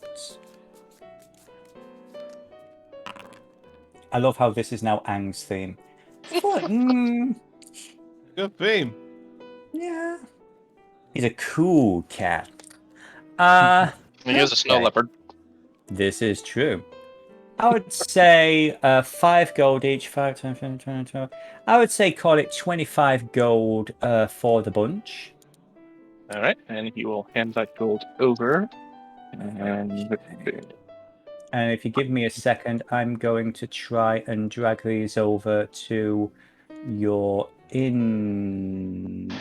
I love how this is now Ang's theme. Good theme. Yeah. He's a cool cat. He is a snow Okay. leopard. This is true. I would say 5 gold each. 5 times 20. I would say call it 25 gold for the bunch. All right, and he will hand that gold over. And And if you give me a second, I'm going to try and drag these over to your inventory.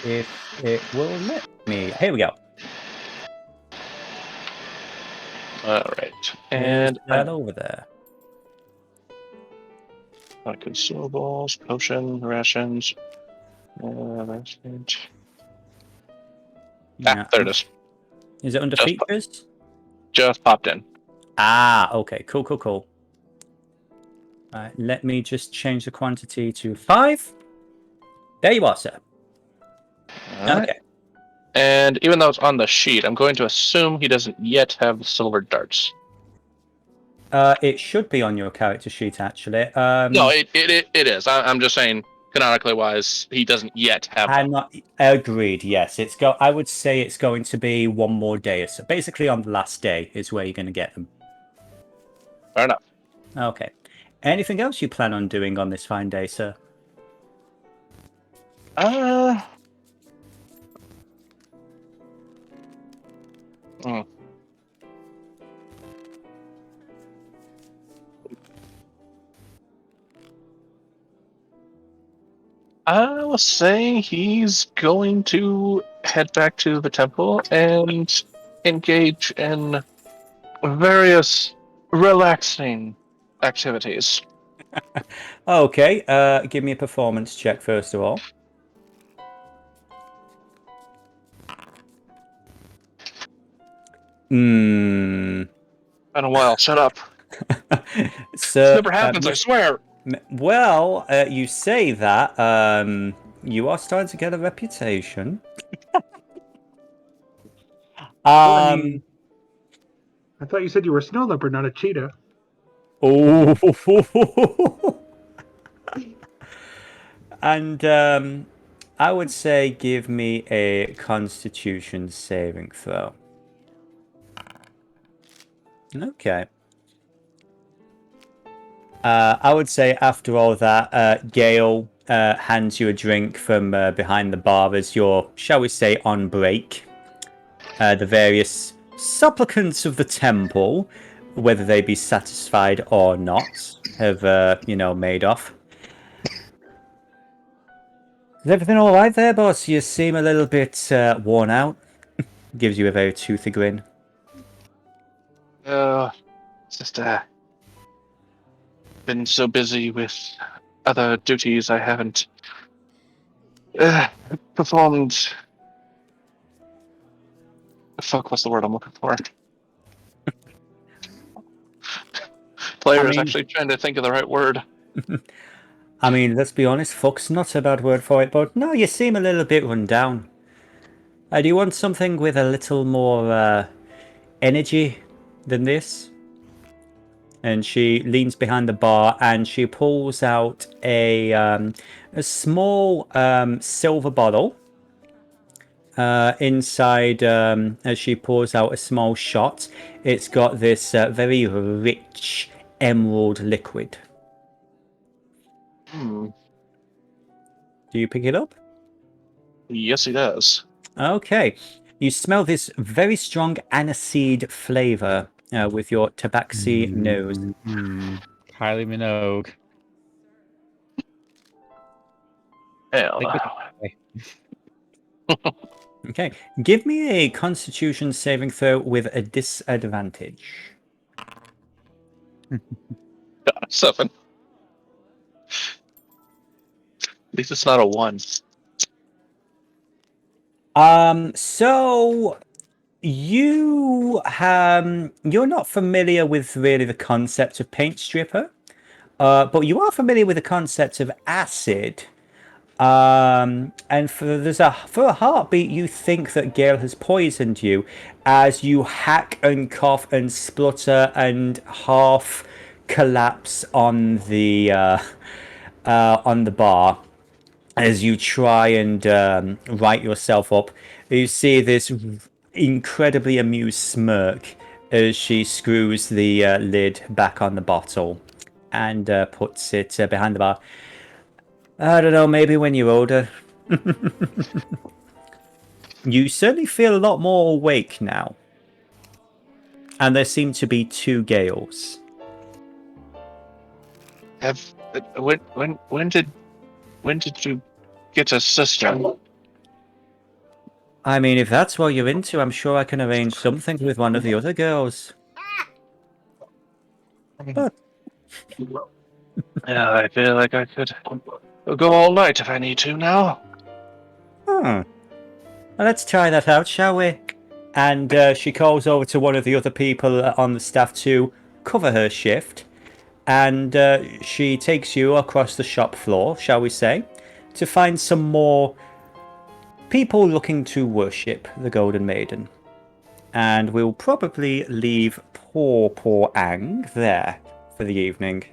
If it will let me. Here we go. all right, Is and that over there? consumables, potion, rations. Rations. Yeah. There it is. Is it under Just- features? Just popped in. Ah, okay. Cool. Right, let me just change the quantity to 5. There you are, sir. All right. Okay. And even though it's on the sheet, I'm going to assume he doesn't yet have the silver darts. It should be on your character sheet, actually. No, it is. I'm just saying, canonically wise, he doesn't yet have them. I'm not agreed. Yes, I would say it's going to be one more day. So basically, on the last day is where you're going to get them. Fair enough. Okay. Anything else you plan on doing on this fine day, sir? I will say he's going to head back to the temple and engage in various relaxing activities. Okay. Give me a performance check first of all. Been a while. Shut up. So, This never happens. I swear. Well, you say that. You are starting to get a reputation. I thought you said you were a snow leopard, not a cheetah. Oh. And I would say give me a Constitution saving throw. Okay. I would say after all that, Gale hands you a drink from behind the bar as you're, shall we say, on break. The various supplicants of the temple, whether they be satisfied or not, have, made off. Is everything all right there, boss? You seem a little bit worn out. Gives you a very toothy grin. It's just been so busy with other duties I haven't performed. Fuck, what's the word I'm looking for? Player is actually trying to think of the right word. I mean, let's be honest, fuck's not a bad word for it, but no, you seem a little bit run down. Do you want something with a little more energy than this? And she leans behind the bar and she pulls out a small silver bottle. Inside, as she pours out a small shot, it's got this very rich emerald liquid. Do you pick it up? Yes, he does. Okay. You smell this very strong aniseed flavor with your Tabaxi nose. Kylie Minogue. Hell, Okay, give me a Constitution saving throw with a disadvantage. 7. At least it's not a 1. So you're not familiar with really the concept of paint stripper, but you are familiar with the concept of acid. And for a heartbeat, you think that Gale has poisoned you as you hack and cough and splutter and half collapse on the bar as you try and right yourself up. You see this incredibly amused smirk as she screws the lid back on the bottle and puts it behind the bar. I don't know, maybe when you're older. You certainly feel a lot more awake now. And there seem to be 2 Gales. When did you get a sister? I mean, if that's what you're into, I'm sure I can arrange something with one of the other girls. But Yeah, I feel like I could go all night if I need to now. well, let's try that out, shall we? And she calls over to one of the other people on the staff to cover her shift. And she takes you across the shop floor, shall we say, to find some more people looking to worship the Golden Maiden. And we'll probably leave poor Ang there for the evening.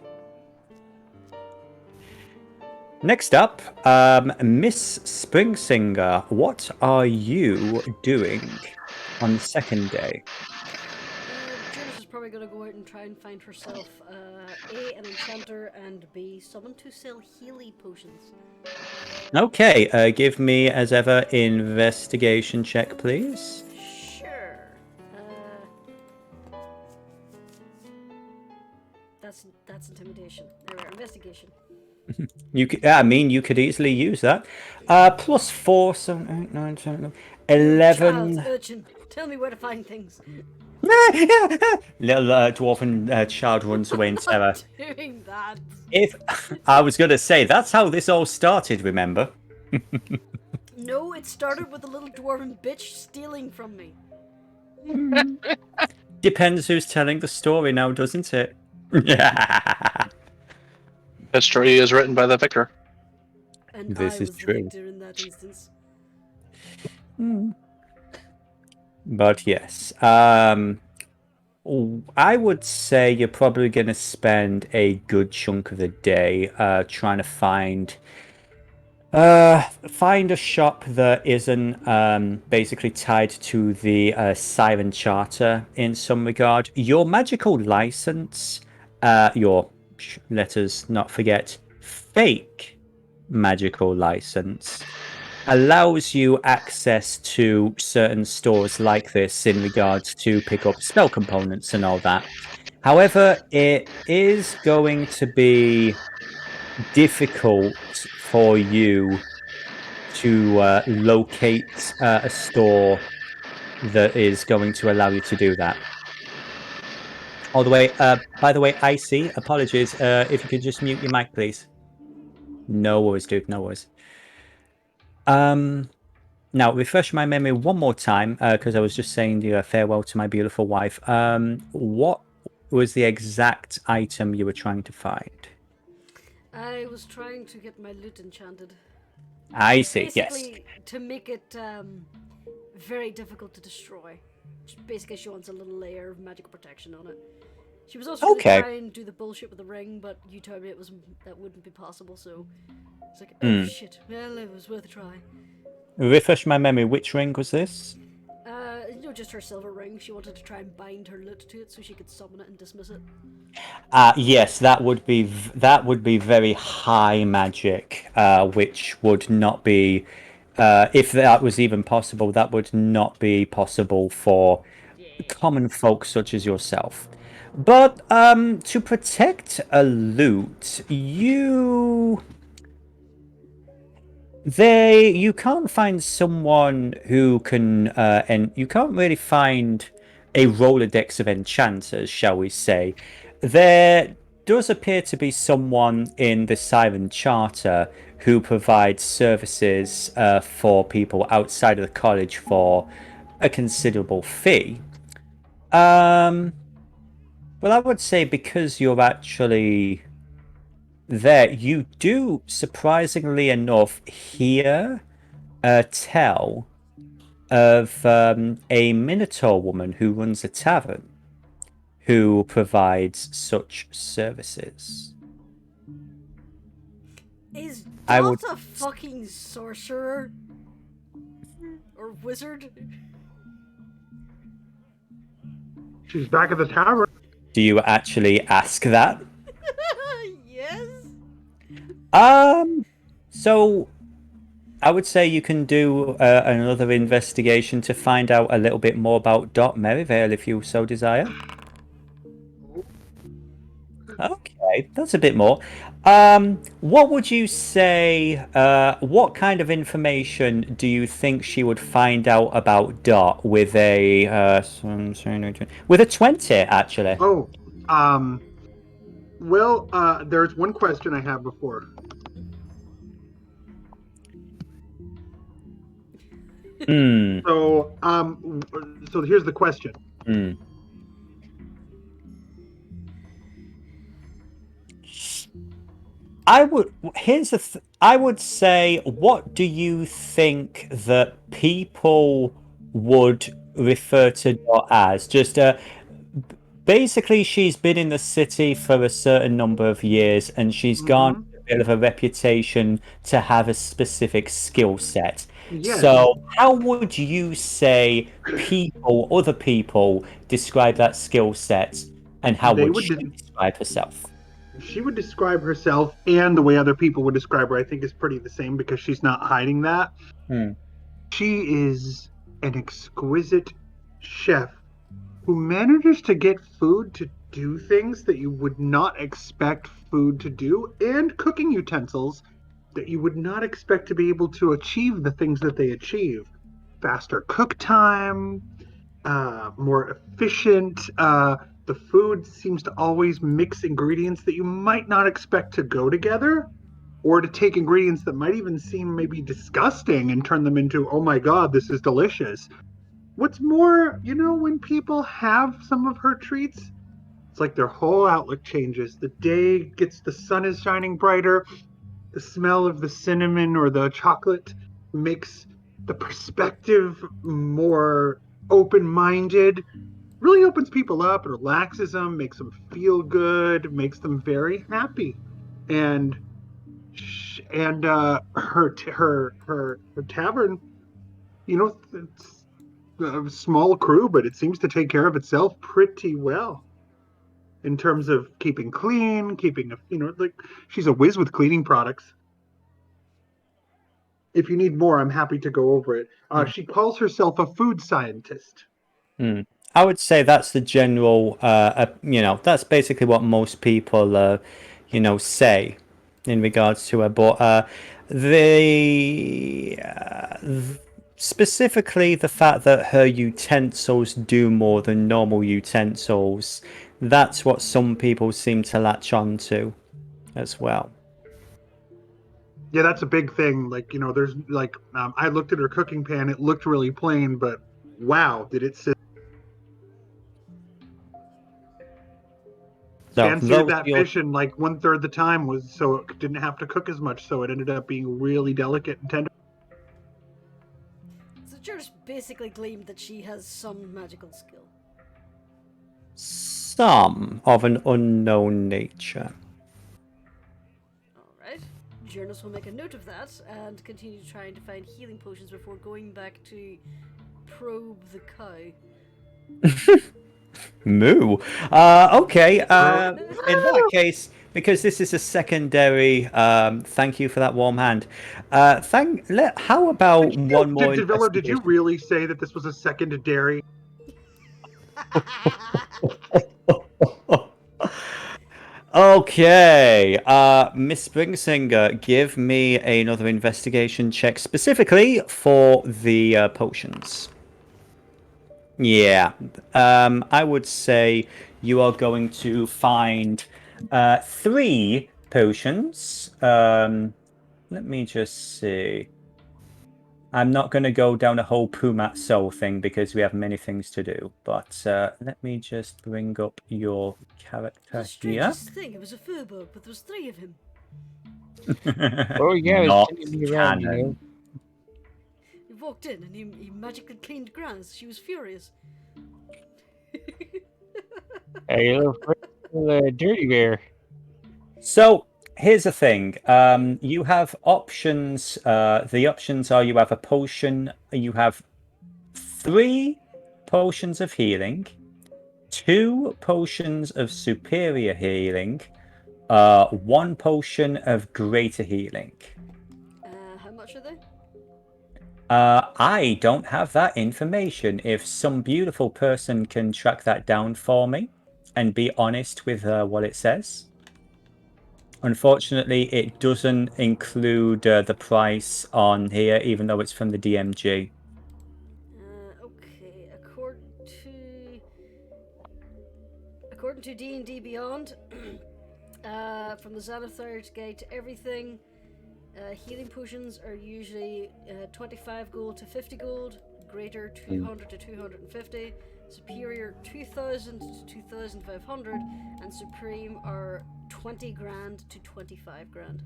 Next up, Miss Springsinger, what are you doing on the second day? Jurnis is probably going to go out and try and find herself A, an enchanter, and B, someone to sell Healy potions. Okay, give me, as ever, investigation check, please. Sure. That's intimidation. There we are, investigation. You could easily use that. Plus 4, 7, 8, 9, 10, 11. Child urchin, tell me where to find things. Little dwarven child runs away in terror. Not doing that. If I was going to say, that's how this all started, remember? No, it started with a little dwarven bitch stealing from me. Depends who's telling the story now, doesn't it? History is written by the victor. And This I is was the true. victor in that instance. But yes, I would say you're probably going to spend a good chunk of the day trying to find a shop that isn't basically tied to the Siren Charter in some regard. Your magical license, let us not forget, fake magical license, allows you access to certain stores like this in regards to pick up spell components and all that. However, it is going to be difficult for you to locate a store that is going to allow you to do that. By the way, Icy, apologies. If you could just mute your mic, please. No worries, dude. No worries. Now, refresh my memory one more time, because I was just saying farewell to my beautiful wife. What was the exact item you were trying to find? I was trying to get my lute enchanted. I see, yes. Basically, to make it very difficult to destroy. Basically, she wants a little layer of magical protection on it. She was also going to try and do the bullshit with the ring, but you told me that wouldn't be possible, so it's like, oh shit, well, it was worth a try. Refresh my memory, which ring was this? Just her silver ring. She wanted to try and bind her lute to it so she could summon it and dismiss it. Yes, that would be very high magic, which would not be if that was even possible, that would not be possible for common folk such as yourself. But to protect a loot, you can't find someone who can and you can't really find a Rolodex of enchanters, shall we say. There does appear to be someone in the Siren Charter who provides services for people outside of the college for a considerable fee. Well, I would say because you're actually there, you do, surprisingly enough, hear tell of a Minotaur woman who runs a tavern who provides such services. Is I Dot would- a fucking sorcerer? Or wizard? She's back at the tavern. Do you actually ask that? Yes? So I would say you can do another investigation to find out a little bit more about Dot Merivale if you so desire. Okay, that's a bit more. What would you say? What kind of information do you think she would find out about Dot with a 20 actually? Oh, well, there's one question I have before. Hmm. So here's the question. Hmm. I would say, what do you think that people would refer to Dot as? Just basically, she's been in the city for a certain number of years, and she's gone a bit of a reputation to have a specific skill set. Yes. So, how would you say other people, describe that skill set, and how They would would she describe herself? She would describe herself, and the way other people would describe her, I think, is pretty the same because she's not hiding that. Hmm. She is an exquisite chef who manages to get food to do things that you would not expect food to do, and cooking utensils that you would not expect to be able to achieve the things that they achieve. Faster cook time, more efficient. The food seems to always mix ingredients that you might not expect to go together, or to take ingredients that might even seem maybe disgusting and turn them into, oh my god, this is delicious. What's more, when people have some of her treats, it's like their whole outlook changes. The sun is shining brighter, the smell of the cinnamon or the chocolate makes the perspective more open-minded, really opens people up, relaxes them, makes them feel good, makes them very happy. And her tavern, it's a small crew, but it seems to take care of itself pretty well in terms of keeping clean, she's a whiz with cleaning products. If you need more, I'm happy to go over it. She calls herself a food scientist. I would say that's the general, that's basically what most people, say in regards to her. But specifically the fact that her utensils do more than normal utensils, that's what some people seem to latch on to as well. Yeah, that's a big thing. There's I looked at her cooking pan. It looked really plain, but wow, did it sit? And seared that fish in 1/3 the time was so it didn't have to cook as much, so it ended up being really delicate and tender. So Jurnis basically claimed that she has some magical skill. Some of an unknown nature. Alright. Jurnis will make a note of that and continue trying to find healing potions before going back to probe the cow. Moo. Okay. In that case, because this is a secondary. Thank you for that warm hand. How about one more Devillo, did you investigation? really say that this was a secondary? Okay, Miss Springsinger, give me another investigation check specifically for the potions. Yeah, I would say you are going to find 3 potions. Let me just see. I'm not going to go down a whole Pumat Soul thing because we have many things to do. But let me just bring up your character The here. strangest thing, it was a furbolg, but there was 3 of him. Oh yeah, Not it's me around, you know. canon. He walked in and he magically cleaned grass. She was furious. Hey, little dirty bear. So here's the thing. You have options. The options are you have a potion. You have 3 potions of healing, 2 potions of superior healing, 1 potion of greater healing. How much are they? I don't have that information. If some beautiful person can track that down for me and be honest with what it says. Unfortunately, it doesn't include the price on here, even though it's from the DMG. Okay, according to D&D Beyond, from the Xanathars Guide to Everything, healing potions are usually 25 gold to 50 gold, greater 200 to 250, superior 2000 to 2500, and supreme are 20 grand to 25 grand.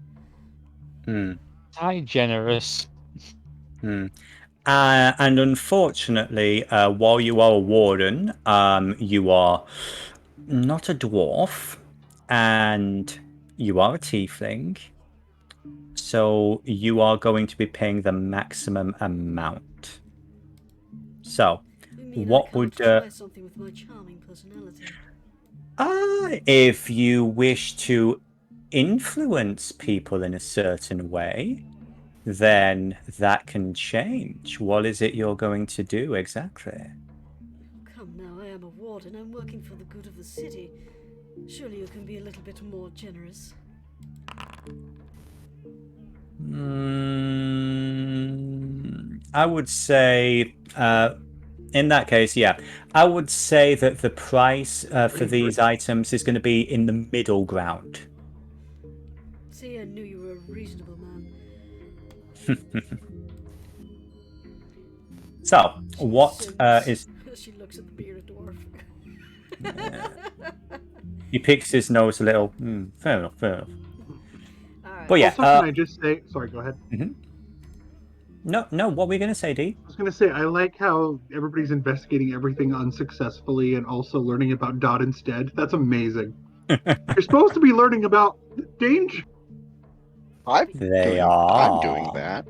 Hi, generous. And unfortunately, while you are a warden, you are not a dwarf, and you are a tiefling. So you are going to be paying the maximum amount. So, You mean what I would try something with my charming personality? if you wish to influence people in a certain way, then that can change. What is it you're going to do exactly? Come now, I am a warden. I'm working for the good of the city. Surely you can be a little bit more generous. I would say, in that case, yeah. I would say that the price for these items is going to be in the middle ground. See, I knew you were a reasonable man. So, what is... She looks at the bearded dwarf. He picks his nose a little. Fair enough, fair enough. Alright. But yeah. Also, can I just say? Sorry, go ahead. No, what were we going to say, D? I was going to say, I like how everybody's investigating everything unsuccessfully and also learning about Dot instead. That's amazing. You're supposed to be learning about danger. I'm are. doing that.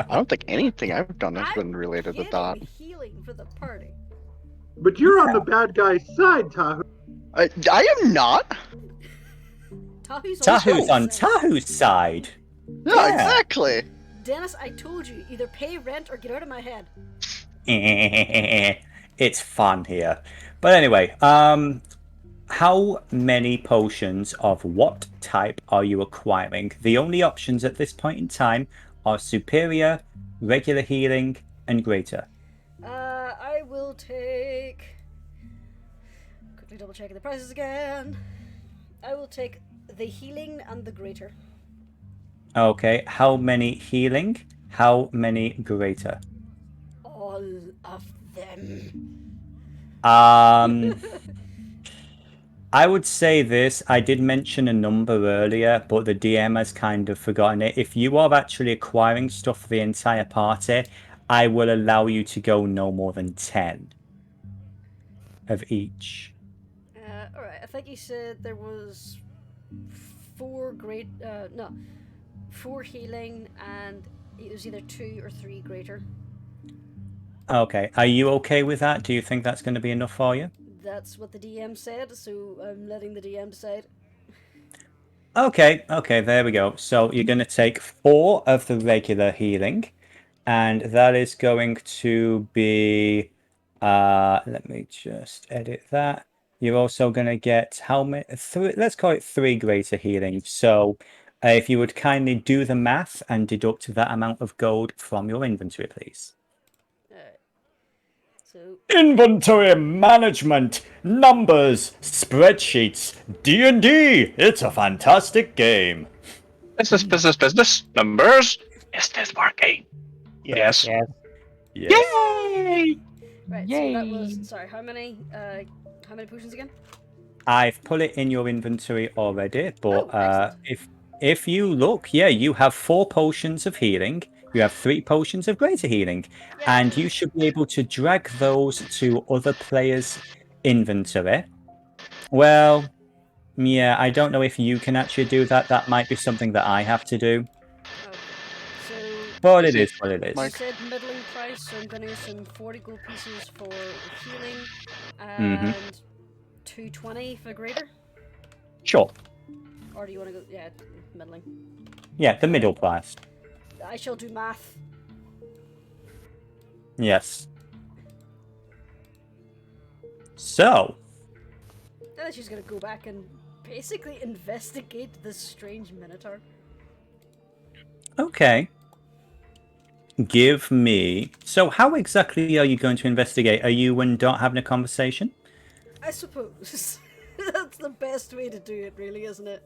I don't think anything I've done has been related to Dot. Healing for the party. But you're on the bad guy's side, Tahu. I am not. Tahu's on Tahu's side. Yeah, exactly. Dennis, I told you, either pay rent or get out of my head. It's fun here. But anyway, how many potions of what type are you acquiring? The only options at this point in time are superior, regular healing, and greater. I will take... Quickly double checking the prices again. I will take the healing and the greater. Okay, how many healing? How many greater? All of them. I would say this. I did mention a number earlier, but the DM has kind of forgotten it. If you are actually acquiring stuff for the entire party, I will allow you to go no more than 10 of each. Alright, I think you said there was 4 healing, and it was either 2 or 3 greater. Okay, are you okay with that? Do you think that's going to be enough for you? That's what the DM said, so I'm letting the DM decide. Okay, there we go. So you're going to take 4 of the regular healing, and that is going to be. Let me just edit that. You're also going to get how many? 3. Let's call it 3 greater healing. So, if you would kindly do the math and deduct that amount of gold from your inventory, please. So Inventory management, numbers, spreadsheets, D&D. It's a fantastic game. Business. Numbers. Is this working? Yes. Yes. Yay! right, so that was sorry. How many potions again? I've put it in your inventory already, but excellent. if you look, yeah, you have 4 potions of healing. You have 3 potions of greater healing, and Yay. you should be able to drag those to other players' inventory. Well, yeah, I don't know if you can actually do that. That might be something that I have to do, Okay. So but it is what it is. you said middling price, so I'm going to send 40 gold pieces for healing Mm-hmm. and 220 for greater. Sure. Or do you want to go? Yeah, middling. Yeah, the middle price. I shall do math. Yes. So, And then she's going to go back and basically investigate this strange minotaur. okay. Give me. So, how exactly are you going to investigate? Are you and Dot having a conversation? I suppose. That's the best way to do it, really, isn't it?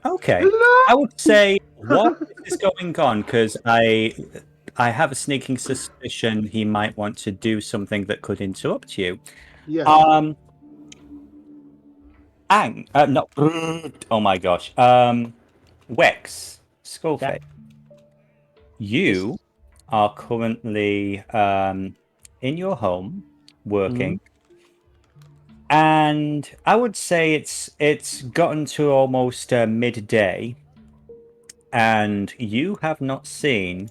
Okay. Hello? I would say what is going on, because I have a sneaking suspicion he might want to do something that could interrupt you. Yes. No. Oh my gosh. Wex, Skullface. You are currently in your home working. And I would say it's gotten to almost midday, and you have not seen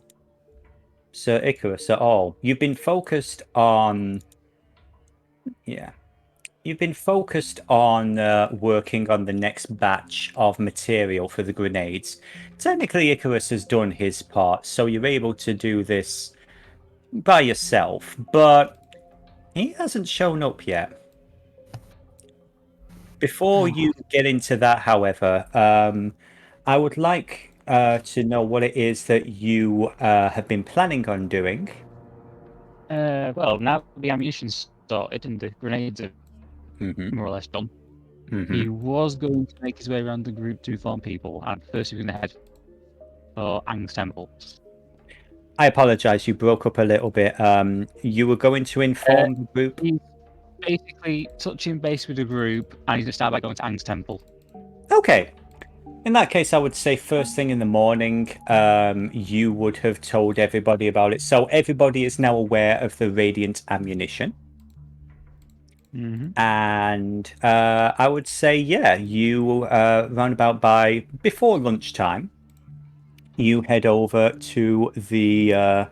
Sir Icrius at all. You've been focused on, working on the next batch of material for the grenades. Technically, Icrius has done his part, so you're able to do this by yourself, but he hasn't shown up yet. Before you get into that, however, I would like to know what it is that you have been planning on doing. Well, now the ammunition's sorted and the grenades are Mm-hmm. more or less done, Mm-hmm. he was going to make his way around the group to farm people, and first he was going to head for Ang's temple. I apologize, you broke up a little bit. You were going to inform the group? He's basically touching base with the group, and he's going to start by going to Ang's temple. Okay. In that case, I would say first thing in the morning, you would have told everybody about it. So everybody is now aware of the radiant ammunition. Mm-hmm. And I would say, yeah, you round about by before lunchtime, you head over to the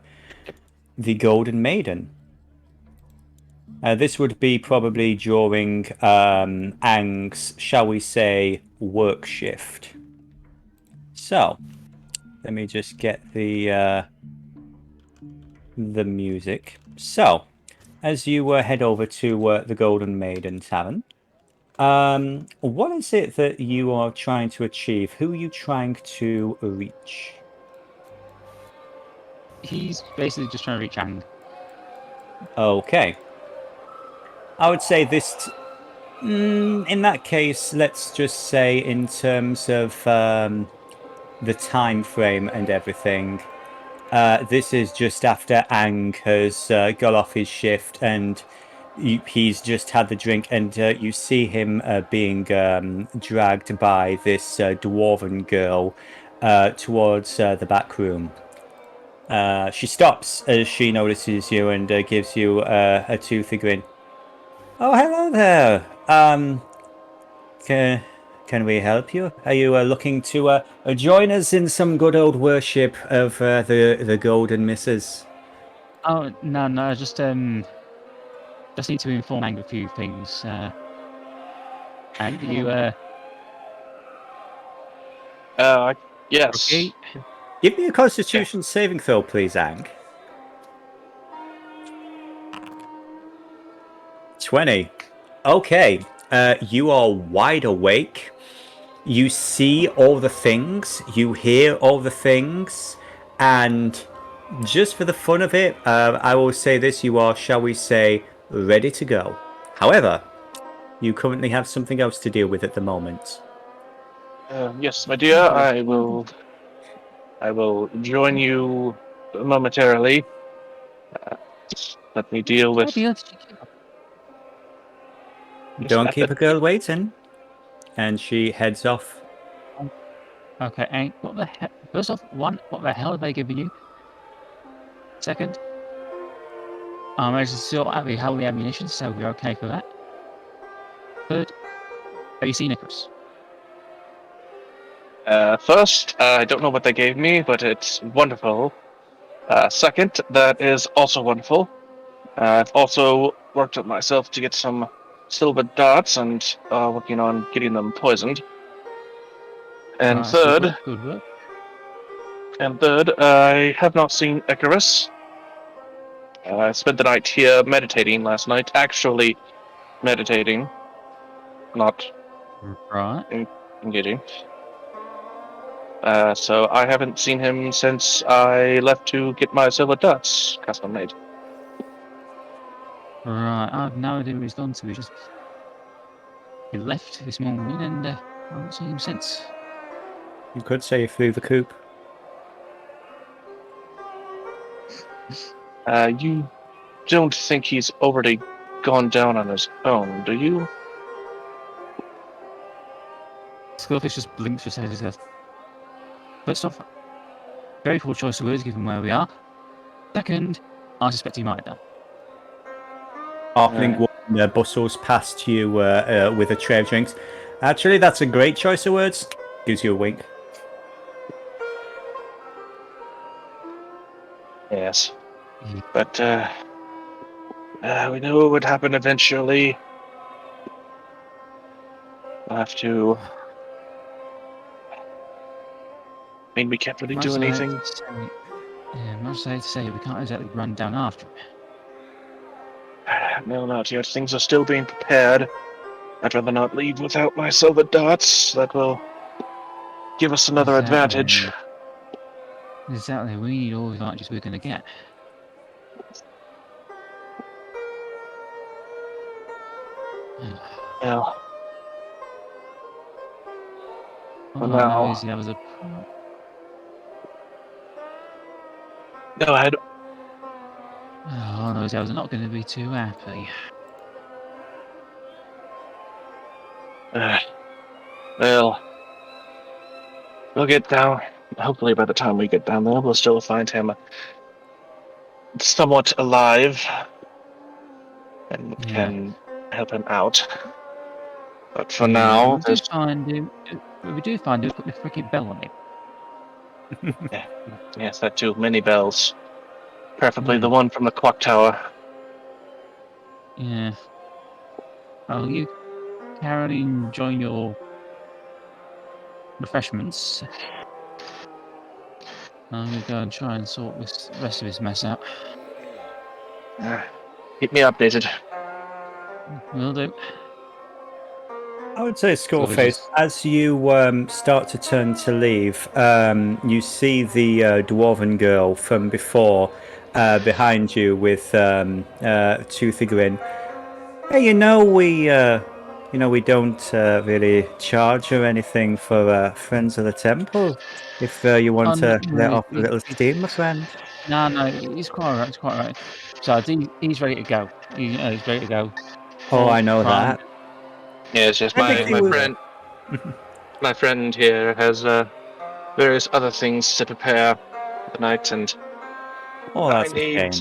Golden Maiden. This would be probably during Ang's, shall we say, work shift. So, let me just get the music. So, as you head over to the Golden Maiden Tavern, what is it that you are trying to achieve? Who are you trying to reach? He's basically just trying to reach Ang. Okay. I would say this. In that case, let's just say, in terms of the time frame and everything, this is just after Ang has got off his shift and he's just had the drink, and you see him being dragged by this dwarven girl towards the back room. She stops as she notices you and gives you a toothy grin. Oh, hello there. Can we help you? Are you looking to join us in some good old worship of the Golden Misses? Oh, no, I just need to inform Ang a few things. And you Yes. Okay. Give me a Constitution saving throw, please, Ang. 20. Okay. You are wide awake. You see all the things. You hear all the things. And just for the fun of it, I will say this. You are, shall we say, ready to go. However, you currently have something else to deal with at the moment. Yes, my dear. I will join you momentarily. Let me deal with. Don't keep a girl waiting. And she heads off. Okay, and what the hell? First off, one, what the hell are they giving you? Second, I managed to sort out the hell the ammunition, so we're okay for that. Third, have you seen Icrius? First, I don't know what they gave me, but it's wonderful. Second, that is also wonderful. I've also worked up myself to get some silver darts and working on getting them poisoned. And Right, third, good work. I have not seen Icarus. I spent the night here meditating last night. Actually, meditating, not Right. engaging. So I haven't seen him since I left to get my silver darts custom made. Right, I've no idea what he's done to. He left this morning and I haven't seen him since. You could say you flew the coop. You don't think he's already gone down on his own, do you? Skullfish just blinks his head. First off, very poor choice of words given where we are. Second, I suspect he might have done. Halfling woman bustles past you with a tray of drinks. Actually, that's a great choice of words. Gives you a wink. Yes. But, we know what would happen eventually. We'll have to... I mean, we can't really do anything. Much to say, we can't exactly run down after him. No, not yet. Things are still being prepared. I'd rather not leave without my silver darts. That will give us another advantage. Exactly, we need all the advantages we're going to get. Well, All for I know now. is there was a... Go ahead. All I know is I was not going to be too happy. Well, we'll get down. Hopefully by the time we get down there, we'll still find him somewhat alive and can help him out. But for now, we do find him, put the freaking bell on him. Yes, that too. Many bells. Preferably the one from the clock tower. Yeah. Well, you carry and join your refreshments. I'm going to go and try and sort this rest of his mess out. Keep me updated. Will do. I would say, Skullface, as you start to turn to leave, you see the dwarven girl from before behind you with toothy grin. Hey, we don't really charge or anything for friends of the temple. If you want to let off a little steam, my friend. No, he's quite alright. It's quite alright. So he's ready to go. He's ready to go. Oh, I know that. Yeah, it's just my friend. My friend here has various other things to prepare the night, and that's a shame.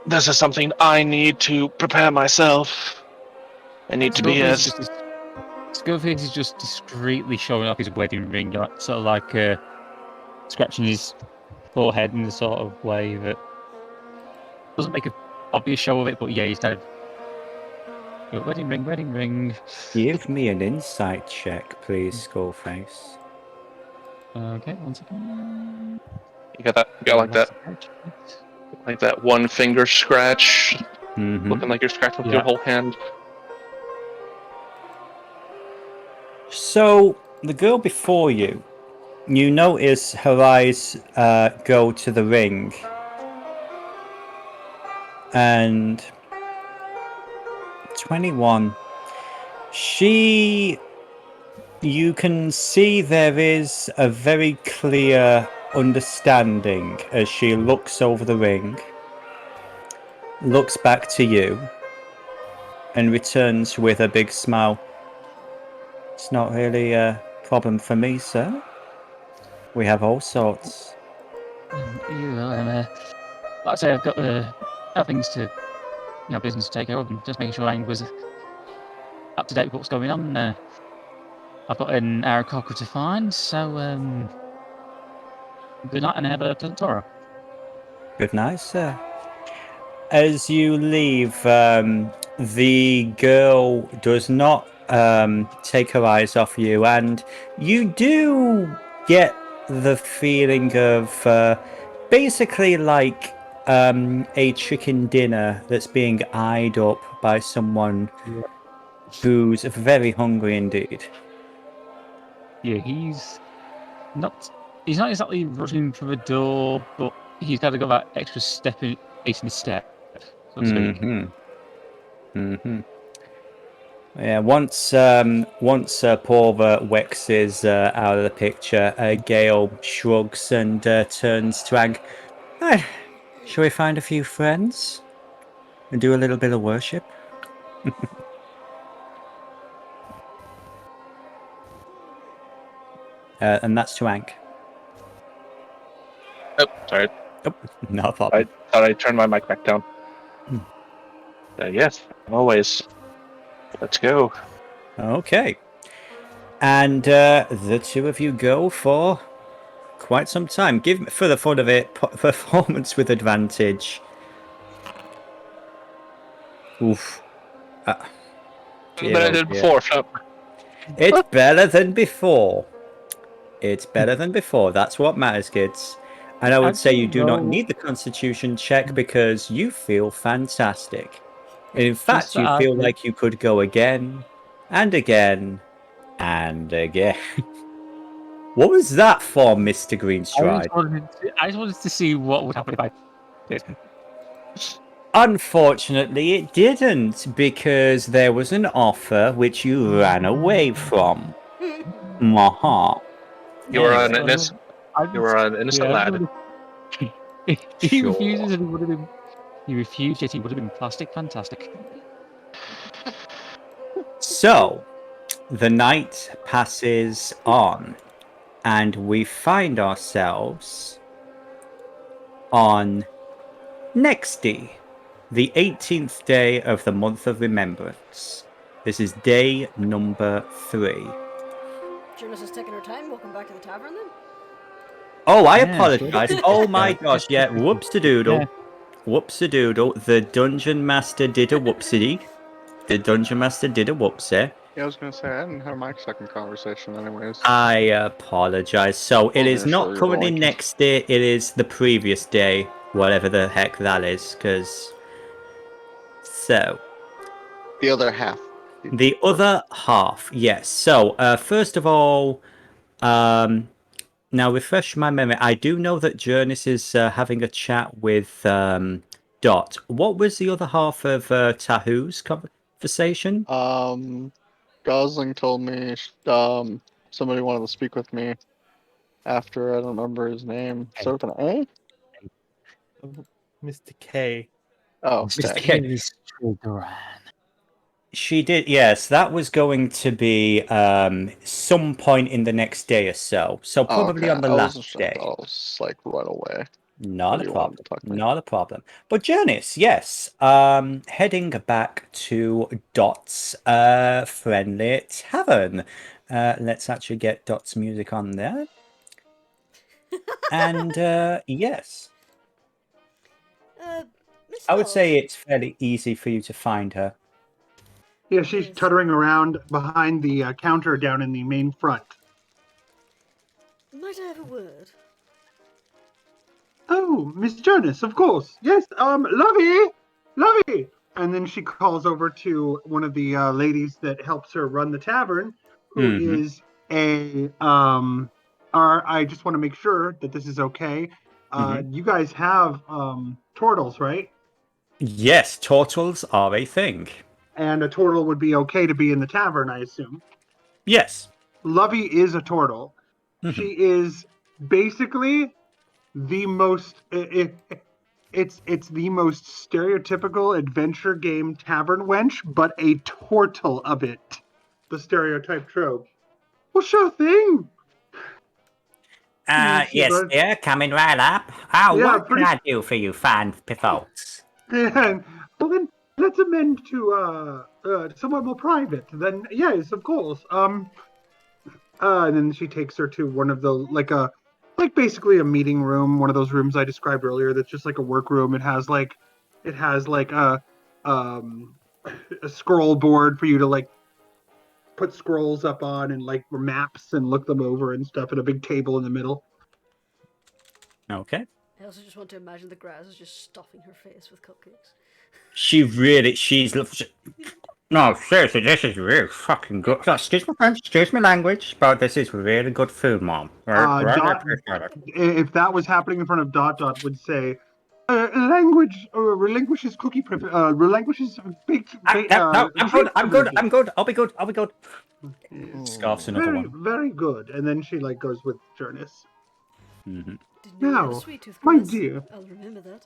This is something I need to prepare myself. I need to be as. Skullface is just discreetly showing off his wedding ring, like, sort of like scratching his forehead in the sort of way that doesn't make an obvious show of it, but yeah, he's kind of wedding ring. Give me an insight check, please, Skullface. Okay, 1 second. You got that? You got like that one finger scratch, looking like you're scratching with your whole hand. So the girl before you, you notice her eyes go to the ring, and 21. You can see there is a very clear understanding as she looks over the ring, looks back to you, and returns with a big smile. It's not really a problem for me, sir. We have all sorts. Like I say, I've got other things to, business to take care of, and just making sure I was up to date with what's going on. I've got an Arrocakkra to find, so good night and have a pleasant tomorrow. Good night, sir. As you leave, the girl does not take her eyes off you, and you do get the feeling of basically like a chicken dinner that's being eyed up by someone who's very hungry indeed. Yeah, he's not exactly rushing for the door, but he's got to go that extra step in his step, so to speak. Yeah, once Paul Wex is out of the picture, Gale shrugs and turns to Ang. Hey, shall we find a few friends and do a little bit of worship? And that's to Ang. Oh, sorry. Oh, no problem. I thought I turned my mic back down. Yes, always. Let's go. Okay. And the two of you go for quite some time. Give me, for the fun of it, performance with advantage. Oof. Better than I did before. It's better than before. It's better than before. That's what matters, kids. And I would say you do not need the constitution check because you feel fantastic. And in fact, you feel like you could go again and again and again. What was that for, Mr. Greenstride? I just wanted to see what would happen if I did. Unfortunately, it didn't, because there was an offer which you ran away from. Maha. You were an innocent. You were an innocent lad. He refuses, and he would have been. He refused, yet he would have been plastic fantastic. So, the night passes on, and we find ourselves on next day, the 18th day of the month of remembrance. This is day number 3. Jurnis is taking her time. Welcome back to the tavern, then. Oh, I apologize. Sure. Oh my gosh, yeah. Whoops-a-doodle. Yeah. Whoops-a-doodle. The Dungeon Master did a whoopsie. The Dungeon Master did a whoopsie. Yeah, I was gonna say, I didn't have my second conversation anyways. I apologize. So it is not currently next day, it is the previous day. Whatever the heck that is, because... So... The other half. The other half, yes. So, first of all, now refresh my memory. I do know that Jurnis is having a chat with Dot. What was the other half of Tahu's conversation? Gosling told me somebody wanted to speak with me after, I don't remember his name. Start with an A? Mr. K. Oh, Mr. K. She did, yes. That was going to be some point in the next day or so. So probably on the last day. I was like right away. Not a problem. Not a problem. But Jurnis, yes. Heading back to Dot's friendly tavern. Let's actually get Dot's music on there. And yes. I would say it's fairly easy for you to find her. Yeah, she's tuttering around behind the counter down in the main front. Might I have a word? Oh, Miss Jurnis, of course. Yes, Lovey! And then she calls over to one of the ladies that helps her run the tavern, who is I just want to make sure that this is okay. You guys have turtles, right? Yes, turtles are a thing. And a turtle would be okay to be in the tavern, I assume. Yes. Lovey is a turtle. She is basically the most it's the most stereotypical adventure game tavern wench, but a turtle of it. The stereotype trope. Well, sure thing. Yes, dear, coming right up. Oh, Yeah, what can I do for you fine folks? And, well, then let's amend to somewhat more private. Then yes, of course. And then she takes her to one of the like basically a meeting room, one of those rooms I described earlier. That's just like a work room. It has like a scroll board for you to like put scrolls up on and like maps and look them over and stuff, and a big table in the middle. Okay. I also just want to imagine the grass is just stuffing her face with cupcakes. She's no, seriously, this is really fucking good. Excuse my language, but this is really good food, Mom. Dot, if that was happening in front of Dot would say, language relinquishes relinquishes baked. No, I'm good. I'll be good. Scarf's another very, one. very good. And then she like goes with Jurnis. Didn't know you had a Now, sweet tooth, my Grass. dear. I'll remember that.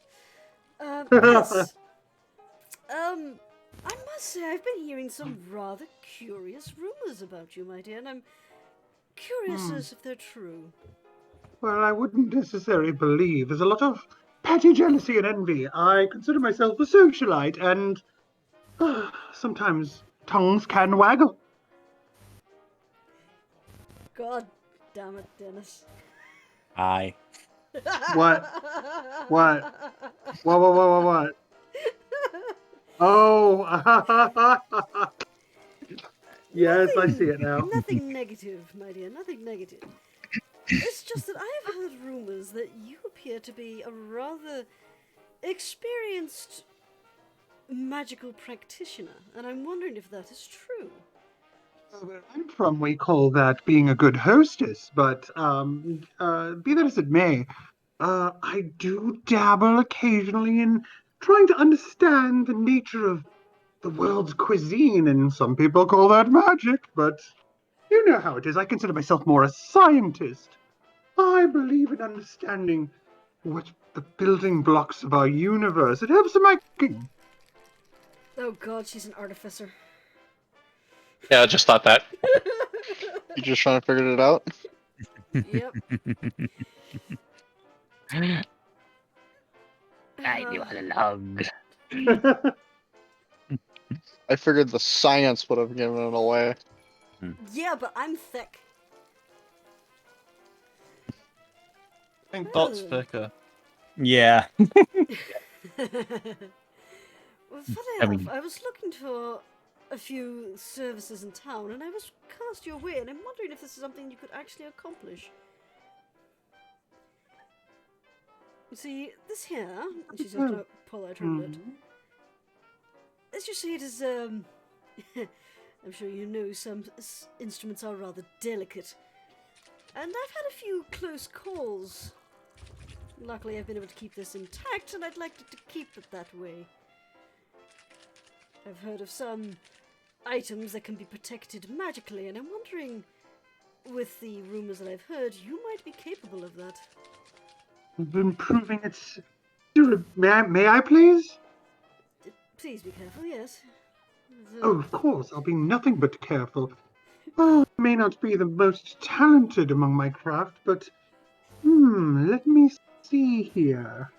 Yes. I must say I've been hearing some rather curious rumors about you, my dear, and I'm curious as if they're true. Well, I wouldn't necessarily believe. There's a lot of petty jealousy and envy. I consider myself a socialite, and sometimes tongues can waggle. God damn it, Dennis. Aye. What? What? Oh, yes, I see it now. Nothing negative, my dear, nothing negative. It's just that I've heard rumors that you appear to be a rather experienced magical practitioner, and I'm wondering if that is true. Where I'm from, we call that being a good hostess, but be that as it may, I do dabble occasionally in trying to understand the nature of the world's cuisine, and some people call that magic, but you know how it is. I consider myself more a scientist. I believe in understanding what the building blocks of our universe. It helps in my cooking. Oh god, she's an artificer. Yeah, I just thought that. You just trying to figure it out? Yep. I do a log. I figured the science would have given it away. Yeah, but I'm thick. I think Dot's thicker. Yeah. Well, funny enough, I was looking for a few services in town, and I was cast your way, and I'm wondering if this is something you could actually accomplish. You see, this here, and she's just gonna pull out her lute. Let's just say it is, I'm sure you know some instruments are rather delicate. And I've had a few close calls. Luckily, I've been able to keep this intact, and I'd like to keep it that way. I've heard of some items that can be protected magically, and I'm wondering, with the rumors that I've heard, you might be capable of that. Improving its... May I please? Please be careful, yes. Oh, of course, I'll be nothing but careful. Oh, I may not be the most talented among my craft, but... let me see here.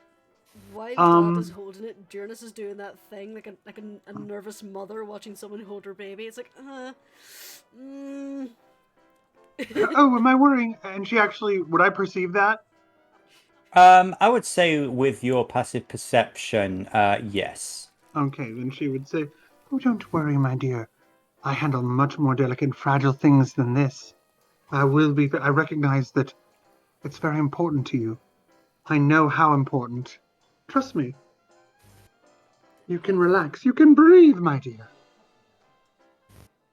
While Dot is holding it, Jurnis is doing that thing, like a nervous mother watching someone hold her baby. It's like, Oh, am I worrying? And she actually... Would I perceive that? I would say with your passive perception, yes. Okay, then she would say, oh, don't worry, my dear. I handle much more delicate and fragile things than this. I recognize that It's very important to you. I know how important. Trust me. You can relax. You can breathe, my dear.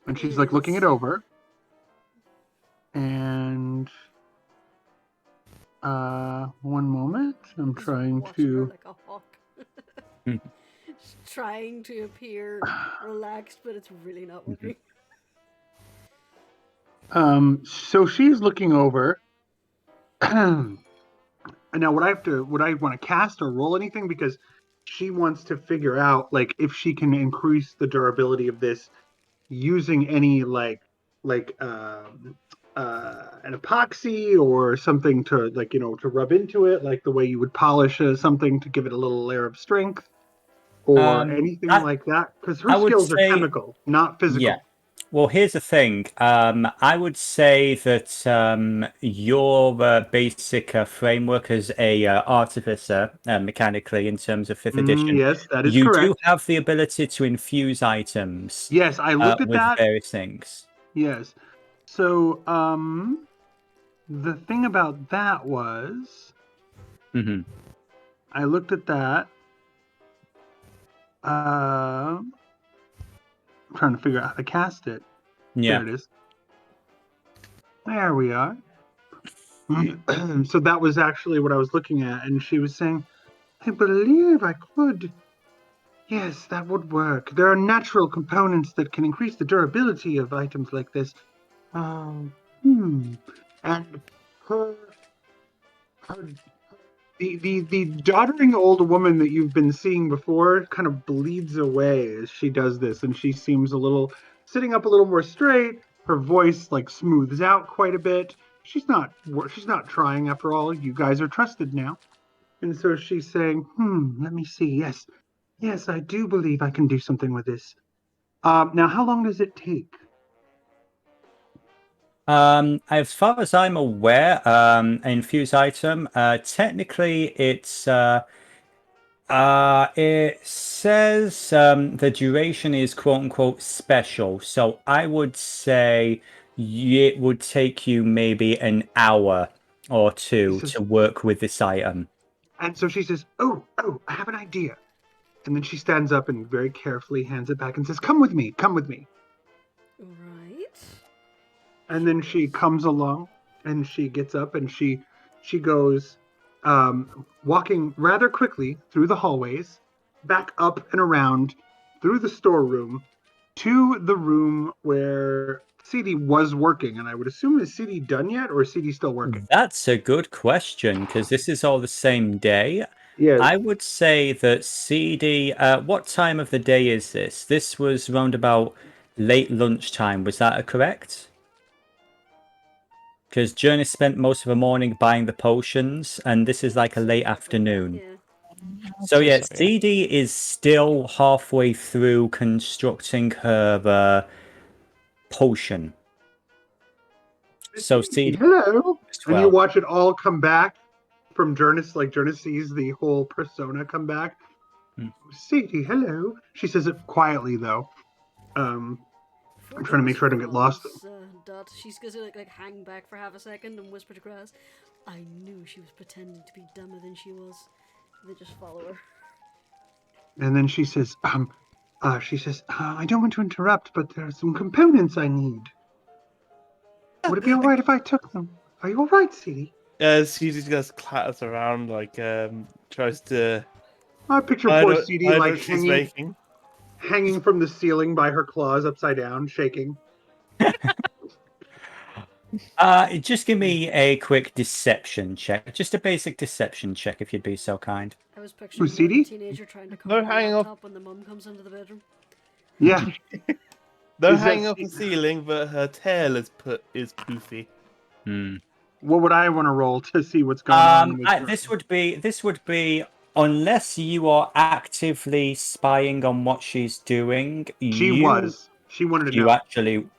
And she's like looking it over. And one moment. I'm Just trying watching her to like a hawk. Just trying to appear relaxed, but it's really not working. So she's looking over. And now would I want to cast or roll anything? Because she wants to figure out like if she can increase the durability of this using any an epoxy or something to to rub into it, like the way you would polish something to give it a little layer of strength or anything like that. Because her I would skills are say- chemical, not physical. Yeah. Well, here's the thing. I would say that your basic framework as a artificer, mechanically, in terms of 5th edition, Yes, that is you correct. do have the ability to infuse items. Yes, I looked at with that. various things. Yes. So, the thing about that was, I looked at that. I'm trying to figure out how to cast it. Yeah. There it is. There we are. So that was actually what I was looking at, and she was saying, I believe I could. Yes, that would work. There are natural components that can increase the durability of items like this. And her the doddering old woman that you've been seeing before kind of bleeds away as she does this, and she seems sitting up a little more straight. Her voice like smooths out quite a bit. She's not trying after all. You guys are trusted now. And so she's saying, let me see. Yes, I do believe I can do something with this. Now, how long does it take? As far as I'm aware, an infuse item, technically it says the duration is quote unquote special. So I would say it would take you maybe an hour or two to work with this item. And so she says, oh, I have an idea. And then she stands up and very carefully hands it back and says, come with me. Right. And then she comes along and she gets up and she goes walking rather quickly through the hallways, back up and around through the storeroom to the room where Seedie was working. And I would assume, is Seedie done yet, or is Seedie still working? That's a good question, because this is all the same day. Yes. I would say that Seedie, what time of the day is this? This was round about late lunchtime. Was that correct? Because Jurnis spent most of the morning buying the potions, and this is like a late afternoon. So yeah, Seedie is still halfway through constructing her potion. So Seedie, hello, and you watch it all come back from Jurnis. Like Jurnis sees the whole persona come back. Seedie, hello. She says it quietly though. I'm trying to make sure I don't get lost. Dot. She's gonna like hang back for half a second and whisper to Graz, I knew she was pretending to be dumber than she was. And they just follow her. And then she says, I don't want to interrupt, but there are some components I need. Would it be all right if I took them? Are you all right, Seedie? Seedie just clatters around, like, tries to... I picture poor Seedie like hanging from the ceiling by her claws upside down, shaking. Just give me a quick deception check. Just a basic deception check, if you'd be so kind. I was picturing a teenager trying to cover the laptop when the mum comes into the bedroom. Yeah. They're hanging off the ceiling, but her tail is poofy. What would I want to roll to see what's going on? This would be unless you are actively spying on what she's doing. She wanted to know.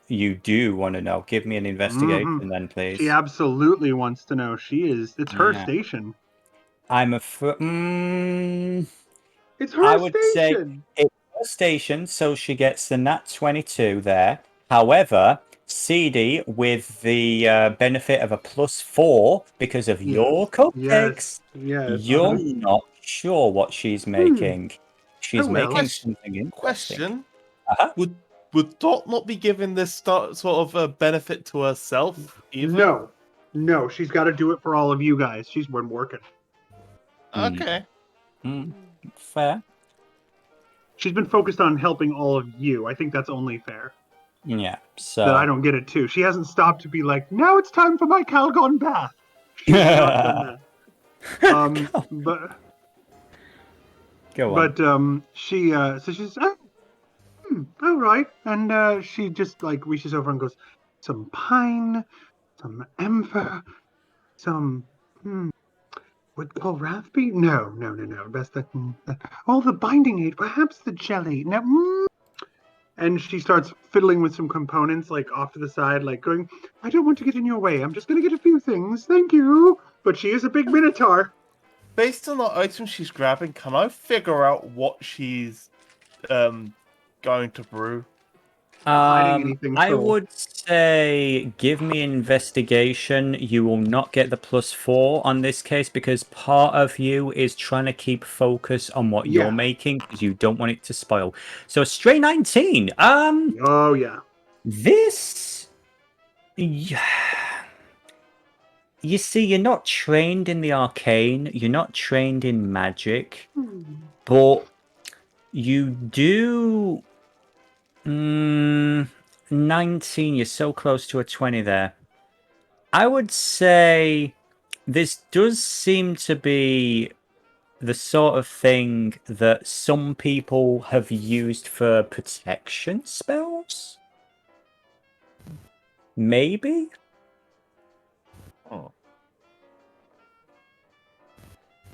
You do want to know. Give me an investigation then, please. She absolutely wants to know. It's her station. It's her station. Say it's her station, so she gets the nat 22 there. However, Seedie with the benefit of a +4 because of your cupcakes. Yes. You're not sure what she's making. She's Oh, well. making something interesting. Question: Uh-huh. Would Dot not be giving this sort of a benefit to herself either? No, she's got to do it for all of you guys. She's been working. Okay. Fair. She's been focused on helping all of you. I think that's only fair. Yeah. So That I don't get it too. She hasn't stopped to be like, now it's time for my Calgon bath. She's not done that. But go on. But she so she's all right, and she just like reaches over and goes, some pine, some ember, some would Kolrath be? No. Best that all the binding aid, perhaps the jelly. Now, and she starts fiddling with some components like off to the side, like going, I don't want to get in your way. I'm just gonna get a few things. Thank you. But she is a big minotaur. Based on the items she's grabbing, can I figure out what she's going to brew? Hiding anything I cool. would say give me investigation. You will not get the +4 on this case because part of you is trying to keep focus on what you're making because you don't want it to spoil. So a straight 19. Oh yeah. This you see, you're not trained in the arcane, you're not trained in magic, but you do 19, you're so close to a 20 there. I would say this does seem to be the sort of thing that some people have used for protection spells. Maybe? Oh.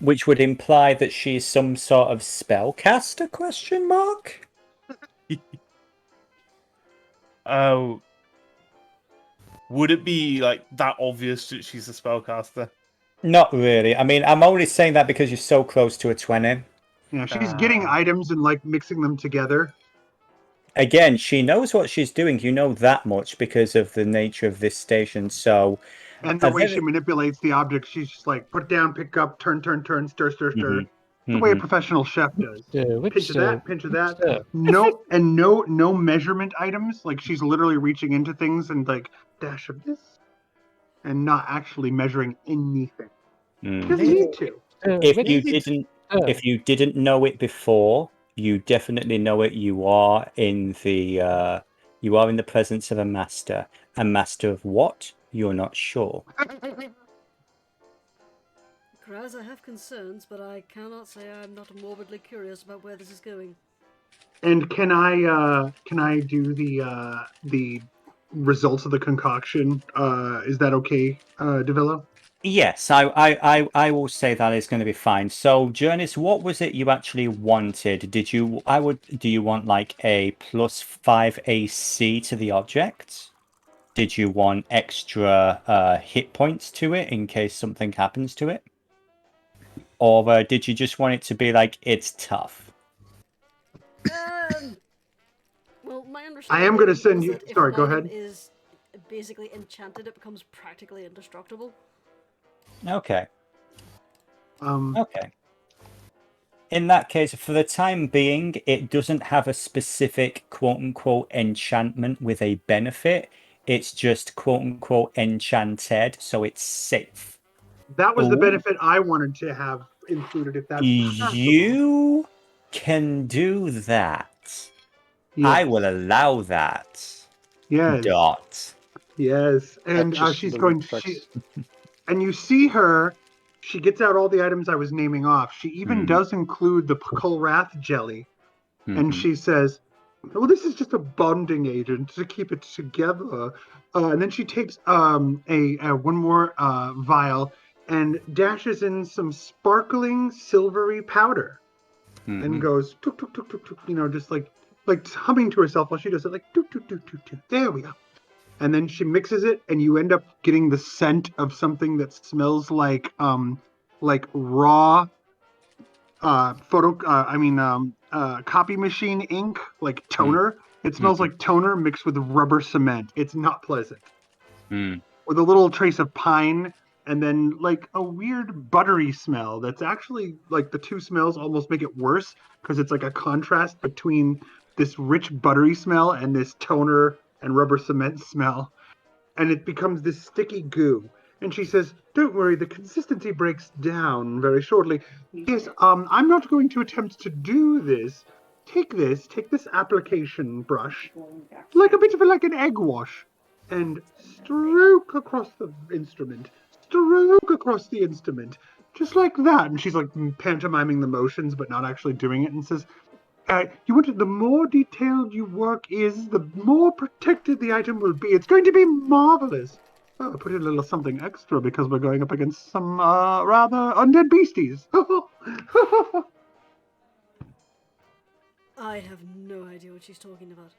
Which would imply that she's some sort of spellcaster, question mark? Oh. Would it be like that obvious that she's a spellcaster? Not really. I mean, I'm only saying that because you're so close to a 20. Yeah, she's getting items and like mixing them together. Again, she knows what she's doing. You know that much because of the nature of this station. So, And the way she manipulates the object, she's just like put down, pick up, turn, stir. The way a professional chef does. Pinch of that. No measurement items. Like she's literally reaching into things and like dash of this, and not actually measuring anything. Doesn't need to. If you didn't know it before, you definitely know it. You are in the presence of a master. A master of what? You're not sure. Kraz, I have concerns, but I cannot say I'm not morbidly curious about where this is going. And can I do the results of the concoction? Is that okay, Devillo? Yes, I will say that is going to be fine. So, Jurnis, what was it you actually wanted? Do you want like a +5 AC to the object? Did you want extra hit points to it in case something happens to it? Or did you just want it to be like, it's tough? Well, my understanding I am going to send you... that if Sorry, an go item ahead. is basically enchanted, it becomes practically indestructible. Okay. Okay. In that case, for the time being, it doesn't have a specific quote-unquote enchantment with a benefit. It's just quote-unquote enchanted, so it's safe. That was the benefit I wanted to have included, if that's possible. You can do that. Yes. I will allow that. Yes. Dot. Yes. And she's going... And you see her... She gets out all the items I was naming off. She even does include the Kolrath jelly. And she says, well, this is just a bonding agent to keep it together. And then she takes one more vial and dashes in some sparkling silvery powder. And goes, tuk, tuk, tuk, tuk, tuk, just like humming to herself while she does it, like, tuk, tuk, tuk, tuk, tuk. There we go. And then she mixes it, and you end up getting the scent of something that smells like raw copy machine ink, like toner, It smells like toner mixed with rubber cement. It's not pleasant. Mm. With a little trace of pine, and then like a weird buttery smell that's actually like the two smells almost make it worse because it's like a contrast between this rich buttery smell and this toner and rubber cement smell. And it becomes this sticky goo. And she says, "Don't worry, the consistency breaks down very shortly. Yes, I'm not going to attempt to do this. Take this application brush, like a bit of like an egg wash, and stroke across the instrument. Stroke across the instrument. Just like that." And she's like pantomiming the motions, but not actually doing it, and says, "You want the more detailed your work is, the more protected the item will be. It's going to be marvelous." Oh, I put in a little something extra because we're going up against some rather undead beasties. I have no idea what she's talking about.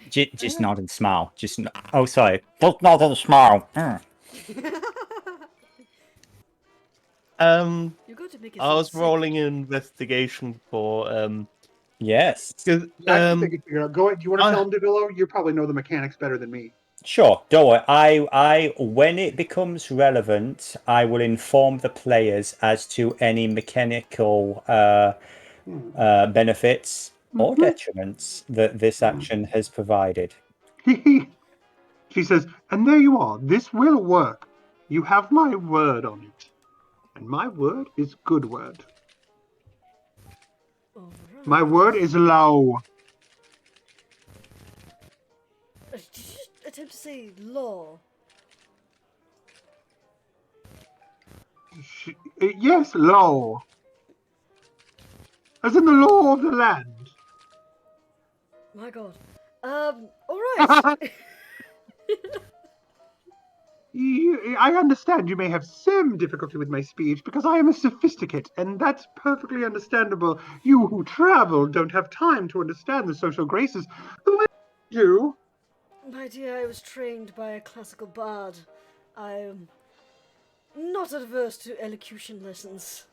Just nod and smile. Oh, sorry. Just nod and smile. You got to make it I was sound rolling sacred. an investigation for Yes. 'cause, I can figure out. Do you want to I- tell him, Devillo? You probably know the mechanics better than me. Sure, don't worry. I when it becomes relevant, I will inform the players as to any mechanical benefits or detriments that this action has provided. She says, "And there you are. This will work. You have my word on it. And my word is good word. Alright. My word is low." Did you just attempt to say law? Yes, law. As in the law of the land. My god. Alright. I understand you may have some difficulty with my speech because I am a sophisticate, and that's perfectly understandable. You who travel don't have time to understand the social graces the way I do. My dear, I was trained by a classical bard. I'm not adverse to elocution lessons.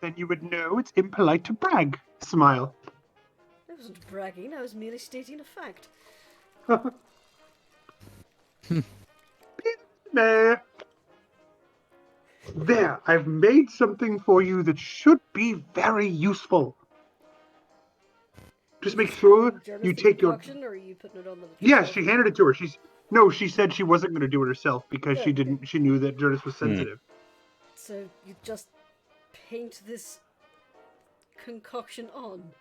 Then you would know it's impolite to brag. Smile. I wasn't bragging, I was merely stating a fact. There, I've made something for you that should be very useful. Just make sure Jurnis you the take your. concoction, or are you putting it on the Yes, shelf? she handed it to her. She said she wasn't going to do it herself because she Okay. didn't. She knew that Jurnis was sensitive. So you just paint this concoction on?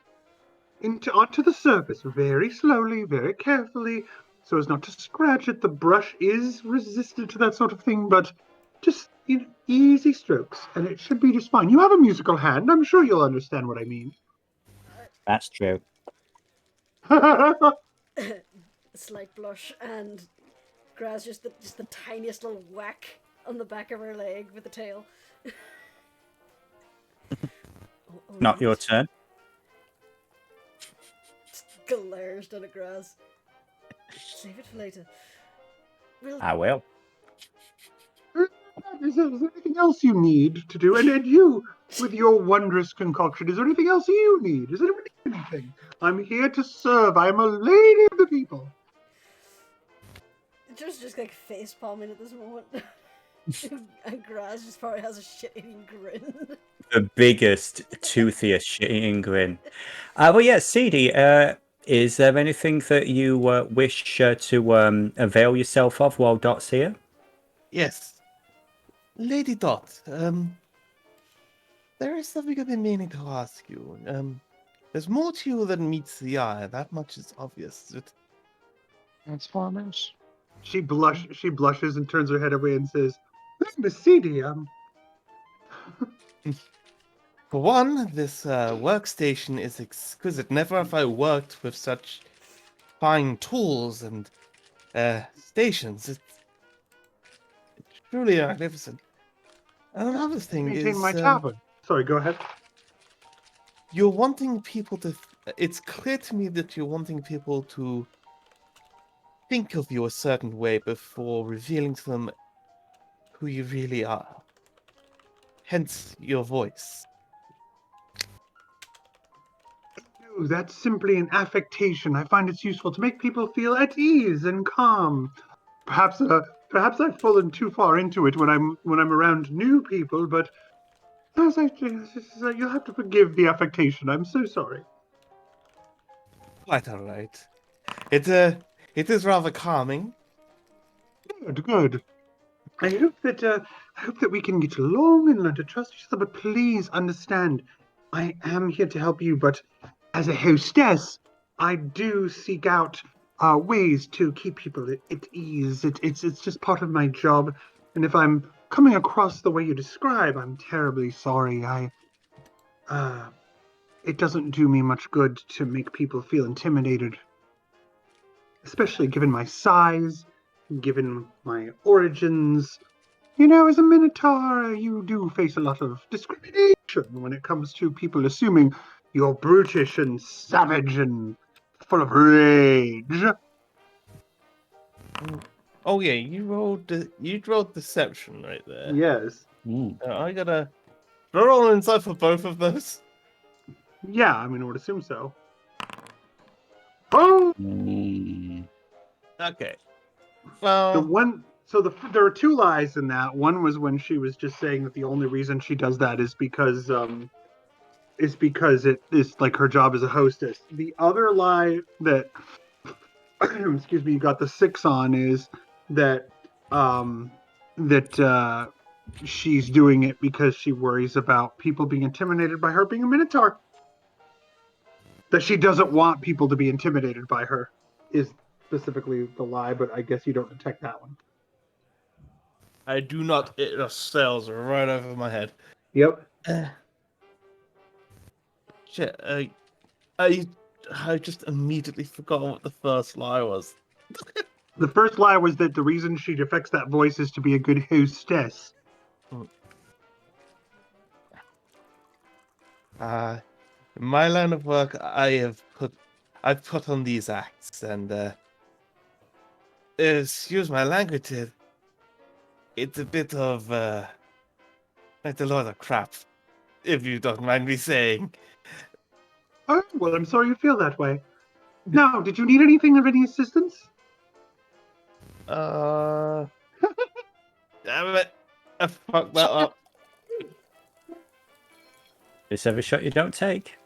Onto the surface, very slowly, very carefully, so as not to scratch it. The brush is resistant to that sort of thing, but just easy strokes, and it should be just fine. You have a musical hand. I'm sure you'll understand what I mean. That's true. A slight blush, and Graz just the tiniest little whack on the back of her leg with the tail. Not your turn. Just glares down at Graz. Save it for later. I will. Is there anything else you need to do? And you, with your wondrous concoction, is there anything else you need? Is there anything? I'm here to serve. I am a lady of the people. Just like face palming at this moment. And Graz just probably has a shit-eating grin. The biggest, toothiest shit-eating grin. Well, yeah, Seedie, is there anything that you wish to avail yourself of while Dot's here? Yes. Lady Dot, there is something I've been meaning to ask you. There's more to you than meets the eye. That much is obvious. Transformers. She blushes and turns her head away and says, "Miss Seedie, For one, this workstation is exquisite. Never have I worked with such fine tools and stations. It's truly magnificent. And another thing maintain is, my tavern." Sorry, go ahead. you're wanting people to. It's clear to me that you're wanting people to think of you a certain way before revealing to them who you really are. Hence your voice. Oh, that's simply an affectation. I find it's useful to make people feel at ease and calm. Perhaps I've fallen too far into it when I'm around new people, but you'll have to forgive the affectation. I'm so sorry. Quite all right. It is rather calming. Good. I hope that we can get along and learn to trust each other. But please understand, I am here to help you. But as a hostess, I do seek out ways to keep people at ease. It's just part of my job. And if I'm coming across the way you describe, I'm terribly sorry. It doesn't do me much good to make people feel intimidated, especially given my size, given my origins. You know, as a Minotaur, you do face a lot of discrimination when it comes to people assuming you're brutish and savage and full of rage. Oh yeah, you rolled deception right there. Yes. I gotta roll inside for both of those. Yeah, I mean, I would assume so. Oh! Okay. Well, There are two lies in that. One was when she was just saying that the only reason she does that is because it is like her job as a hostess. The other lie that excuse me, you got the 6 on is that she's doing it because she worries about people being intimidated by her being a Minotaur. That she doesn't want people to be intimidated by her is specifically the lie, but I guess you don't detect that one. I do not. It just sails right over my head. Yep. Shit. I just immediately forgot what the first lie was. The first lie was that the reason she affects that voice is to be a good hostess. In my line of work, I've put on these acts, and excuse my language, it's a bit of it's a lot of crap, if you don't mind me saying. Oh, well, I'm sorry you feel that way. Now, did you need anything of any assistance? Damn it! I fucked that up. This every shot you don't take.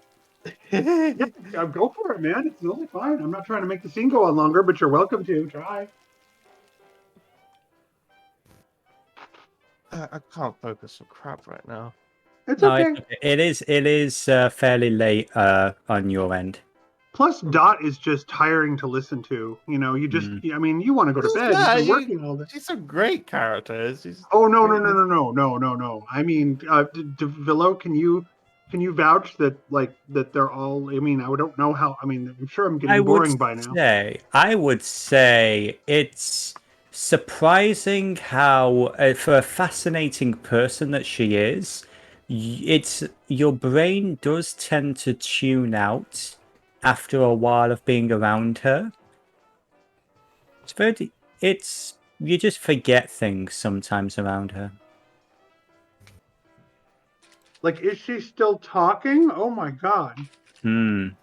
Go for it, man. It's totally fine. I'm not trying to make the scene go on longer, but you're welcome to. Try. I can't focus for crap right now. It's No, okay. it is fairly late on your end. Plus, Dot is just tiring to listen to. You know, you just, I mean, you want to go to bed. You've been working all day. She's a great character. Oh, no. I mean, Devillo, can you vouch that, that they're all, I mean, I don't know how, I mean, I'm sure I'm getting boring by now. I would say it's surprising how, for a fascinating person that she is, your brain does tend to tune out after a while of being around her. You just forget things sometimes around her. Like, is she still talking? Oh my god. Nah,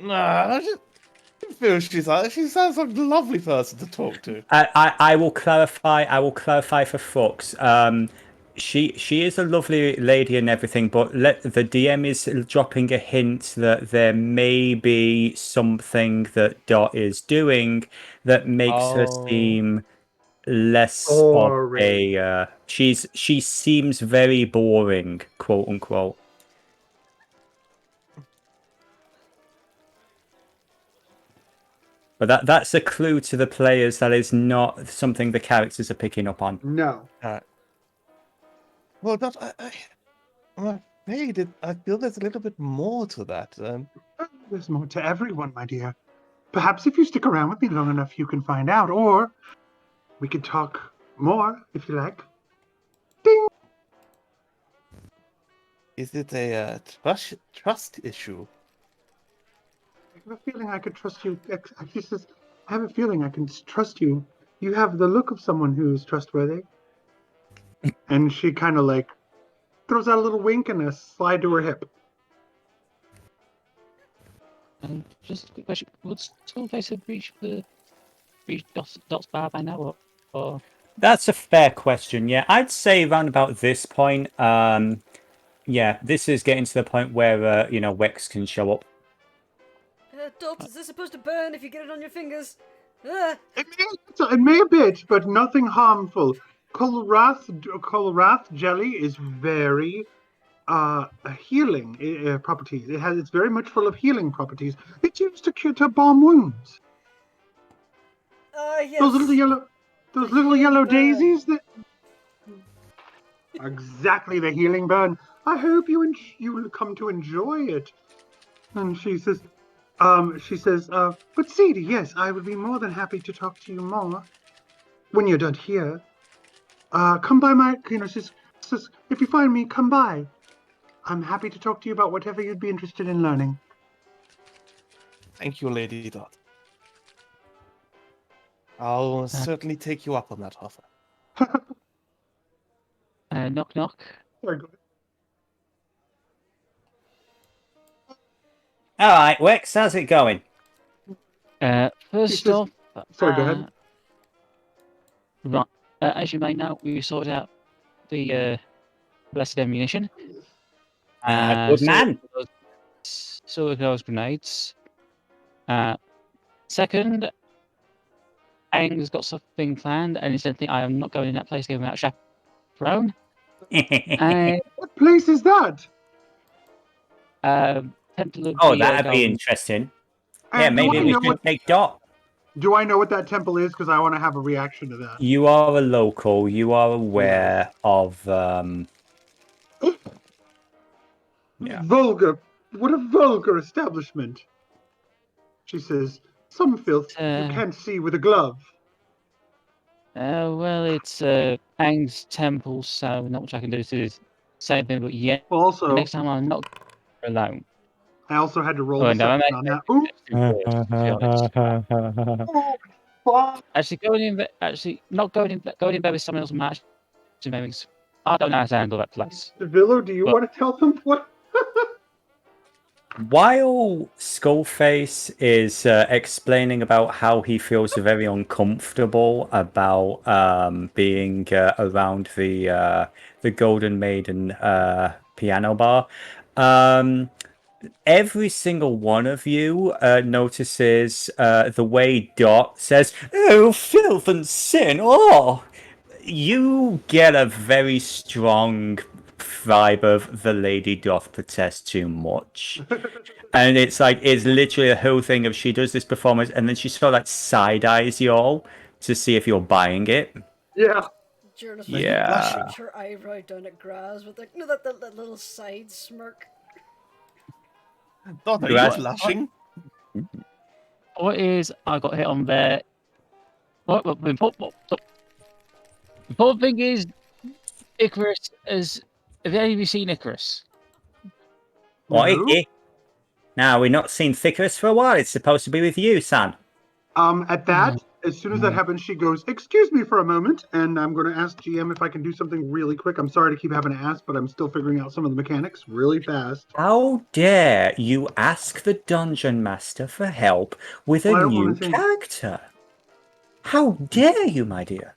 I just feel she sounds like a lovely person to talk to. I will clarify. I will clarify for Frux. She is a lovely lady and everything, but the DM is dropping a hint that there may be something that Dot is doing that makes her seem less of a. She seems very boring, quote unquote. But that's a clue to the players. That is not something the characters are picking up on. No. Well, but I'm afraid I feel there's a little bit more to that. There's more to everyone, my dear. Perhaps if you stick around with me long enough, you can find out, or we could talk more if you like. Ding! Is it a trust issue? I have a feeling I could trust you. I have a feeling I can trust you. You have the look of someone who's trustworthy. And she kind of like throws out a little wink and a slide to her hip. Just a quick question: would Skullface have reached Dot's bar by now, or? That's a fair question. Yeah, I'd say around about this point. Yeah, this is getting to the point where Wex can show up. Dolt, is this supposed to burn if you get it on your fingers? Ah. It may a bit, but nothing harmful. Colrath jelly is very healing properties. It's very much full of healing properties. It's used to balm wounds. Yes. Those little yellow burn. daisies that. Exactly, the healing burn. I hope you will come to enjoy it. And she says, but Seedie, yes, I would be more than happy to talk to you more when you're done here. Come by my, says, if you find me, come by. I'm happy to talk to you about whatever you'd be interested in learning. Thank you, Lady Dot. I'll certainly take you up on that offer. Knock, knock. Sorry, go All right, Wex, how's it going? First off, sorry, go ahead. Right, as you may know, we sorted out the blessed ammunition. Good man. Sorted those grenades. Second, Aang's got something planned, and incidentally, I am not going in that place given without a chaperone. And What place is that? Temple of Oh, the that'd be Golden- interesting. Yeah, And maybe we should take Dot. Do I know what that temple is? Because I want to have a reaction to that. You are a local. You are aware of. Yeah. Vulgar. What a vulgar establishment. She says, some filth you can't see with a glove. Well, it's Aang's temple, so not much I can do to say anything, but yeah. Also, Next time I'm not alone. I also had to roll Oh, the no, section on that. Ooh. Oh, fuck. Actually, not going in bed with someone else match. I don't know how to handle that place. Devillo, do you want to tell them what? While Skullface is explaining about how he feels very uncomfortable about being around the Golden Maiden piano bar, every single one of you notices the way Dot says, "Oh, filth and sin!" Oh, you get a very strong vibe of the lady doth protest too much. And it's literally a whole thing of she does this performance and then she sort of like side eyes you all to see if you're buying it. Yeah. Jurnis Yeah. shakes her eyebrow down at Graz with that little side smirk. Dot, are you Graz- blushing? What is I got hit on there? What the important thing is Icrius is. Have any of you seen Icrius? What, No. Icky? Now, we've not seen Icarus for a while. It's supposed to be with you, son. At that, as soon as that happens, she goes, "Excuse me for a moment," and I'm going to ask GM if I can do something really quick. I'm sorry to keep having to ask, but I'm still figuring out some of the mechanics really fast. How dare you ask the Dungeon Master for help with Well, I a don't new wanna say- character? How dare you, my dear?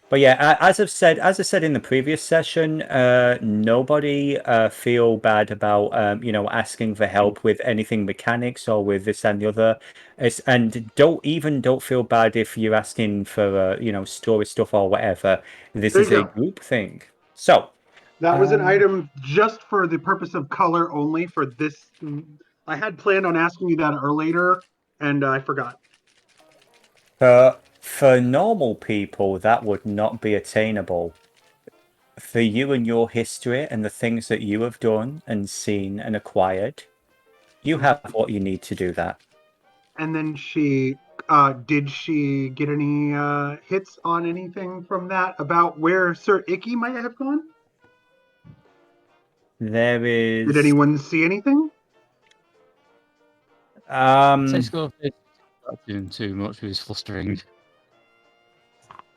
But yeah, as I said in the previous session, nobody feel bad about asking for help with anything mechanics or with this and the other. And don't feel bad if you're asking for story stuff or whatever. This There is you a go. group thing. So That was an item just for the purpose of color only for this. I had planned on asking you that earlier, and I forgot. for normal people, that would not be attainable. For you and your history and the things that you have done and seen and acquired, you have what you need to do that. And then did she get any hits on anything from that about where Sir Icky might have gone? There is. Did anyone see anything? Say Skullface not doing too much with his flustering.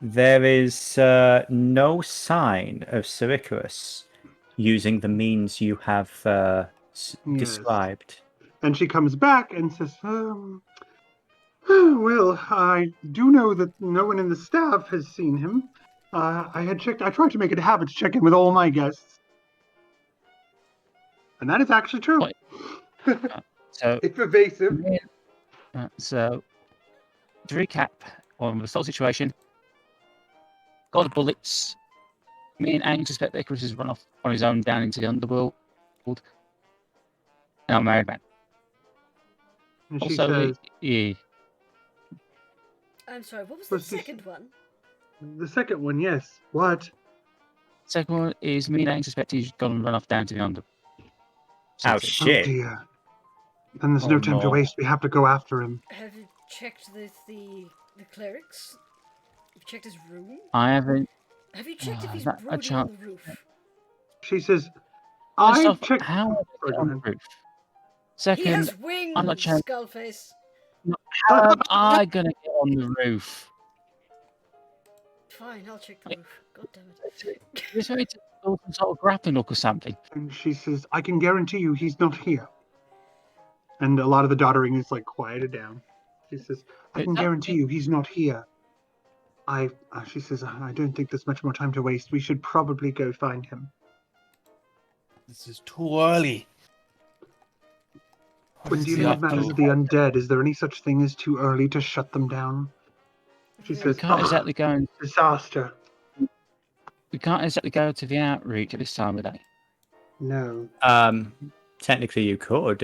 There is no sign of Sir Icarus using the means you have Yes. described. And she comes back and says, well, I do know that no one in the staff has seen him. I tried to make it a habit to check in with all my guests. And that is actually true. What? So, It's evasive. so to recap on the whole situation, got the bullets. Me and Ang suspect that Icrius has run off on his own down into the underworld. And I'm a married man. And she Also, says, yeah. I'm sorry, what was the second one? The second one, yes. What? Second one is me and Ang suspect he's gone and run off down to the underworld. Oh, Oh shit. dear. Then there's Oh, no time to no. waste. We have to go after him. Have you checked the clerics? You've checked his room? I haven't. Have you checked if he's that a brooding chance? on the roof? She says, First I off, checked. how would I get on the roof? He Second, has wings, I'm not checking. Skullface. How am I gonna get on the roof? Fine, I'll check the roof. God damn it. Just need to do some sort of grappling hook or something. And she says, I can guarantee you he's not here. And a lot of the doddering is like quieted down. She says, I can guarantee you he's not here. She says, I don't think there's much more time to waste. We should probably go find him. This is too early. When dealing with matters of the undead, is there any such thing as too early to shut them down? She We says, can't exactly go. Disaster. We can't exactly go to the outreach at this time of day. No. Technically you could.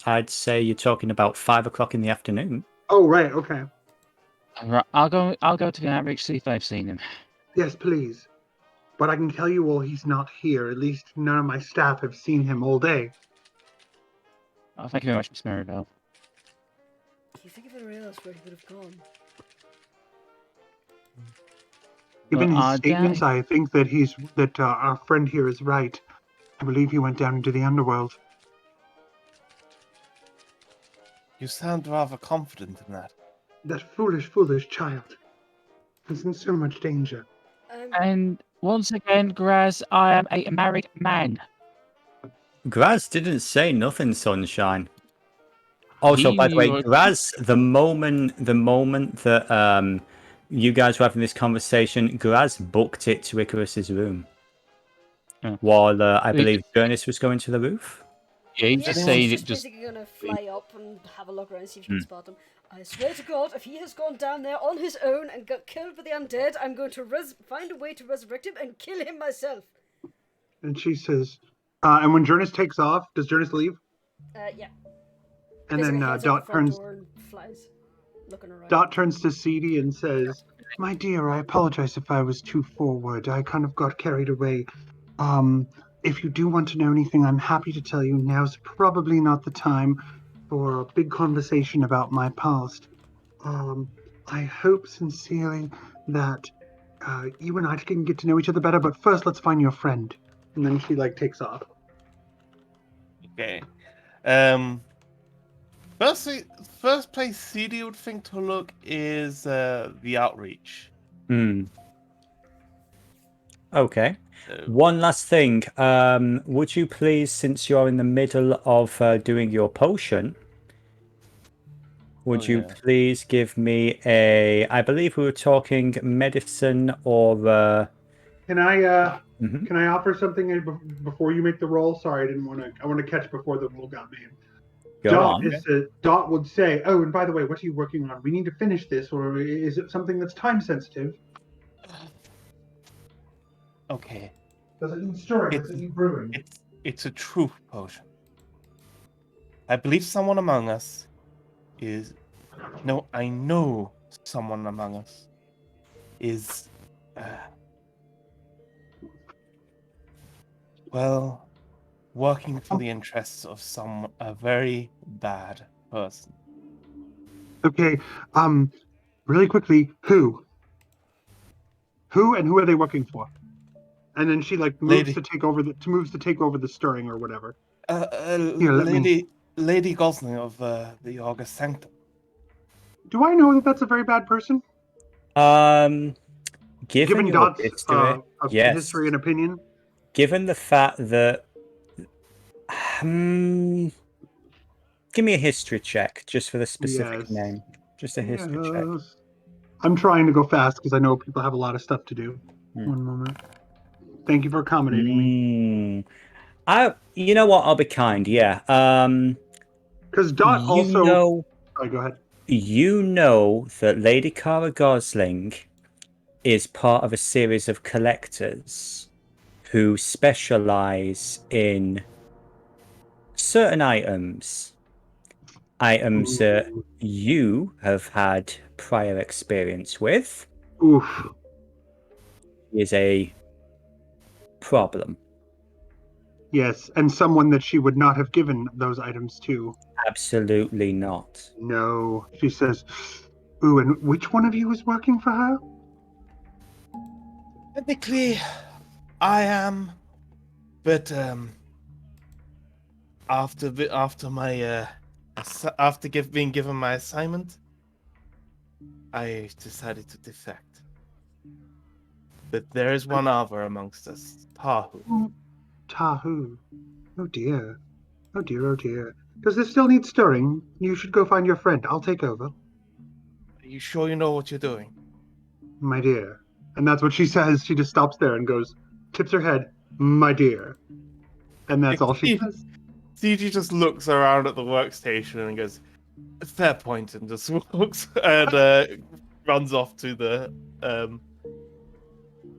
I'd say you're talking about 5 o'clock in the afternoon. Oh, right, okay. Right, I'll go to the outreach, see if they've seen him. Yes, please. But I can tell you all he's not here. At least none of my staff have seen him all day. Oh, thank you very much, Miss Maribel. Do you think of anywhere else where he would have gone? Given Well, his statements, I think that our friend here is right. I believe he went down into the underworld. You sound rather confident in that. That foolish child is in so much danger. And once again, Graz, I am a married man. Graz didn't say nothing, Sunshine. Also, He by the way, knew- Graz, the moment that you guys were having this conversation, Graz booked it to Icarus's room. Yeah. While I believe Jurnis was going to the roof. Yeah, he's just saying he's it just. basically gonna fly up and have a look around and see if you can spot him. I swear to God, if he has gone down there on his own and got killed by the undead, I'm going to find a way to resurrect him and kill him myself. And she says, and when Jurnis takes off, does Jurnis leave? Yeah. And Basically then heads out Dot the front turns. door and flies, looking around. Dot turns to Seedie and says, "My dear, I apologize if I was too forward. I kind of got carried away. If you do want to know anything, I'm happy to tell you. Now's probably not the time for a big conversation about my past. I hope sincerely that you and I can get to know each other better, but first let's find your friend." And then she takes off. Okay. First place Seedie would think to look is the outreach. Okay. So, One last thing. Would you please, since you're in the middle of doing your potion, would you please give me I believe we were talking medicine or... Can I can I offer something before you make the roll? Sorry, I didn't want to. I want to catch before the roll got made. Dot would say, "Oh, and by the way, what are you working on? We need to finish this, or is it something that's time sensitive?" okay. Does it need storing? Does it need brewing? It's a truth potion. I believe someone among us is... No, I know someone among us is... well, working for the interests of a very bad person. Okay, really quickly, who and who are they working for? And then she moves to take over the stirring or whatever. Lady Gosling of the August Sanctum. Do I know that that's a very bad person? Given Dot's history, yes. History and opinion. Given the fact that give me a history check just for the specific Yes. name. Just a history check. Yes. I'm trying to go fast because I know people have a lot of stuff to do. Hmm. One moment. Thank you for accommodating me. You know what? I'll be kind. Yeah. Because Dot You also. know, Sorry, go ahead. you know that Lady Cara Gosling is part of a series of collectors who specialize in certain items that you have had prior experience with. Oof. Is a problem. Yes, and someone that she would not have given those items to. Absolutely not. No. She says, ooh, and which one of you is working for her? Technically, I am, but after being given my assignment, I decided to defect. But there is one other amongst us, Tahu. Tahu. Oh dear. Oh dear, oh dear. Does this still need stirring? You should go find your friend. I'll take over. Are you sure you know what you're doing? My dear. And that's what she says. She just stops there and goes, tips her head, my dear. And that's all she says. Seedie just looks around at the workstation and goes, fair point, and just walks and runs off to the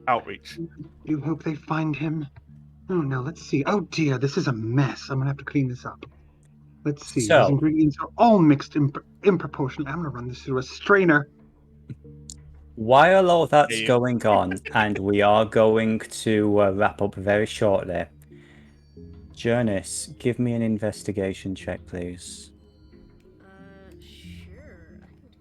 outreach. You hope they find him? Oh no, let's see. Oh dear, this is a mess. I'm gonna have to clean this up. Let's see. These So, ingredients are all mixed improportionately. I'm gonna run this through a strainer. while all that's Yeah. going on, and we are going to wrap up very shortly, Jurnis, give me an investigation check, please. Sure, I can do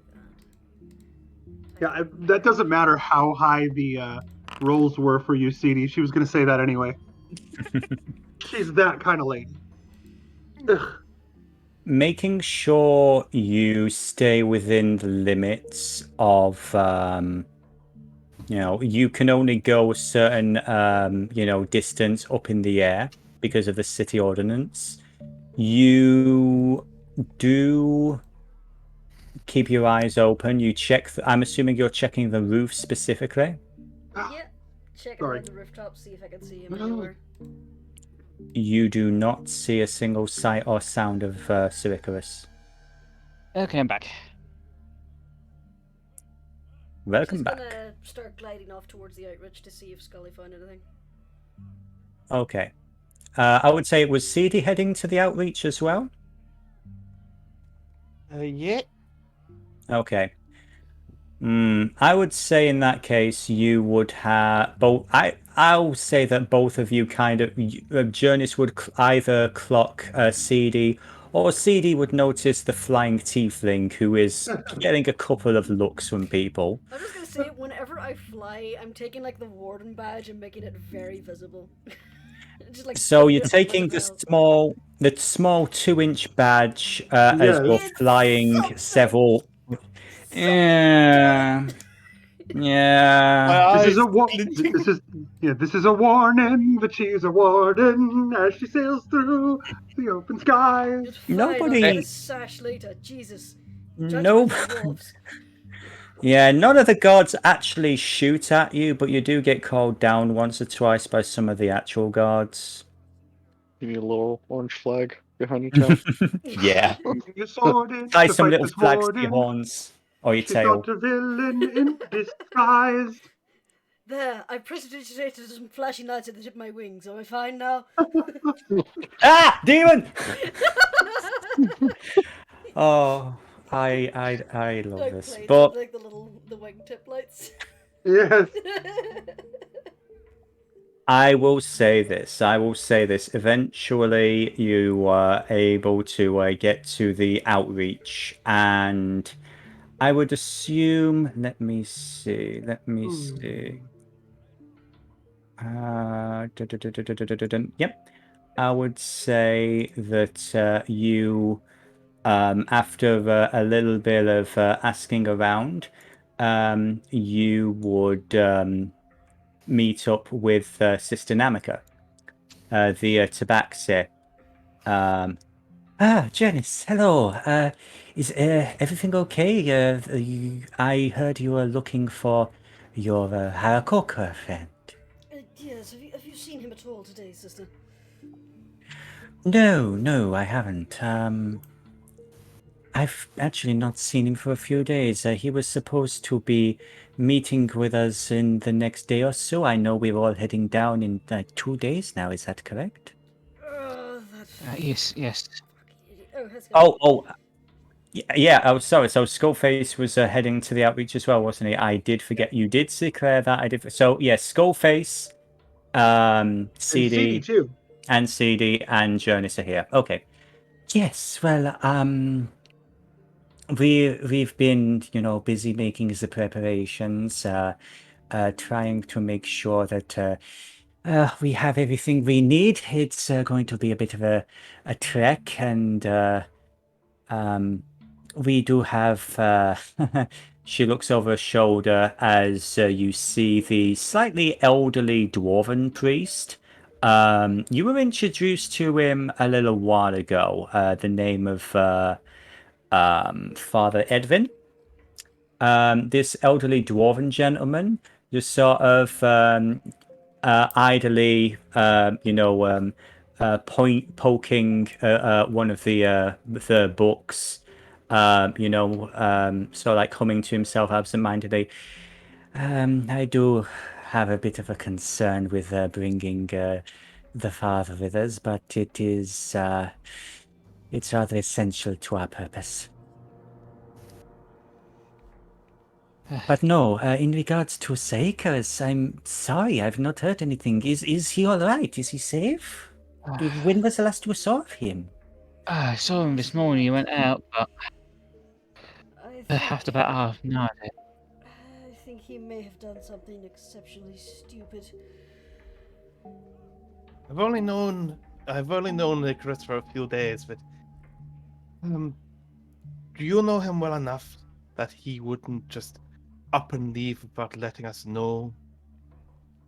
that. Yeah, that doesn't matter how high the rolls were for you, Seedie. She was gonna say that anyway. She's that kind of lady. Ugh. Making sure you stay within the limits of, you can only go a certain, distance up in the air because of the city ordinance. You do keep your eyes open. You check. I'm assuming you're checking the roof specifically. Yeah, checking Sorry. around the rooftop, see if I can see him anywhere. You do not see a single sight or sound of Sir Icarus. Okay, I'm back. Welcome She's back. gonna start gliding off towards the outreach to see if Scully found anything. Okay. I would say it was Seedie heading to the outreach as well. Yeah. Okay. I would say in that case you would have both. I'll say that both of you kind of Jurnis would either clock Seedie, or Seedie would notice the flying tiefling who is getting a couple of looks from people. I'm just gonna say, whenever I fly, I'm taking like the warden badge and making it very visible. Just, like, So you're putting it taking above my the small 2-inch badge as Yes. you're It's flying something. several. Yeah. Yeah. This is this is a warning that she's a warden as she sails through the open skies. Just flying Nobody- under this sash later. Jesus. Nope. Judgment for wolves. Yeah, none of the gods actually shoot at you, but you do get called down once or twice by some of the actual gods. Give you a little orange flag behind your tail. Yeah. Your sword in Tie to some fight little this flags to your warden. horns or your She's tail. not a villain in disguise. There, I've prestidigitated some flashing lights at the tip of my wings. Am I fine now? Ah! Demon! Oh, I love Like this. plates But with, like the wingtip lights. Yes. I will say this. Eventually, you are able to get to the outreach, and I would assume. Let me see. Yep. I would say that you, after a little bit of asking around, you would meet up with Sister Namika, the Tabaxi. Ah, Jurnis, hello. Is everything okay? I heard you were looking for your Arrocakkra friend. Yes, have you seen him at all today, sister? No, I haven't. I've actually not seen him for a few days. He was supposed to be meeting with us in the next day or so. I know we're all heading down in 2 days now. Is that correct? That Yes. fucking idiot. Oh, let's go. Oh, yeah. Oh, sorry. So Skullface was heading to the outreach as well, wasn't he? I did forget. You did declare that. I did. So yes, Skullface, And Seedie CD, too. and CD and Jurnis are here. Okay. Yes. Well, we've been, busy making the preparations, trying to make sure that we have everything we need. It's going to be a bit of a trek, and we do have. She looks over her shoulder as you see the slightly elderly dwarven priest. You were introduced to him a little while ago. The name of Father Edvin. This elderly dwarven gentleman just sort of idly, poking one of the books, sort of like humming to himself absentmindedly. I do have a bit of a concern with bringing the father with us, but it's rather essential to our purpose. But no, in regards to Saikers, I'm sorry, I've not heard anything. Is he all right? Is he safe? When was the last you saw of him? I saw him this morning. He went out, but after about half nine. I think he may have done something exceptionally stupid. I've only known Icrius for a few days, but do you know him well enough that he wouldn't just up and leave without letting us know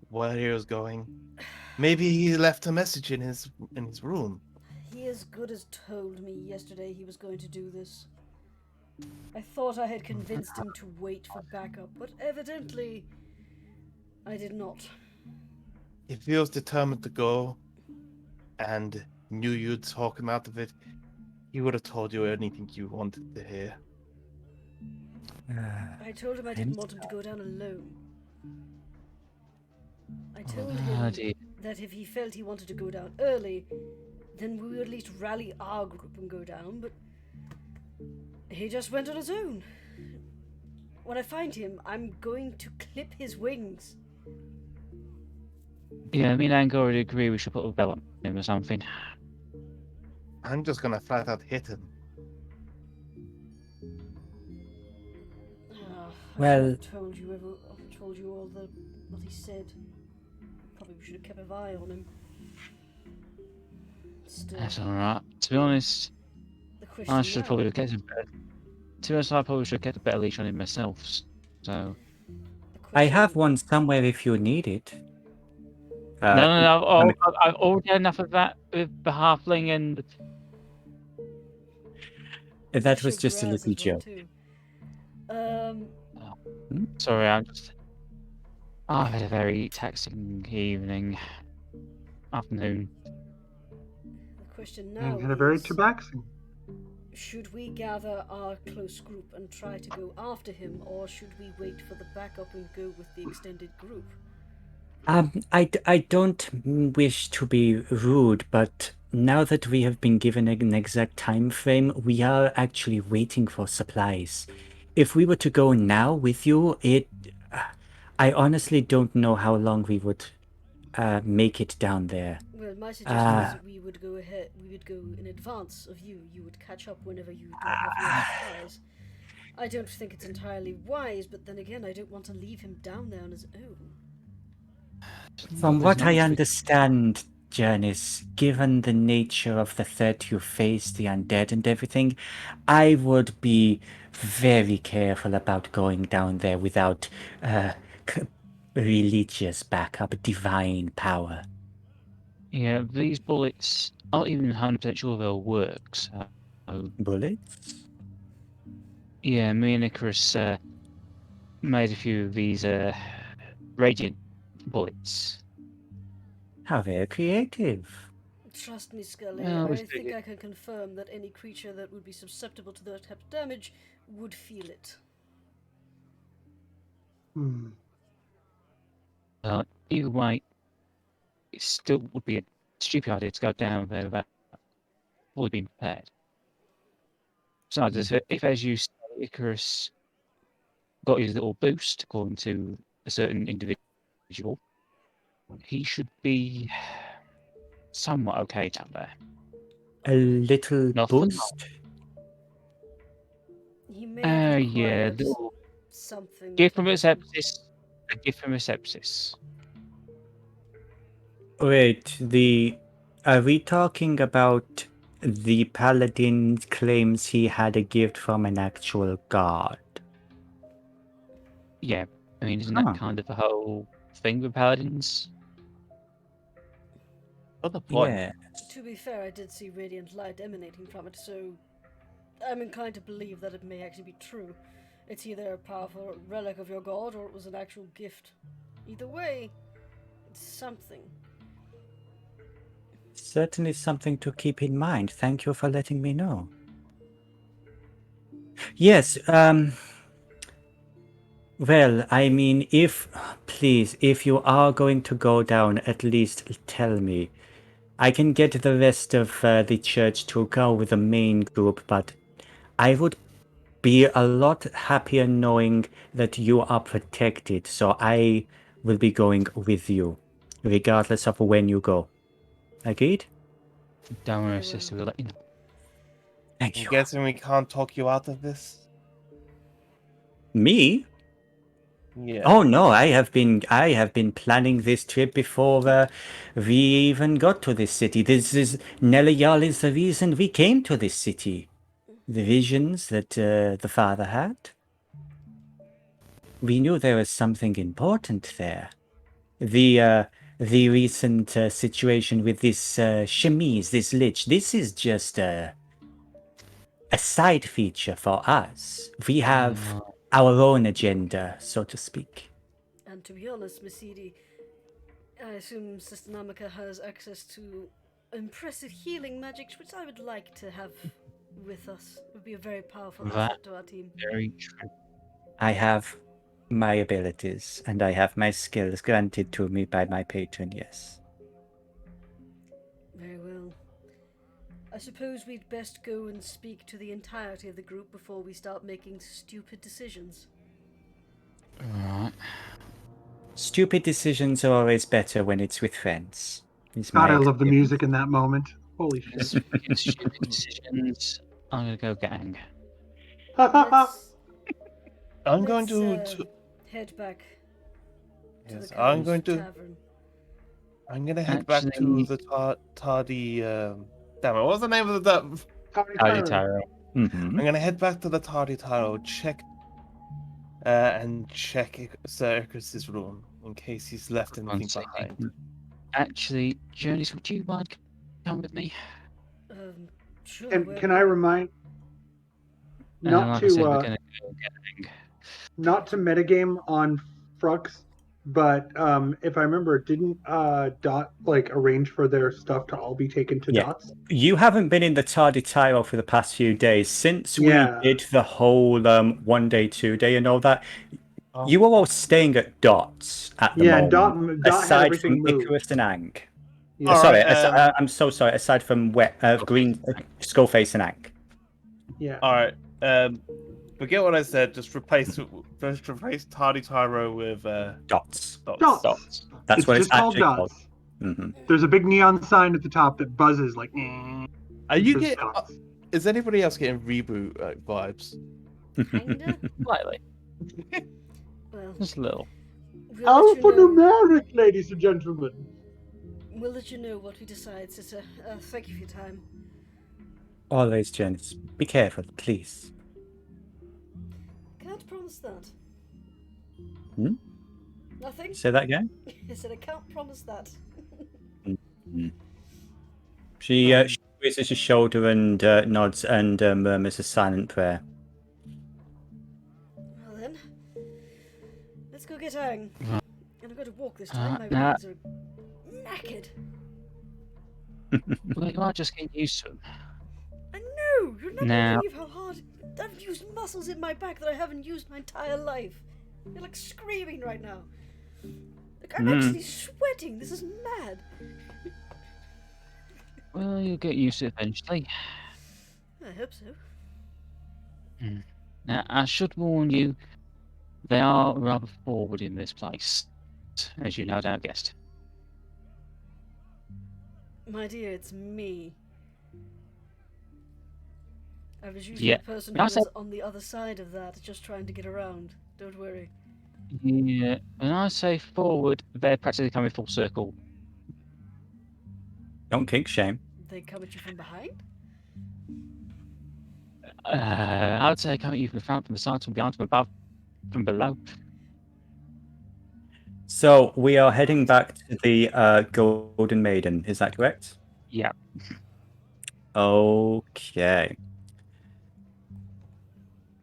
where he was going? Maybe he left a message in his room. He as good as told me yesterday he was going to do this. I thought I had convinced him to wait for backup, but evidently I did not. If he was determined to go and knew you'd talk him out of it, he would have told you anything you wanted to hear. I told him I didn't want him to go down alone. I told him that if he felt he wanted to go down early, then we would at least rally our group and go down, but he just went on his own. When I find him, I'm going to clip his wings. Yeah, me and Ango already agree we should put a bell on him or something. I'm just gonna flat out hit him. Well, I've told you all what he said. Probably should have kept an eye on him. Still, That's alright. To be honest, I should probably have kept a better. To be honest, I probably should have kept a better leash on him myself. So. I have one somewhere if you need it. No. I've already had enough of that with the halfling and. That was just a little joke. Sorry, I've had a very taxing afternoon. The question now And a very is, tabaxi. should we gather our close group and try to go after him, or should we wait for the backup and go with the extended group? I don't wish to be rude, but now that we have been given an exact time frame, we are actually waiting for supplies. If we were to go now with you, I honestly don't know how long we would make it down there. Well, my suggestion is that we would go ahead. We would go in advance of you. You would catch up whenever you don't have your supplies. I don't think it's entirely wise, but then again, I don't want to leave him down there on his own. From what I understand, Jurnis, given the nature of the threat you face, the undead and everything, I would be very careful about going down there without religious backup, divine power. Yeah, these bullets aren't even 100% sure they'll work. So, Bullets? yeah, me and Icarus made a few of these radiant bullets. How very creative. Trust me, Scully, Well, I think I can confirm that any creature that would be susceptible to that type of damage would feel it. Hmm. Either way, it still would be a stupid idea to go down there without fully being prepared. Besides, if as you say, Icarus got his little boost, according to a certain individual, he should be somewhat okay down there. A little Not for boost? He may have yeah, required little something. gift to from help him. sepsis. A gift from a sepsis. Wait, are we talking about the paladin claims he had a gift from an actual god? Yeah, I mean, isn't Huh. that kind of the whole thing with paladins? What the point? Yeah. To be fair, I did see radiant light emanating from it, so I'm inclined to believe that it may actually be true. It's either a powerful relic of your god or it was an actual gift. Either way, it's something. Certainly something to keep in mind. Thank you for letting me know. Yes, well, I mean, please, if you are going to go down, at least tell me. I can get the rest of the church to go with the main group, but I would be a lot happier knowing that you are protected, so I will be going with you, regardless of when you go. Agreed? Don't worry, Very sister, well. we'll let you know. Thank I'm you. guessing we can't talk you out of this. Me? Yeah. Oh no, I have been planning this trip before we even got to this city. This is Nellyal is the reason we came to this city. The visions that the father had. We knew there was something important there. The recent situation with this Chemise, this lich. This is just a side feature for us. We have our own agenda, so to speak. And to be honest, Miss Seedie, I assume Sister Namaka has access to impressive healing magics, which I would like to have with us. It would be a very powerful That- asset to our team. Very true. I have my abilities and I have my skills granted to me by my patron, yes. Very well. I suppose we'd best go and speak to the entirety of the group before we start making stupid decisions. Alright. Stupid decisions are always better when it's with friends. God, I love the music in that moment. Holy shit. Speaking of stupid decisions, I'm gonna go gang. Let's I'm going let's, to. head back to Yes, the I'm Cow's going to. Tavern. I'm gonna head back to Actually- the tardy. Damn it! What's the name of the? Howdy, Tyro. Mm-hmm. I'm gonna head back to the tardy taro, check, and check Sir Icarus's room in case he's left One anything second. behind. Actually, Jurnis, would you mind coming with me? Sure. And can I remind not like I said, we're to gonna go gang. not to metagame on Frux, but if I remember, didn't Dot like arrange for their stuff to all be taken to Yeah. Dot's? You haven't been in the Tardy Tyro for the past few days. Since Yeah. we did the whole 1 day, 2 day and all that, Oh. you were all staying at Dots at the Yeah, and moment. Dot had aside everything from moved. Icarus and Ang. Yeah. All Sorry, right, I'm so sorry. Aside from Green, Skullface and Ang. Yeah. All right. Forget what I said. Just replace tardy tyro with Dots. dots. Dots. That's what it's just called actually called. Dots. Mm-hmm. There's a big neon sign at the top that buzzes like. Are you says getting? Dots. Is anybody else getting reboot vibes? Kinda. Slightly. Well, Just a little. we'll let you know. Alphanumeric, ladies and gentlemen. We'll let you know what we decide, sister. Thank you for your time. Always, Janice. Be careful, please. Can't promise that. Hmm? Nothing? Say that again? I said I can't promise that. She raises her shoulder and nods and murmurs a silent prayer. Well then, let's go get Ang. Right. And I've got to walk this time. My Now- legs are knackered. Well, you are just getting used to them. I know! You're not Now- believe how hard I've used muscles in my back that I haven't used my entire life. You're like screaming right now. Like, I'm actually sweating. This is mad. Well, you'll get used to it eventually. I hope so. Now, I should warn you, they are rather forward in this place, as you no doubt guessed. My dear, it's me. I was usually Yeah. the person who I was said- on the other side of that, just trying to get around. Don't worry. Yeah, when I say forward, they're practically coming full circle. Don't kink shame. They come at you from behind? I would say coming at you from the front, from the side, from behind, from above, from below. So we are heading back to the Golden Maiden. Is that correct? Yeah. Okay.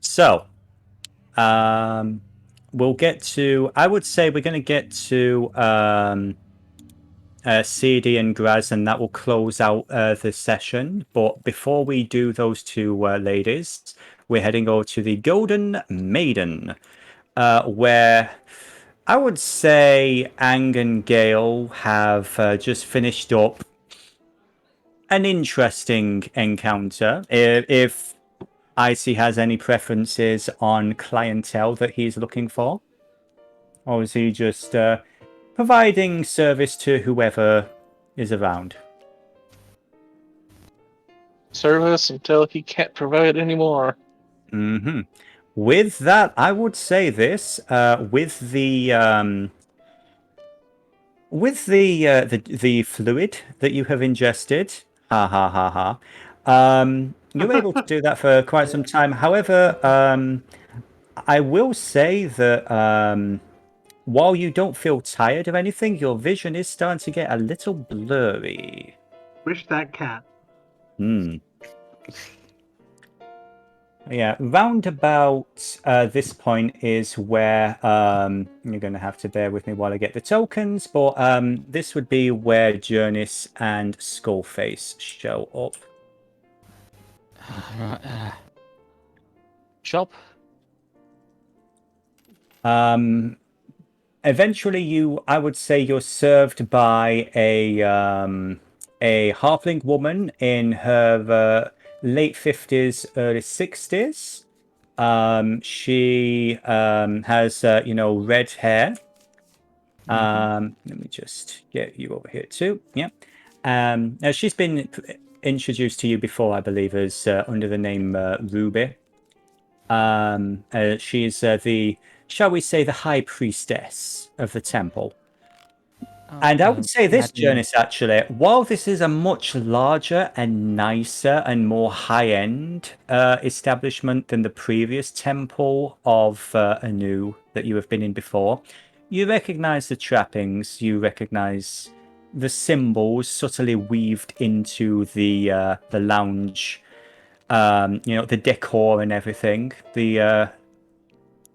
So, we'll get to. I would say we're going to get to Seedie and Graz, and that will close out the session. But before we do those two ladies, we're heading over to the Golden Maiden, where I would say Ang and Gale have just finished up an interesting encounter. If Icy has any preferences on clientele that he's looking for, or is he just providing service to whoever is around? Service until he can't provide anymore. Mm-hmm. With that, I would say this with the fluid that you have ingested. Ha ha ha ha. You're able to do that for quite some time. However, I will say that while you don't feel tired of anything, your vision is starting to get a little blurry. Wish that cat. Hmm. Yeah, round about this point is where you're going to have to bear with me while I get the tokens, but this would be where Jurnis and Skullface show up. Right. Shop. Eventually, I would say you're served by a halfling woman in her late 50s, early 60s. She has red hair. Let me just get you over here too. Yeah. Now she's been introduced to you before, I believe, as under the name Ruby. She's the, shall we say, the high priestess of the temple. And I would say this, Jurnis, actually, while this is a much larger and nicer and more high-end establishment than the previous temple of Anu that you have been in before, you recognize the trappings, you recognize the symbols subtly weaved into the lounge, the decor and everything, the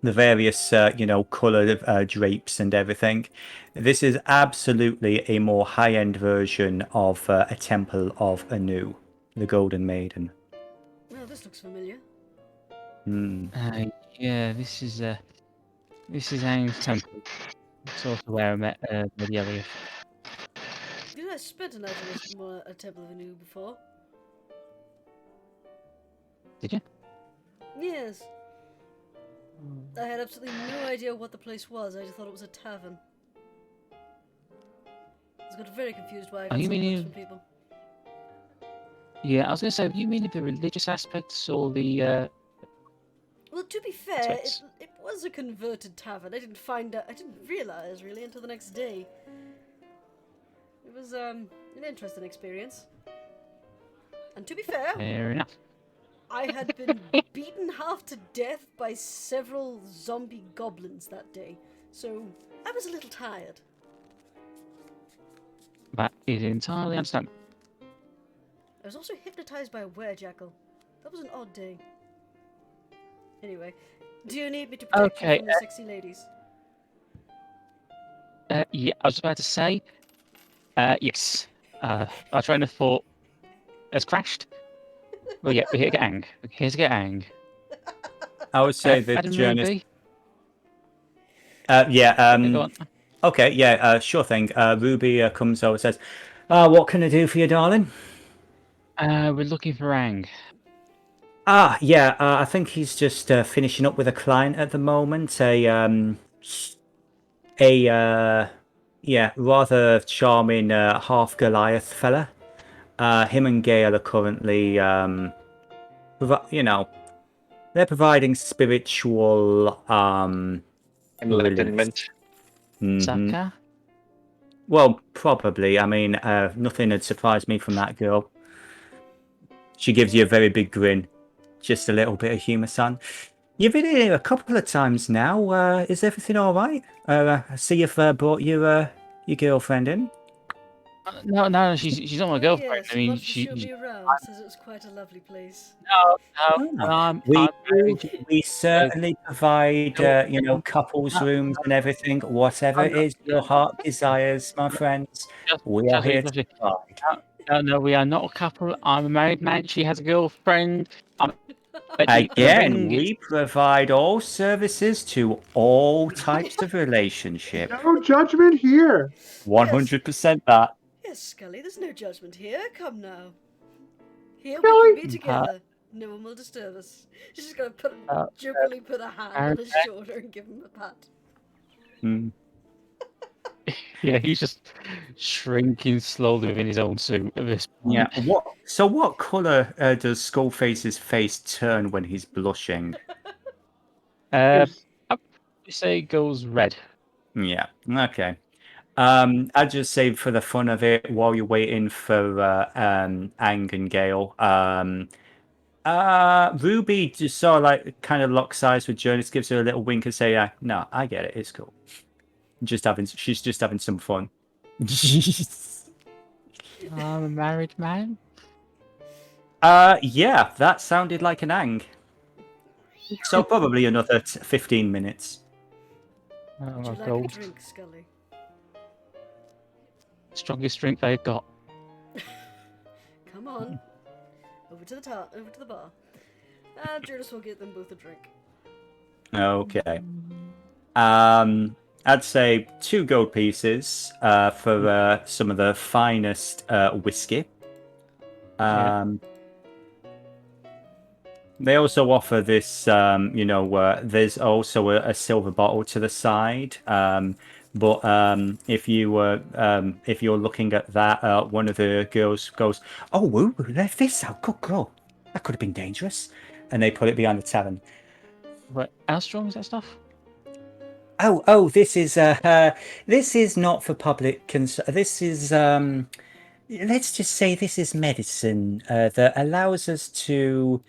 various colored drapes and everything. This is absolutely a more high-end version of a temple of Anu, the Golden Maiden. Well, this looks familiar. Yeah, this is Ang's temple. It's also where I met Lady Elliot. I spent a night in a Temple of Anu before. Did you? Yes. I had absolutely no idea what the place was. I just thought it was a tavern. I was got very confused why I got you so mean much from people. Yeah, I was going to say, do you mean the religious aspects or the... Well, to be fair, Aspects? it was a converted tavern. I didn't realize really until the next day. It was an interesting experience. And to be fair, Fair enough. I had been beaten half to death by several zombie goblins that day, so I was a little tired. That is entirely understandable. I was also hypnotized by a werejackal. That was an odd day. Anyway, do you need me to protect you Okay, from the sexy ladies? Yeah, I was about to say, yes. Our train of thought has crashed. Well, yeah, we're here to get ang. We're here to get ang. I would say that Adam Jurnis. Ruby. Yeah. Yeah, go on. Okay. Yeah. Sure thing. Ruby comes over and says, "What can I do for you, darling?" We're looking for ang. Yeah. I think he's just finishing up with a client at the moment. Yeah, rather charming half Goliath fella. Him and Gale are currently, they're providing spiritual Enlightenment. relief. Mhm. Saka. Well, probably. I mean, nothing had surprised me from that girl. She gives you a very big grin. Just a little bit of humour, son. You've been here a couple of times now. Is everything all right? I see you've brought your girlfriend in. No, she's not my Oh, girlfriend. yes, I mean, wanted to show me around, says it was quite a lovely place. No, Ah, I'm we married. certainly provide, couples rooms and everything. Whatever it is your heart desires, my friends, we are here to provide. No, we are not a couple. I'm a married man. She has a girlfriend. I'm Again, we provide all services to all types of relationship. No judgment here. 100% that. Yes, Scully, there's no judgment here. Come now. Here Scully! we can be together. No one will disturb us. She's just gonna jokingly put a hand on his shoulder and give him a pat. Mm. Yeah, he's just shrinking slowly within his own suit at this point. Yeah. What colour does Skullface's face turn when he's blushing? I'd say it goes red. Yeah. Okay. I'd just say for the fun of it, while you're waiting for Ang and Gale, Ruby just sort of like kind of locks eyes with Jurnis, gives her a little wink and say, "No, I get it. It's cool. She's just having some fun." I'm a married man. Yeah, that sounded like an Ang. So probably another 15 minutes. Would you like gold. a drink, Scully? Strongest drink they've got. Come on. Over to the bar. Jurnis will get them both a drink. Okay. I'd say 2 gold pieces for some of the finest whiskey. They also offer this, there's also a silver bottle to the side. But if you're looking at that, one of the girls goes, "Oh, woo, left this out. Good girl. That could have been dangerous." And they put it behind the tavern. What? How strong is that stuff? Oh, this is not for public this is let's just say this is medicine that allows us to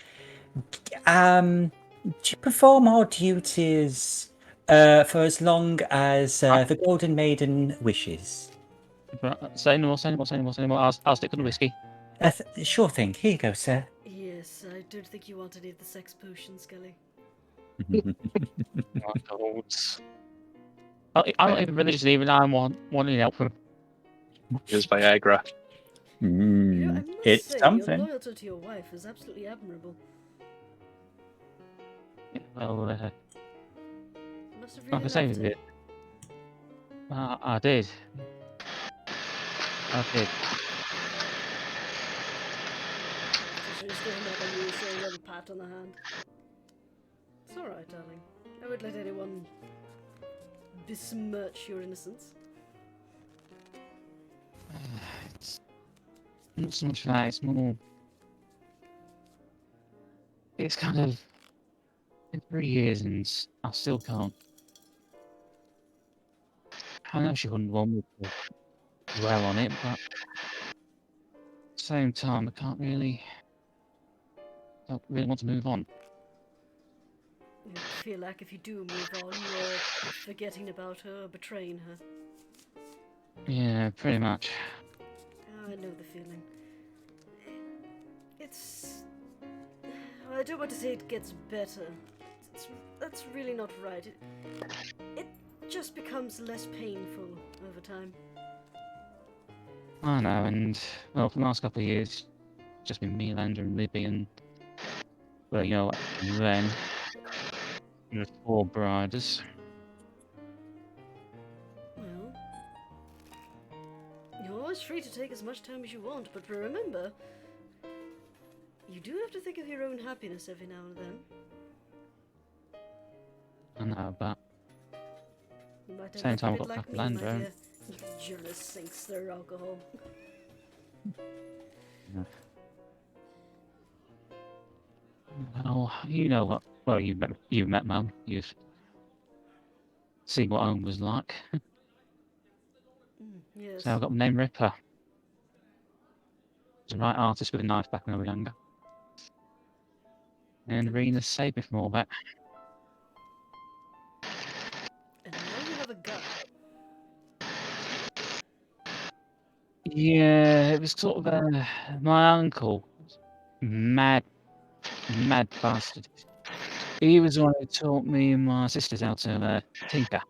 perform our duties for as long as the Golden Maiden wishes. Say no more. I'll stick to the whiskey. Sure thing. Here you go, sir. Yes, I don't think you want any of the sex potion, Scully. I'm not even religious, even I'm wanting help him. Here's Viagra. You know, I must It's say, something. your loyalty to your wife is absolutely admirable. Well, Must have like I really say, loved it. I did. So just give him like a reassuring little pat on the hand. It's alright, darling. I would let anyone besmirch your innocence. It's not so much that, it's more... It's kind of... In 3 years and I still can't... I know she wouldn't want me to dwell on it, but... At the same time, I can't really... Don't really want to move on. You feel like if you do move on, you're forgetting about her or betraying her. Yeah, pretty much. know the feeling. It's... I don't want to say it gets better. That's really not right. It just becomes less painful over time. I know, and well, for the last couple of years, it's just been me, Lander, and Libby, and well, you know what? Then the 4 briders. Well, you're always free to take as much time as you want, but remember, you do have to think of your own happiness every now and then. I know, but You might same time, have I've a got bit like me, my Lander. dear. Jurnis sinks their alcohol. Well, you know what? Well, you've met Mum. You've seen what home was like. Yes. So I've got the name Ripper. Was a right artist with a knife back when I was younger. And Rena saved me from all that. And now you have a gun. Yeah, it was sort of my uncle, mad bastard. He was the one who taught me and my sisters how to tinker.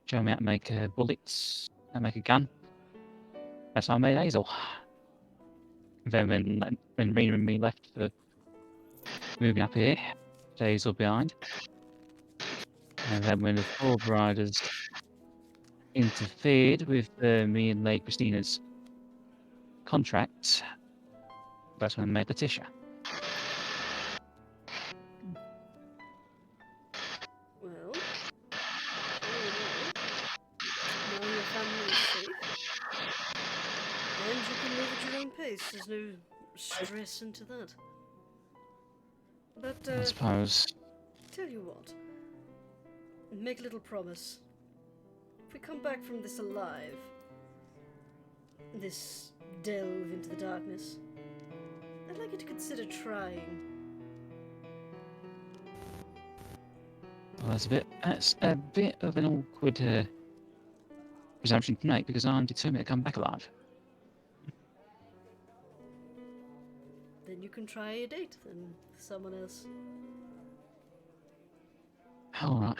Showed me how to make bullets, how to make a gun. That's how I made Hazel. Then when Rena and me left for moving up here, Hazel behind. And then when the 4 riders interfered with me and Lady Christina's contracts, that's when I made Letitia. Well, now your family is safe. And you can move at your own pace. There's no stress into that. But, I suppose. tell you what. Make a little promise. If we come back from this alive, this delve into the darkness, I'd like you to consider trying. Well, that's a bit of an awkward presumption to make because I'm determined to come back alive. Then you can try a date then with someone else. Alright.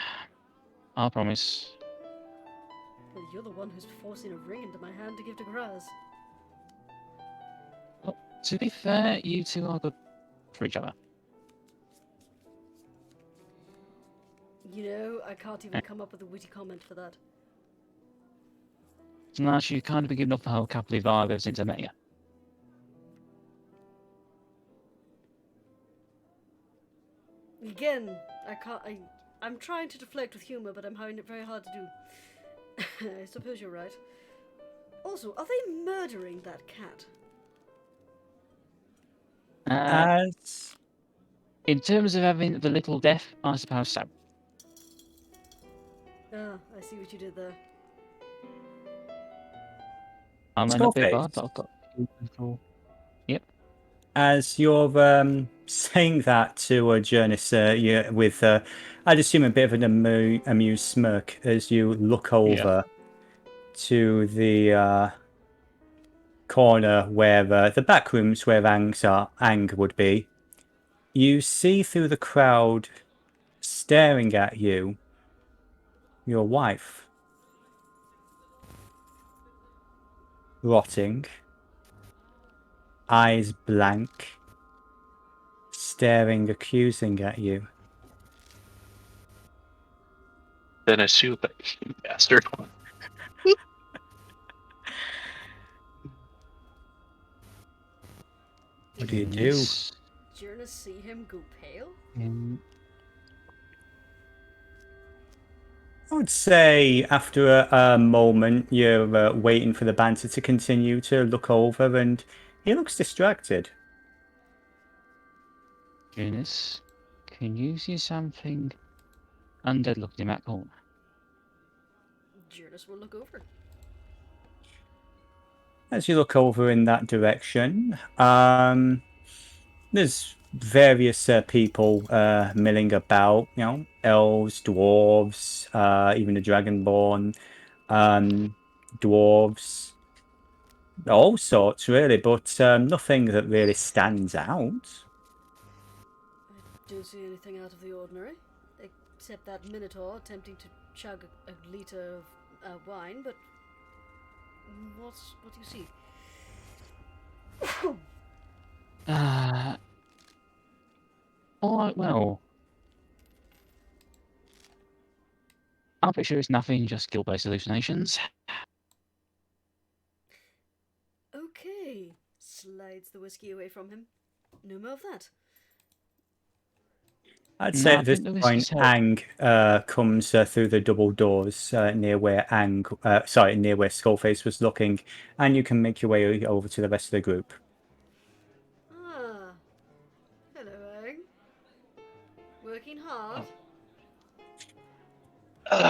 I'll promise. Well, you're the one who's forcing a ring into my hand to give to Graz. Well, to be fair, you two are good for each other. You know, I can't even come up with a witty comment for that. Unless you've kind of been giving off the whole couple vibe ever since I met you. Again, I'm trying to deflect with humor, but I'm having it very hard to do. I suppose you're right. Also, are they murdering that cat? As In terms of having the little death, I suppose so. Ah, I see what you did there. I may not be a Scarface. bard, but I've got control. Yep. as you're saying that to Jurnis, with I'd assume a bit of an amused smirk as you look over to the corner where the back rooms where Ang would be. You see through the crowd staring at you, your wife, rotting, eyes blank, staring accusing at you. Then I shoot that bastard. What do you do? Yes. Jurnis see him go pale? I would say after a moment, you're waiting for the banter to continue to look over, and he looks distracted. Jurnis, can you see something undead looking in that corner? Jurnis will look over. As you look over in that direction, there's various people milling about, you know, elves, dwarves, even the dragonborn, dwarves. All sorts, really, but nothing that really stands out. I don't see anything out of the ordinary, except that Minotaur attempting to chug a litre of wine, but what do you see? All right, well, I'm pretty sure it's nothing, just skill-based hallucinations. Okay, slides the whiskey away from him. No more of that. I'd No, say I at this think the point, whiskey's helped. Ang comes through the double doors near where near where Skullface was looking, and you can make your way over to the rest of the group. Ah, hello, Ang. Working hard?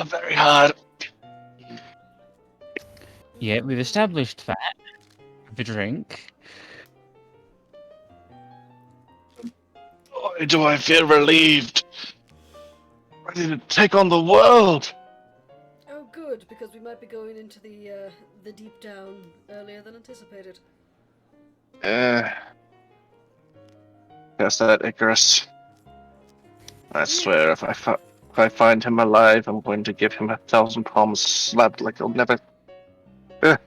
Very hard. Yeah, we've established that. The drink. Boy, do I feel relieved. Ready to take on the world. Oh, good, because we might be going into the deep down earlier than anticipated. Guess that Icarus. I swear, if I find him alive, I'm going to give him 1,000 palms slapped like he'll never. I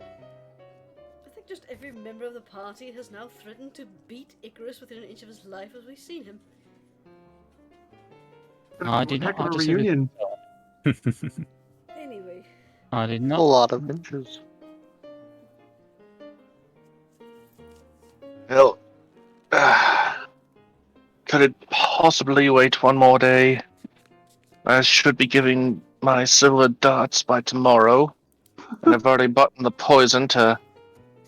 think just every member of the party has now threatened to beat Icarus within an inch of his life as we've seen him. I did not. Heck of I a just reunion. Anyway, I did A not. lot of inches. Hell. Could it possibly wait one more day? I should be giving my silver darts by tomorrow. And I've already bought the poison to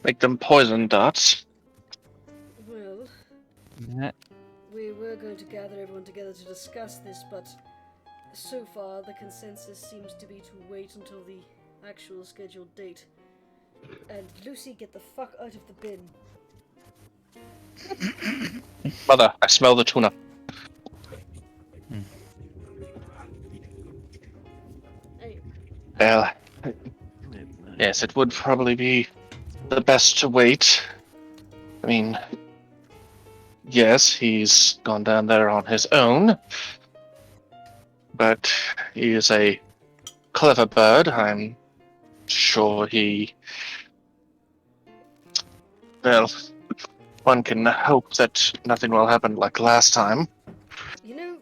make them poison darts. well, Yeah. we were going to gather everyone together to discuss this, but so far the consensus seems to be to wait until the actual scheduled date. And Lucy, get the fuck out of the bin. Mother, I smell the tuna. Hey, Well, yes, it would probably be the best to wait. I mean, yes, he's gone down there on his own, but he is a clever bird. I'm sure he. Well, one can hope that nothing will happen like last time. you know,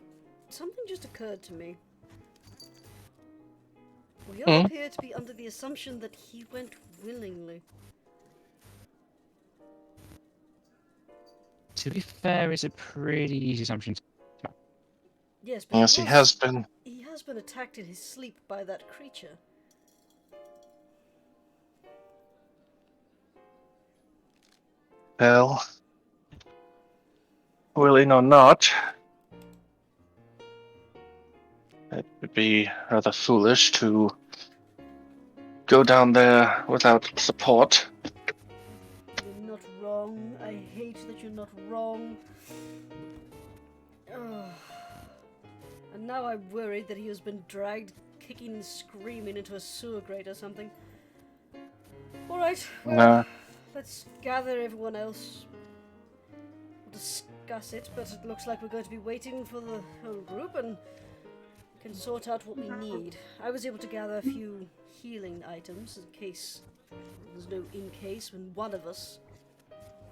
something just occurred to me. We all appear to be under the assumption that he went willingly. To be fair, it's a pretty easy assumption. Yes, but Yes, he has been. he has been attacked in his sleep by that creature. Well, willing or not, it would be rather foolish to go down there without support. You're not wrong. I hate that you're not wrong. Ugh. And now I'm worried that he has been dragged kicking and screaming into a sewer grate or something. Alright, well, No. let's gather everyone else. We'll discuss it, but it looks like we're going to be waiting for the whole group and can sort out what we need. I was able to gather a few healing items in case there's no in case when one of us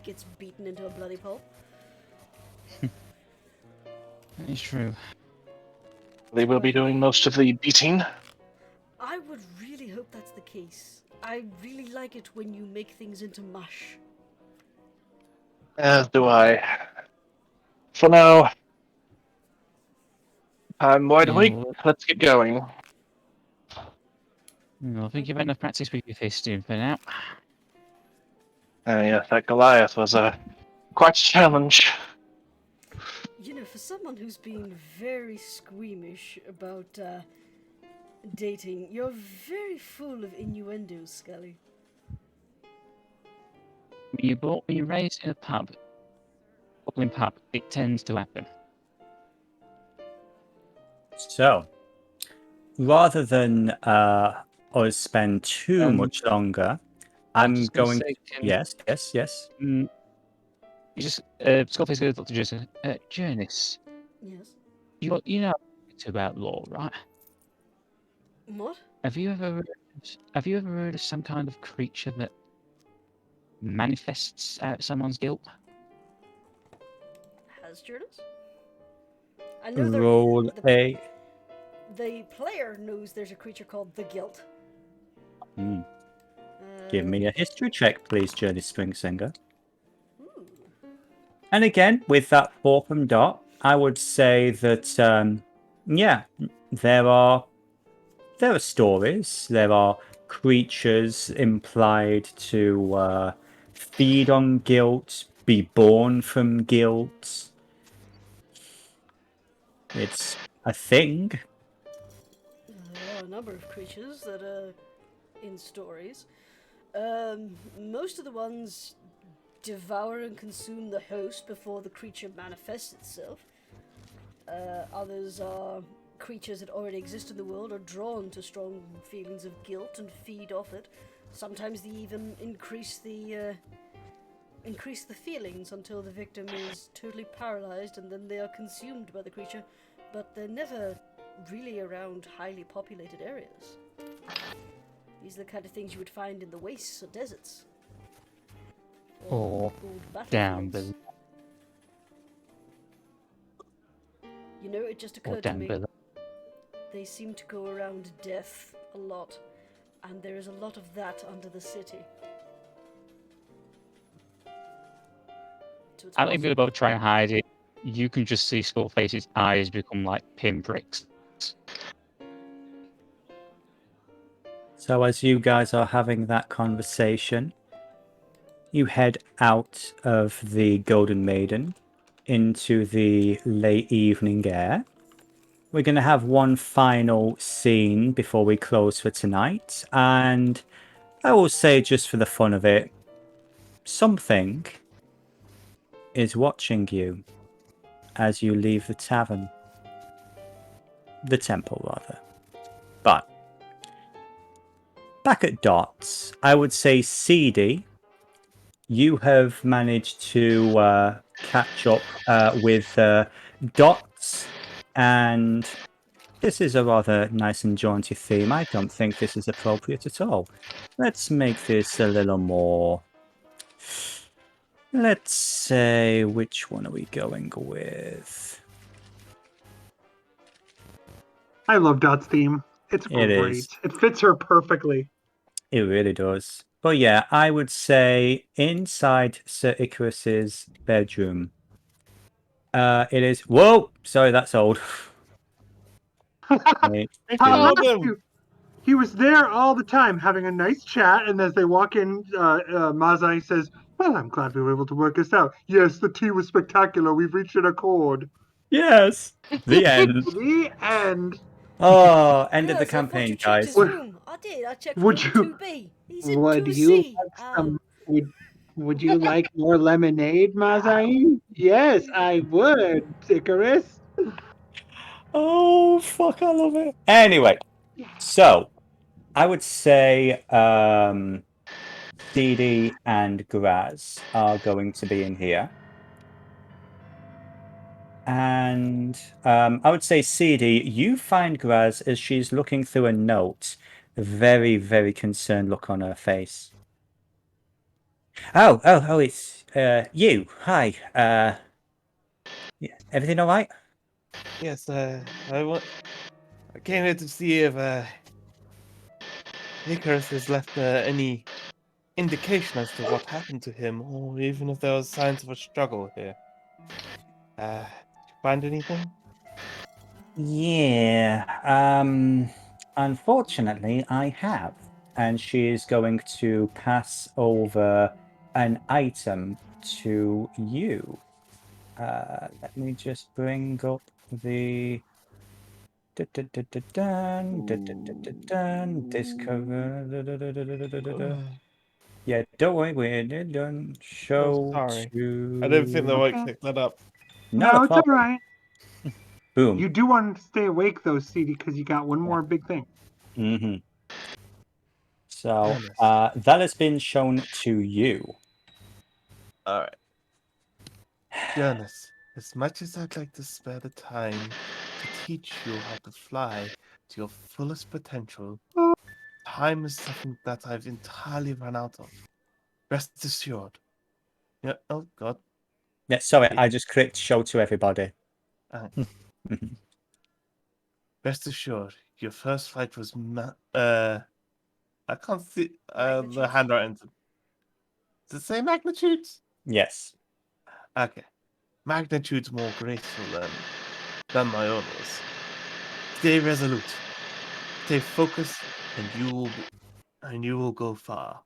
gets beaten into a bloody pulp. That is true. They will be doing most of the beating. I would really hope that's the case. I really like it when you make things into mush. As do I. For now, I'm wide awake. Well, Let's get going. I think you've had enough practice with your fisting for now. Yeah, that Goliath was quite a challenge. You know, for someone who's been very squeamish about dating, you're very full of innuendos, Scully. When you're raised in a pub, it tends to happen. So, rather than us spend too much longer, I'm just gonna going. say, Yes. You just Skullface goes to Dr. Jurnis, Yes. you know about law, right? What? Have you ever heard of some kind of creature that manifests out someone's guilt? Has Jurnis? I know Roll a. the player knows there's a creature called the Guilt. Give me a history check, please, Journey Springsinger. Ooh. And again, with that 4 from Dot, I would say that yeah, there are stories, there are creatures implied to feed on guilt, be born from guilt. It's a thing. There are a number of creatures that are in stories. Most of the ones devour and consume the host before the creature manifests itself. Others are creatures that already exist in the world are drawn to strong feelings of guilt and feed off it. Sometimes they even increase the feelings until the victim is totally paralyzed and then they are consumed by the creature, but they're never really around highly populated areas. These are the kind of things you would find in the wastes or deserts. Or old down battlefields. You know, it just occurred to me. They seem to go around death a lot, and there is a lot of that under the city. So I don't think they're both trying to hide it. You can just see Skullface's eyes become like pinpricks. So as you guys are having that conversation, you head out of the Golden Maiden into the late evening air. We're going to have one final scene before we close for tonight, and I will say, just for the fun of it, something is watching you as you leave the tavern. The temple, rather. But back at Dots, I would say, Seedie, you have managed to catch up with Dots, and this is a rather nice and jaunty theme. I don't think this is appropriate at all. Let's make this a little more... Let's say, which one are we going with? I love Dot's theme. It's great. is. It fits her perfectly. It really does. But yeah, I would say inside Sir Icrius's bedroom. It is... Whoa! Sorry, that's old. Wait, How found him! cute. He was there all the time having a nice chat, and as they walk in, Mazai says, "Well, I'm glad we were able to work this out. Yes, the tea was spectacular. We've reached an accord." Yes! The end. The end. Oh, end of the Yes, I thought you campaign, checked guys. his Would- room. I did. I checked would room you- 2B. He's in Would 2C. you like some? Would you like more lemonade, Mazai? Yes, I would, Icarus. Oh, fuck, I love it. Anyway, so I would say Seedie and Graz are going to be in here. And I would say, Seedie, you find Graz as she's looking through a note. A very, very concerned look on her face. Oh, it's you. Hi. Yeah, everything all right? Yes, I came here to see if Icarus has left any indication as to what happened to him, or even if there was signs of a struggle here. Did you find anything? Yeah. Unfortunately, I have. And she is going to pass over an item to you. Let me just bring up the discover. Yeah, don't worry, we don't show sorry. to. I didn't think they might pick that up. No, it's all problem. right. Boom. You do want to stay awake though, Seedie, because you got one more big thing. Mm-hmm. So Jurnis. that has been shown to you. All right. Jurnis, as much as I'd like to spare the time to teach you how to fly to your fullest potential, time is something that I've entirely run out of. Rest assured. Yeah. Oh God. Yeah, sorry, Wait. I just clicked show to everybody. Rest assured, your first flight was I can't see the Magnitudes? handwriting. Does it say magnitudes? Yes. Okay. Magnitudes more graceful than my own was. Stay resolute. Stay focused, and you will go far.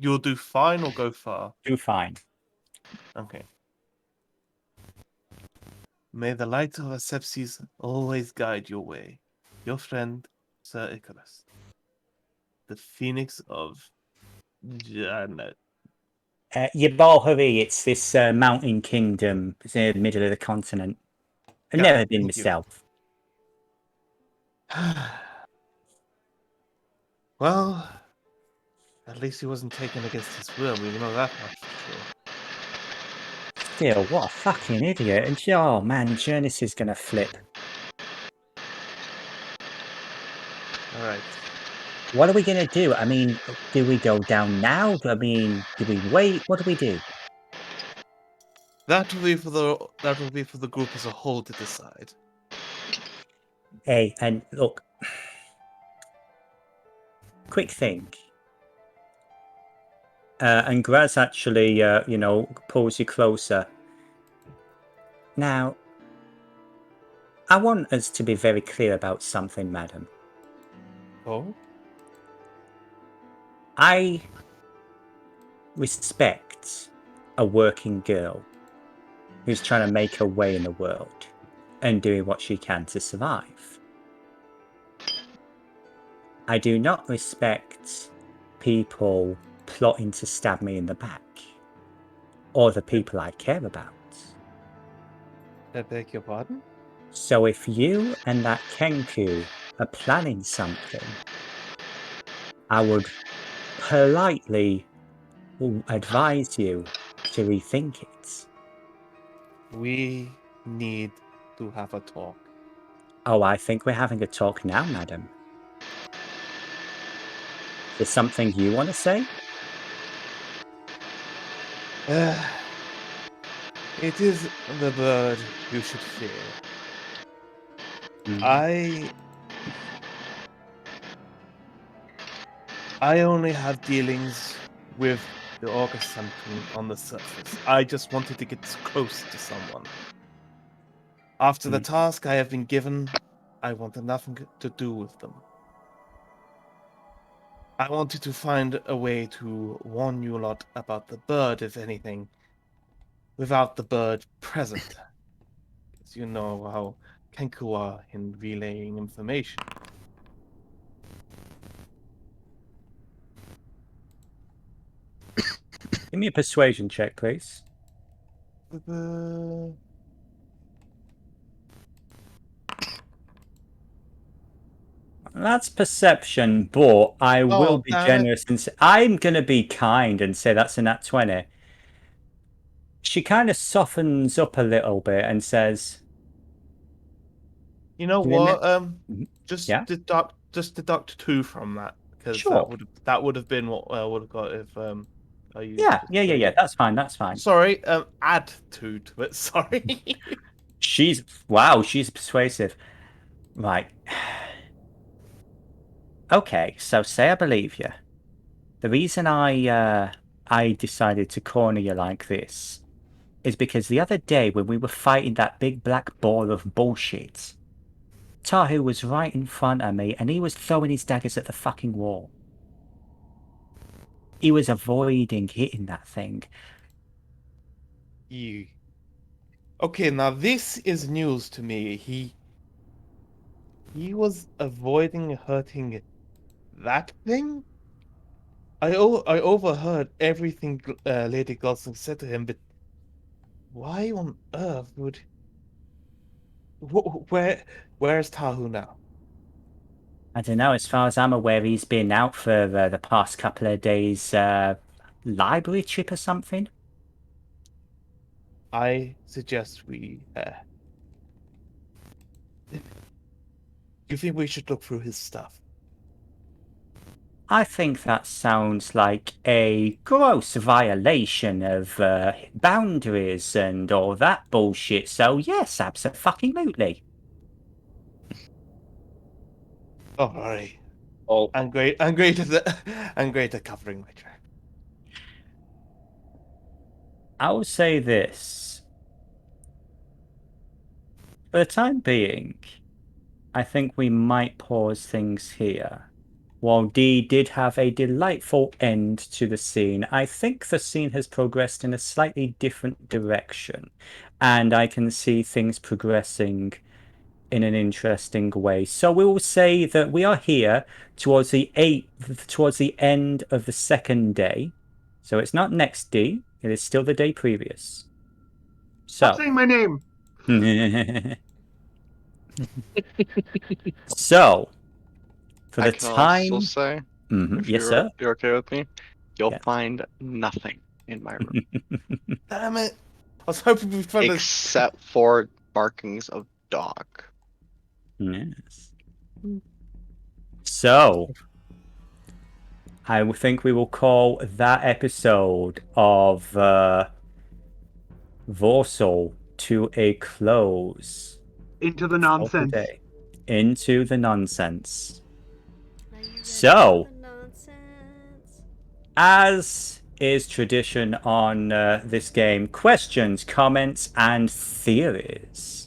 You'll do fine or go far. Do fine. Okay. May the light of Asepsis always guide your way. Your friend, Sir Icrius. The Phoenix of Janet. Yabal hurry, it's this mountain kingdom. It's in the middle of the continent. I've Yeah, never been thank you. myself. Well, at least he wasn't taken against his will. We know that much for sure. Still, what a fucking idiot. And oh man, Jurnis is gonna flip. All right. What are we gonna do? I mean, do we go down now? I mean, do we wait? What do we do? That will be for the group as a whole to decide. Hey, and look, quick thing. And Graz actually, pulls you closer. Now, I want us to be very clear about something, madam. Oh? I respect a working girl who's trying to make her way in the world and doing what she can to survive. I do not respect people plotting to stab me in the back or the people I care about. I beg your pardon? So if you and that Kenku are planning something, I would politely advise you to rethink it. We need to have a talk. Oh, I think we're having a talk now, madam. Is there something you want to say? It is the bird you should fear. Mm. I only have dealings with the August something on the surface. I just wanted to get close to someone. After the task I have been given, I wanted nothing to do with them. I wanted to find a way to warn you lot about the bird, if anything, without the bird present. Because you know how Kenku are in relaying information. Give me a persuasion check, please. That's perception, but I will be damn it. generous and say, I'm going to be kind and say that's a nat 20. She kind of softens up a little bit and says, You know "You remem- what? Just Yeah, deduct 2 from that, because sure. that would have been what I would have got if I used Yeah, it. yeah. That's fine. That's fine. Sorry, add 2 to it. Sorry. She's persuasive. Right. Okay, so say I believe you. The reason I decided to corner you like this is because the other day when we were fighting that big black ball of bullshit, Tahu was right in front of me and he was throwing his daggers at the fucking wall. He was avoiding hitting that thing. You. Okay, now this is news to me. He was avoiding hurting that thing. I overheard everything Lady Gosling said to him, but why on earth would where's Tahu now? I don't know. As far as I'm aware, he's been out for the past couple of days, library trip or something. I suggest we. You think we should look through his stuff? I think that sounds like a gross violation of boundaries and all that bullshit. So yes, absolutely. Oh, alright. Oh, I'm great. I'm great at covering my track. I will say this. For the time being, I think we might pause things here. While Dee did have a delightful end to the scene, I think the scene has progressed in a slightly different direction, and I can see things progressing in an interesting way. So we will say that we are here towards the end of the second day. So it's not next day, it is still the day previous. Stop So saying my name. so for I the can time also say, if yes, sir. you're okay with me, you'll Yeah. find nothing in my room Damn it! I was hoping we'd find this. except for barkings of dog. Yes. So, I think we will call that episode of Voarcel to a close. Into the for nonsense. today. Into the nonsense. Are you ready So- for the nonsense? As is tradition on this game, questions, comments, and theories.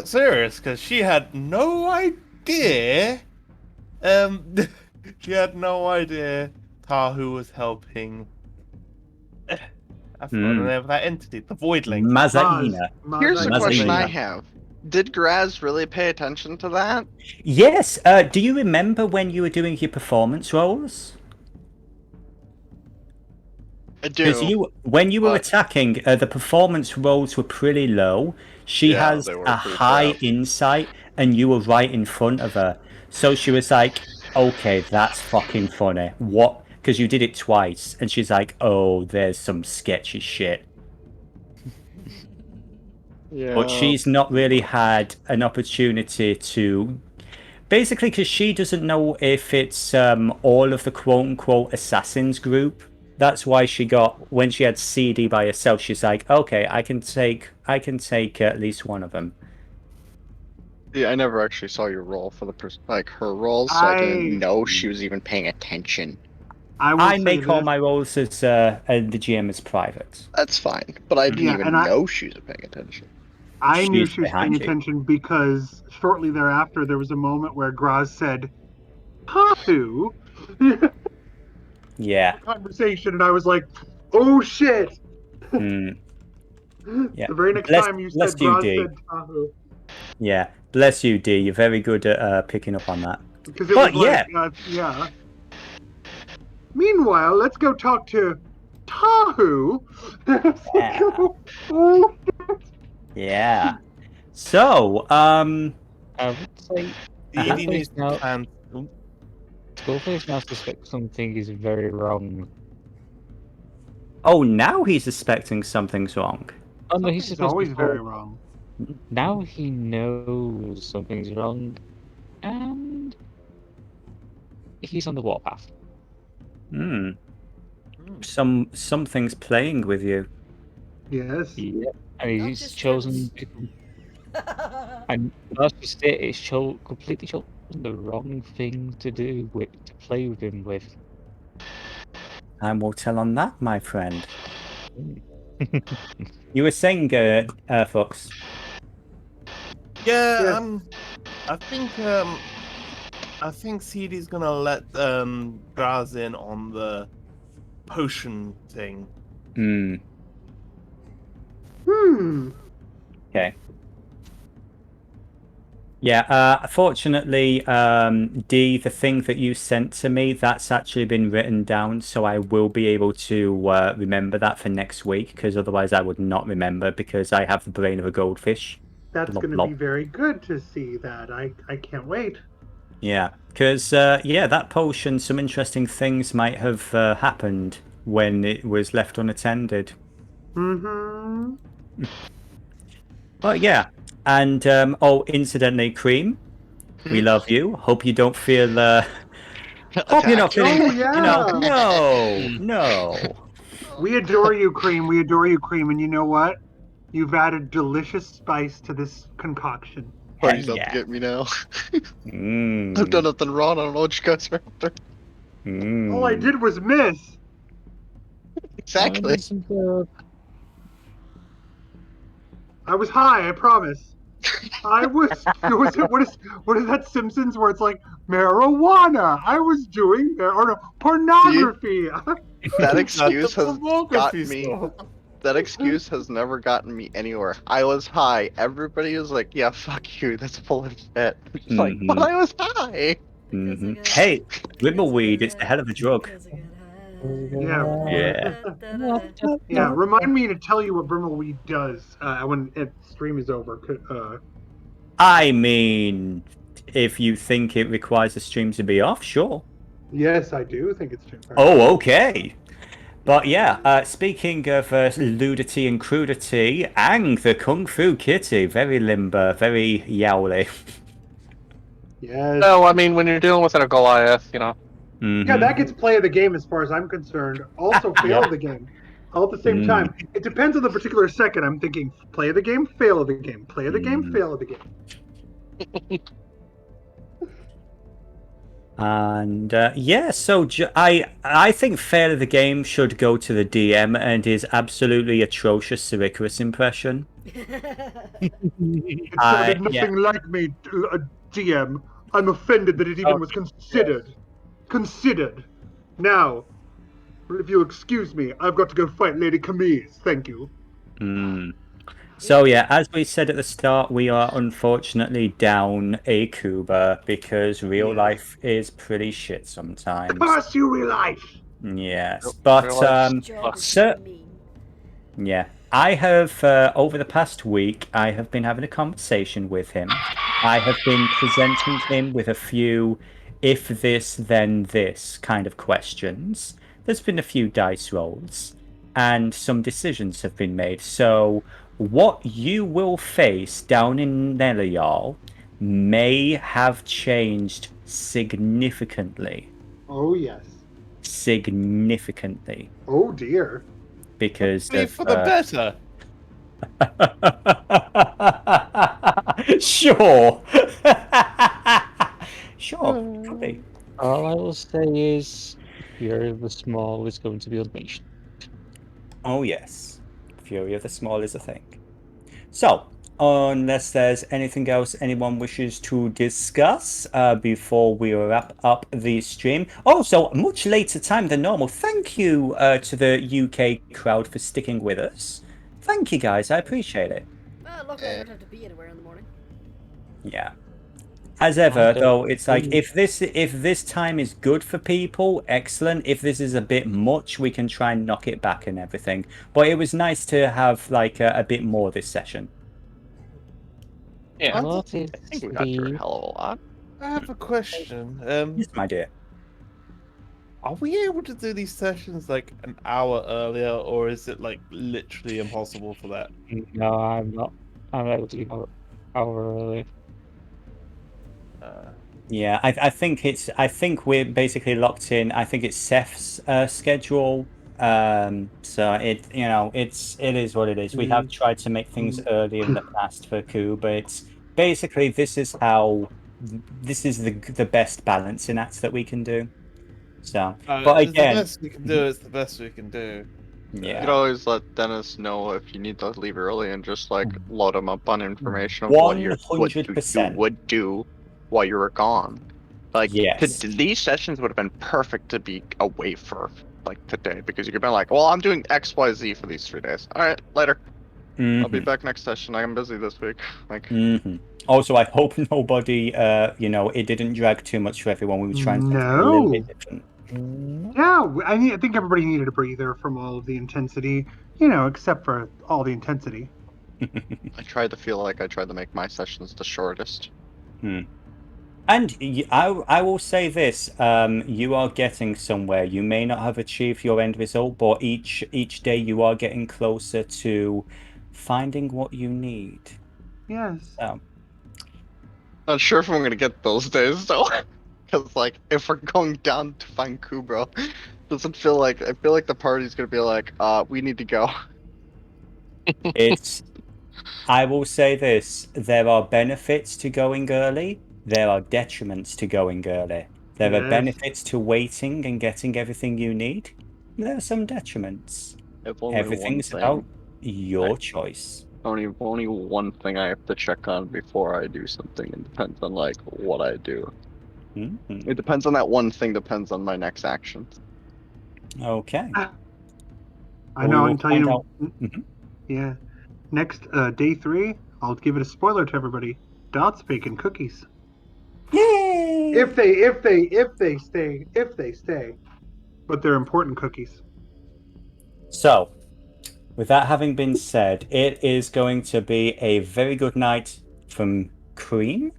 Serious, because she had no idea. She had no idea Tahu was helping. I forgot the name of that entity, the Voidling. Mazaina. Here's a Mazaina. question I have. Did Graz really pay attention to that? Yes, do you remember when you were doing your performance rolls? I Because do. when you were but- attacking, the performance rolls were pretty low. She Yeah, has they were a pretty high crap. insight, and you were right in front of her. So she was like, "Okay, that's fucking funny." What? Because you did it twice, and she's like, "Oh, there's some sketchy shit." Yeah. But she's not really had an opportunity to. Basically, because she doesn't know if it's all of the quote-unquote assassins group. That's why she got, when she had Seedie by herself, she's like, okay, I can take at least one of them. Yeah, I never actually saw your roll for her rolls, so I didn't know she was even paying attention. I make all my rolls as the GM is private. That's fine, but I didn't Yeah, even and know she was paying attention. I knew She's she was paying behind you. attention because shortly thereafter there was a moment where Graz said, Tahu? Yeah. Conversation, and I was like, oh shit! Hmm. Yeah. The very next Bless- time you bless said you, Graz D. said Tahu. Yeah. Bless you, D. You're very good at picking up on that. Because it But was like, yeah. Meanwhile, let's go talk to Tahu. Oh, Yeah. So, I would say Seedie Uh-huh. needs to No. plan. Skullface now suspects something is very wrong. oh, now he's suspecting something's wrong. Oh no, Something's he's supposed always to very wrong. Now he knows something's wrong, and he's on the warpath. Hmm. Something's playing with you. Yes. Yeah, and Not he's just chosen. Travis. And that's just it. It's completely chosen the wrong thing to do with to play with him with. Time will tell on that, my friend. You were saying, Frux. Yeah, Yeah. I think Seedie's gonna let Graz in on the potion thing. Hmm. Okay. Yeah, fortunately, D, the thing that you sent to me, that's actually been written down, so I will be able to remember that for next week, because otherwise I would not remember, because I have the brain of a goldfish. That's Blub, going to blub. be very good to see that. I can't wait. Yeah, because that potion, some interesting things might have happened when it was left unattended. Mm-hmm. But yeah, and incidentally, Cream, we love you. Hope you don't feel. Hope you're not Attacked. feeling. Oh, yeah. No. We adore you, Cream. We adore you, Cream. And you know what? You've added delicious spice to this concoction. Party's Hell out to yeah. get me now. Mm, I've done nothing wrong. I don't know what you guys are after. All I did was miss. Exactly. I was high, I promise. I was. What is that Simpsons where it's like marijuana? I was doing pornography. That excuse has pornography gotten me. stuff. That excuse has never gotten me anywhere. I was high. Everybody was like, "Yeah, fuck you. That's full of shit." It's like, but I was high. Because I got Hey, high. Ribbleweed, Because it's a hell of a drug. Because I got high. Yeah. Yeah. Yeah, remind me to tell you what Brimmelweed does when stream is over. I mean, if you think it requires the stream to be off, sure. Yes, I do think it's stream. Oh, okay. But yeah, speaking of ludity and crudity, Ang, the Kung Fu Kitty, very limber, very yowly. Yes. No, I mean when you're dealing with a Goliath, you know. Yeah, that gets play of the game as far as I'm concerned. Also, fail of the game. All at the same time. It depends on the particular second. I'm thinking play of the game, fail of the game. Play of the game, fail of the game. And yeah, so I think fail of the game should go to the DM and his absolutely atrocious Icrius impression. It sounded nothing like me, GM. I'm offended that it even was considered. Considered. Now, if you'll excuse me, I've got to go fight Lady Chemise. Thank you. So yeah, as we said at the start, we are unfortunately down a Kubur because real life is pretty shit sometimes. Curse you, real life! Yes, but yeah, I have over the past week, I have been having a conversation with him. I have been presenting him with a few if this then this kind of questions. There's been a few dice rolls and some decisions have been made. So what you will face down in Nelial may have changed significantly. Oh yes. Significantly. Oh dear. Because for the better. Sure. Sure, could be. All I will say is, Fury of the Small is going to be unleashed. Oh yes, Fury of the Small is a thing. So, unless there's anything else anyone wishes to discuss before we wrap up the stream. Also, much later time than normal. Thank you to the UK crowd for sticking with us. Thank you guys, I appreciate it. Luckily I don't have to be anywhere in the morning. Yeah. As ever, though, it's like if this time is good for people, excellent. If this is a bit much, we can try and knock it back and everything. But it was nice to have like a bit more this session. Yeah. I think we got through a hell of a lot. I have a question. Yes, my dear. Are we able to do these sessions like an hour earlier, or is it like literally impossible for that? No, I'm not. I'm able to go hour early. Yeah, I think we're basically locked in. I think it's Seth's schedule. So it is what it is. We have tried to make things early in the past for Ku, but it's basically this is the best balancing act that we can do. So, but again, the best we can do is the best we can do. Yeah. You could always let Dennis know if you need to leave early and just like load him up on information of what you would do while you were gone. Like these sessions would have been perfect to be away for like today because you could be like, well, I'm doing XYZ for these 3 days. All right, later. I'll be back next session. I'm busy this week. Like. Also, I hope nobody, it didn't drag too much for everyone. We were trying something a little bit different. Yeah, I think everybody needed a breather from all of the intensity, except for all the intensity. I tried to feel like I tried to make my sessions the shortest. And I will say this: you are getting somewhere. You may not have achieved your end result, but each day you are getting closer to finding what you need. Yes. Not sure if I'm gonna get those days though, because like if we're going down to find Kubur, doesn't feel like I feel like the party's gonna be like, we need to go. I will say this: there are benefits to going early. There are detriments to going early. There are benefits to waiting and getting everything you need. There are some detriments. Everything's about your choice. Only one thing I have to check on before I do something. It depends on like what I do. It depends on that one thing. Depends on my next action. Okay. I know. I can tell you. Yeah. Next, day 3. I'll give it a spoiler to everybody. Dot's baking cookies. Yay! If they stay. But they're important cookies. So, with that having been said, it is going to be a very good night from Cream.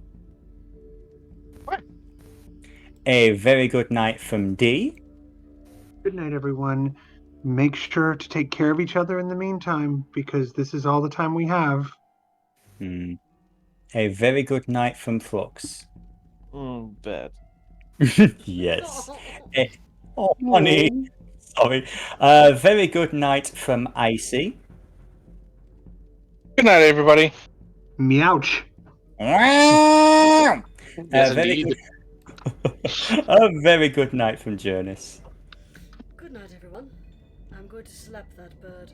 What? A very good night from D. Good night, everyone. Make sure to take care of each other in the meantime, because this is all the time we have. A very good night from Frux. Bed. Yes. Oh, honey. Sorry. Very good night from Icy. Good night, everybody. Meouch. Yes, Very indeed. a very good night from Jurnis. Good night, everyone. I'm going to slap that bird.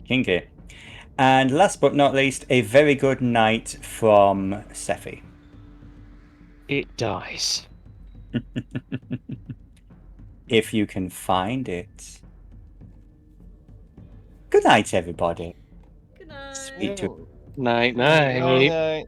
Kinky. And last but not least, a very good night from Sephi. It dies. If you can find it. Good night, everybody. Good night. Sweet Night, night. Night.